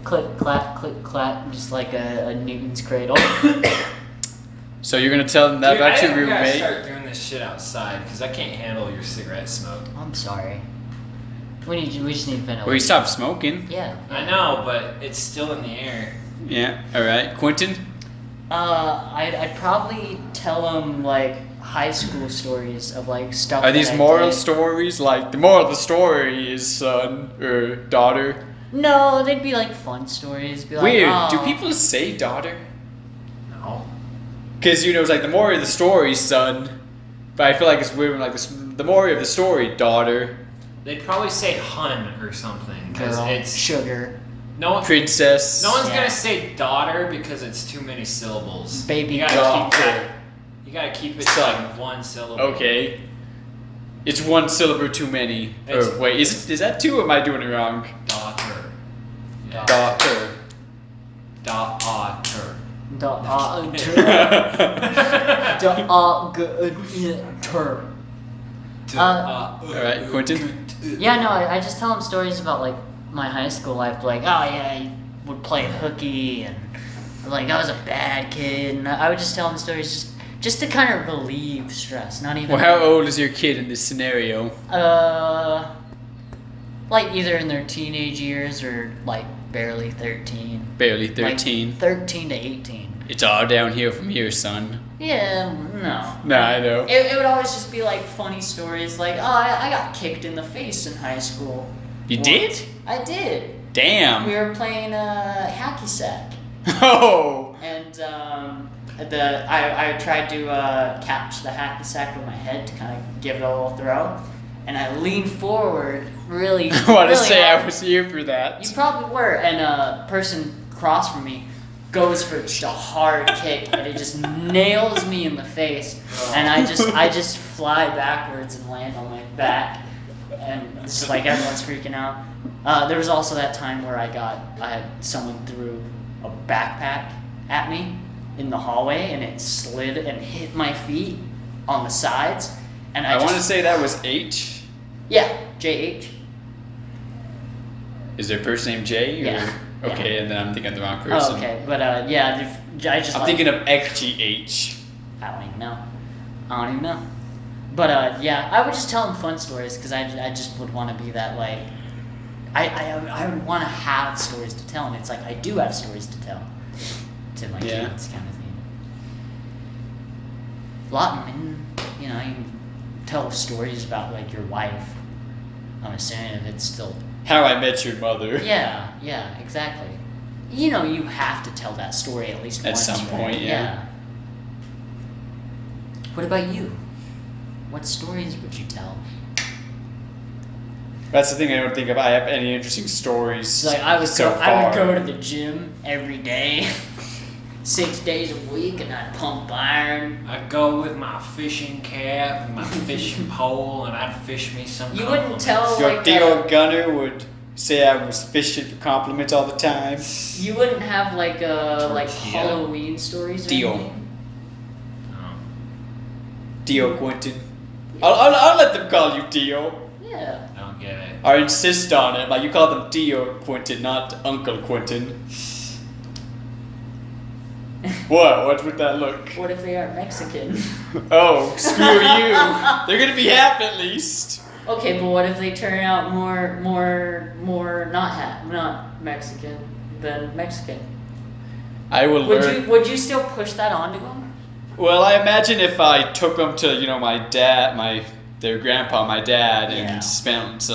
[SPEAKER 2] Click clap, just like a Newton's cradle.
[SPEAKER 1] So you're gonna tell them that
[SPEAKER 3] Dude,
[SPEAKER 1] about
[SPEAKER 3] I
[SPEAKER 1] your
[SPEAKER 3] think we gotta
[SPEAKER 1] roommate?
[SPEAKER 3] start doing this shit outside because I can't handle your cigarette smoke.
[SPEAKER 2] I'm sorry. We just need ventilation.
[SPEAKER 1] Well, he stopped smoking.
[SPEAKER 2] Yeah.
[SPEAKER 3] I know, but it's still in the air.
[SPEAKER 1] Yeah. All right, Quinton.
[SPEAKER 2] I'd probably tell him like high school stories of like stuff.
[SPEAKER 1] Are these
[SPEAKER 2] that I
[SPEAKER 1] moral
[SPEAKER 2] did.
[SPEAKER 1] stories? Like the moral of the story is son or daughter.
[SPEAKER 2] No, they'd be like fun stories. Be like,
[SPEAKER 1] Weird.
[SPEAKER 2] oh,
[SPEAKER 1] Do people say daughter?
[SPEAKER 3] No.
[SPEAKER 1] Because it's like the moral of the story, son. But I feel like it's weird when like the moral of the story, daughter,
[SPEAKER 3] They'd probably say hun or something because
[SPEAKER 2] girl,
[SPEAKER 3] it's
[SPEAKER 2] sugar,
[SPEAKER 3] no one.
[SPEAKER 1] princess.
[SPEAKER 3] No one's
[SPEAKER 2] Yeah.
[SPEAKER 3] gonna say daughter because it's too many syllables.
[SPEAKER 2] Baby
[SPEAKER 3] you gotta
[SPEAKER 1] daughter.
[SPEAKER 3] keep that. You gotta keep it to
[SPEAKER 1] Son.
[SPEAKER 3] like one syllable.
[SPEAKER 1] Okay. It's one syllable too many.
[SPEAKER 3] It's-
[SPEAKER 1] Or wait, is that 2 or am I doing it wrong?
[SPEAKER 3] Daughter. Yeah.
[SPEAKER 1] Daughter.
[SPEAKER 3] Daughter.
[SPEAKER 1] Alright, Quentin?
[SPEAKER 2] Yeah, no, I just tell him stories about like my high school life. Like, oh yeah, I would play hooky, and like I was a bad kid, and I would just tell him stories just to kind of relieve stress. Not even.
[SPEAKER 1] Well, how old is your kid in this scenario?
[SPEAKER 2] Like either in their teenage years or like barely 13.
[SPEAKER 1] Barely
[SPEAKER 2] Like
[SPEAKER 1] 13.
[SPEAKER 2] 13 to 18.
[SPEAKER 1] It's all downhill from here, son.
[SPEAKER 2] Yeah, no.
[SPEAKER 1] Nah, I know.
[SPEAKER 2] It would always just be like funny stories, like, oh, I got kicked in the face in high school.
[SPEAKER 1] You
[SPEAKER 2] Once.
[SPEAKER 1] did?
[SPEAKER 2] I did. We
[SPEAKER 1] Damn.
[SPEAKER 2] were playing hacky sack,
[SPEAKER 1] Oh.
[SPEAKER 2] and I tried to catch the hacky sack with my head to kind of give it a little throw, and I leaned forward really.
[SPEAKER 1] I want to
[SPEAKER 2] really
[SPEAKER 1] say
[SPEAKER 2] hard.
[SPEAKER 1] I was here for that.
[SPEAKER 2] You probably were, and a person across from me goes for just a hard kick, and it just nails me in the face, and I just fly backwards and land on my back, and it's just like everyone's freaking out. There was also that time where someone threw a backpack at me in the hallway, and it slid and hit my feet on the sides, and
[SPEAKER 1] I want to say that was H.
[SPEAKER 2] Yeah, JH.
[SPEAKER 1] Is their first name J? Or?
[SPEAKER 2] Yeah.
[SPEAKER 1] Okay, and then I'm thinking of the wrong person.
[SPEAKER 2] Oh, okay, but I'm
[SPEAKER 1] thinking of XGH.
[SPEAKER 2] I don't even know. But yeah, I would just tell them fun stories because I just would want to be that like. I would want to have stories to tell, and it's like I do have stories to tell to my kids, kind of thing. You tell stories about like your wife. I'm assuming if it's still.
[SPEAKER 1] How I Met Your Mother.
[SPEAKER 2] Yeah, exactly. You have to tell that story at least once.
[SPEAKER 1] At some point, yeah.
[SPEAKER 2] What about you? What stories would you tell?
[SPEAKER 1] That's the thing. I don't think if I have any interesting stories.
[SPEAKER 2] Like I would go to the gym every day, 6 days a week, and I'd pump iron.
[SPEAKER 3] I'd go with my fishing cap and my fishing pole, and I'd fish me some.
[SPEAKER 2] You wouldn't tell
[SPEAKER 1] Your Theo Gunnar would say I was fishing for compliments all the time.
[SPEAKER 2] You wouldn't have like Halloween stories. Or
[SPEAKER 1] Theo.
[SPEAKER 2] anything?
[SPEAKER 1] Theo Quinton. I'll let them call you Theo.
[SPEAKER 2] Yeah.
[SPEAKER 3] I don't get it.
[SPEAKER 1] I insist on it. Like you call them Theo Quinton, not Uncle Quinton. What? What would that look?
[SPEAKER 2] What if they are Mexican?
[SPEAKER 1] Oh, screw you. They're gonna be half at least.
[SPEAKER 2] Okay, but what if they turn out more not Mexican than Mexican?
[SPEAKER 1] I will learn.
[SPEAKER 2] Would you still push that onto them?
[SPEAKER 1] Well, I imagine if I took them to their grandpa, my dad, and spent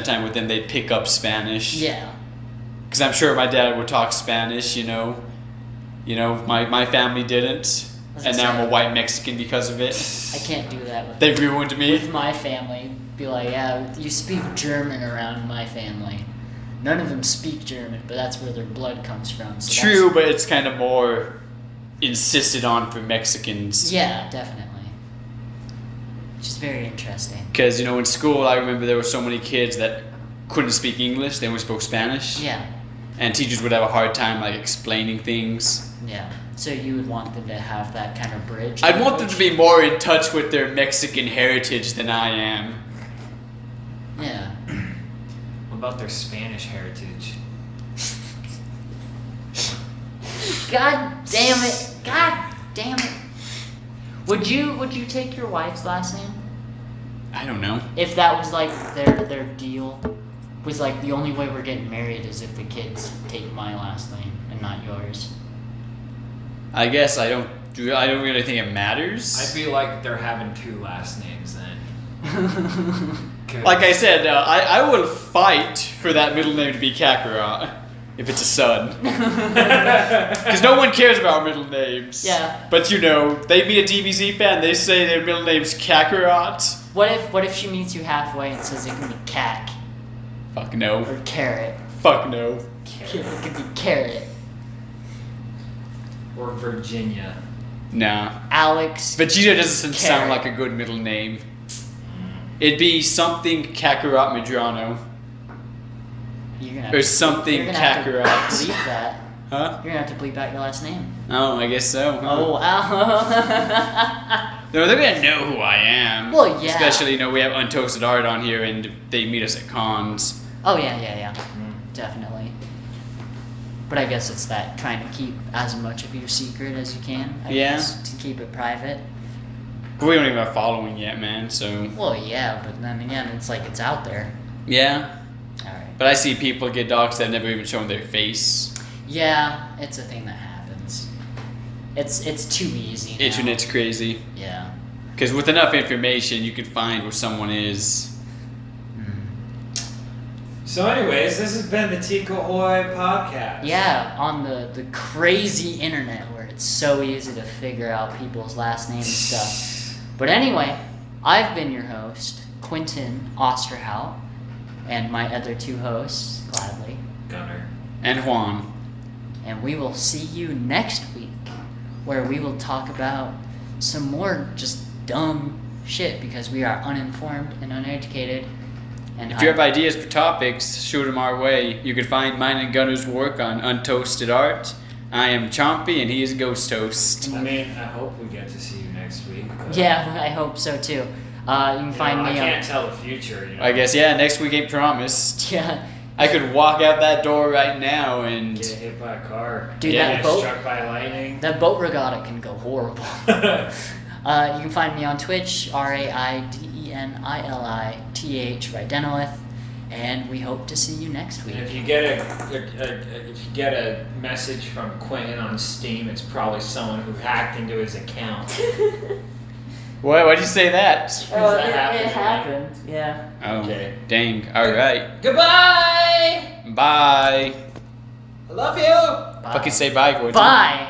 [SPEAKER 1] time with them, they'd pick up Spanish.
[SPEAKER 2] Yeah.
[SPEAKER 1] Because I'm sure my dad would talk Spanish. My family didn't, and now I'm a white Mexican because of it.
[SPEAKER 2] I can't do that.
[SPEAKER 1] They ruined me.
[SPEAKER 2] With my family, be like, yeah, you speak German around my family. None of them speak German, but that's where their blood comes from. So
[SPEAKER 1] true, but it's kind of more insisted on for Mexicans.
[SPEAKER 2] Yeah, definitely. Which is very interesting.
[SPEAKER 1] Because, in school, I remember there were so many kids that couldn't speak English, they only spoke Spanish.
[SPEAKER 2] Yeah.
[SPEAKER 1] And teachers would have a hard time, explaining things.
[SPEAKER 2] Yeah. So you would want them to have that kind of bridge?
[SPEAKER 1] I'd want them to be more in touch with their Mexican heritage than I am.
[SPEAKER 2] Yeah.
[SPEAKER 3] What about their Spanish heritage?
[SPEAKER 2] God damn it. Would you take your wife's last name?
[SPEAKER 1] I don't know.
[SPEAKER 2] If that was their deal, was the only way we're getting married is if the kids take my last name and not yours.
[SPEAKER 1] I guess I don't really think it matters.
[SPEAKER 3] I feel like they're having two last names then.
[SPEAKER 1] Like I said, I will fight for that middle name to be Kakarot if it's a son. Because no one cares about middle names.
[SPEAKER 2] Yeah.
[SPEAKER 1] But they meet a DBZ fan, they say their middle name's Kakarot.
[SPEAKER 2] What if she meets you halfway and says it can be Cac?
[SPEAKER 1] Fuck no.
[SPEAKER 2] Or Carrot.
[SPEAKER 1] Fuck no.
[SPEAKER 2] It could be Carrot.
[SPEAKER 3] Or Virginia.
[SPEAKER 1] Nah.
[SPEAKER 2] Alex.
[SPEAKER 1] Vegeta doesn't
[SPEAKER 2] Carrot.
[SPEAKER 1] sound like a good middle name. It'd be something Kakarot Medrano. Or something Kakarot.
[SPEAKER 2] You're gonna have to bleep that.
[SPEAKER 1] Huh?
[SPEAKER 2] You're gonna have to bleep out your last name.
[SPEAKER 1] Oh, I guess so. Huh?
[SPEAKER 2] Oh, wow.
[SPEAKER 1] No, they're gonna know who I am.
[SPEAKER 2] Well, yeah.
[SPEAKER 1] Especially, we have Untoasted Art on here, and they meet us at cons.
[SPEAKER 2] Oh, yeah. Definitely. But I guess it's that trying to keep as much of your secret as you can. I guess, to keep it private.
[SPEAKER 1] But we don't even have a following yet, man, so...
[SPEAKER 2] Well, yeah, but then again, it's out there.
[SPEAKER 1] Yeah.
[SPEAKER 2] Alright.
[SPEAKER 1] But I see people get dogs that have never even shown their face.
[SPEAKER 2] Yeah, it's a thing that happens. It's too easy now.
[SPEAKER 1] Internet's crazy.
[SPEAKER 2] Yeah.
[SPEAKER 1] Because with enough information, you can find where someone is.
[SPEAKER 3] So anyways, this has been the Tikohoy podcast.
[SPEAKER 2] Yeah, on the crazy internet where it's so easy to figure out people's last names and stuff. But anyway, I've been your host, Quinton Osterhout, and my other two hosts, gladly.
[SPEAKER 3] Gunnar.
[SPEAKER 1] And Juan.
[SPEAKER 2] And we will see you next week, where we will talk about some more just dumb shit because we are uninformed and uneducated. And
[SPEAKER 1] If you have ideas for topics, shoot them our way. You can find mine and Gunnar's work on Untoasted Art. I am Chompy, and he is Ghost Toast.
[SPEAKER 3] I mean, I hope we get to see you next week. But,
[SPEAKER 2] Yeah, I hope so too. You can find me
[SPEAKER 3] I can't tell the future. You know?
[SPEAKER 1] I guess, yeah, next week ain't promised.
[SPEAKER 2] Yeah.
[SPEAKER 1] I could walk out that door right now and...
[SPEAKER 3] Get hit by a car.
[SPEAKER 2] Dude,
[SPEAKER 1] Yeah,
[SPEAKER 2] that
[SPEAKER 3] Get
[SPEAKER 2] boat,
[SPEAKER 3] struck by lightning.
[SPEAKER 2] that boat regatta can go horrible. You can find me on Twitch, raidenilith, raidenilith, and we hope to see you next week.
[SPEAKER 3] And if you get a message from Quinton on Steam, it's probably someone who hacked into his account.
[SPEAKER 1] Why'd you say that?
[SPEAKER 3] That
[SPEAKER 2] happened. Yeah.
[SPEAKER 1] Oh,
[SPEAKER 3] Okay.
[SPEAKER 1] dang. Alright.
[SPEAKER 3] Goodbye.
[SPEAKER 1] Bye.
[SPEAKER 3] I love you.
[SPEAKER 1] Fucking say bye, Quinton.
[SPEAKER 2] Bye.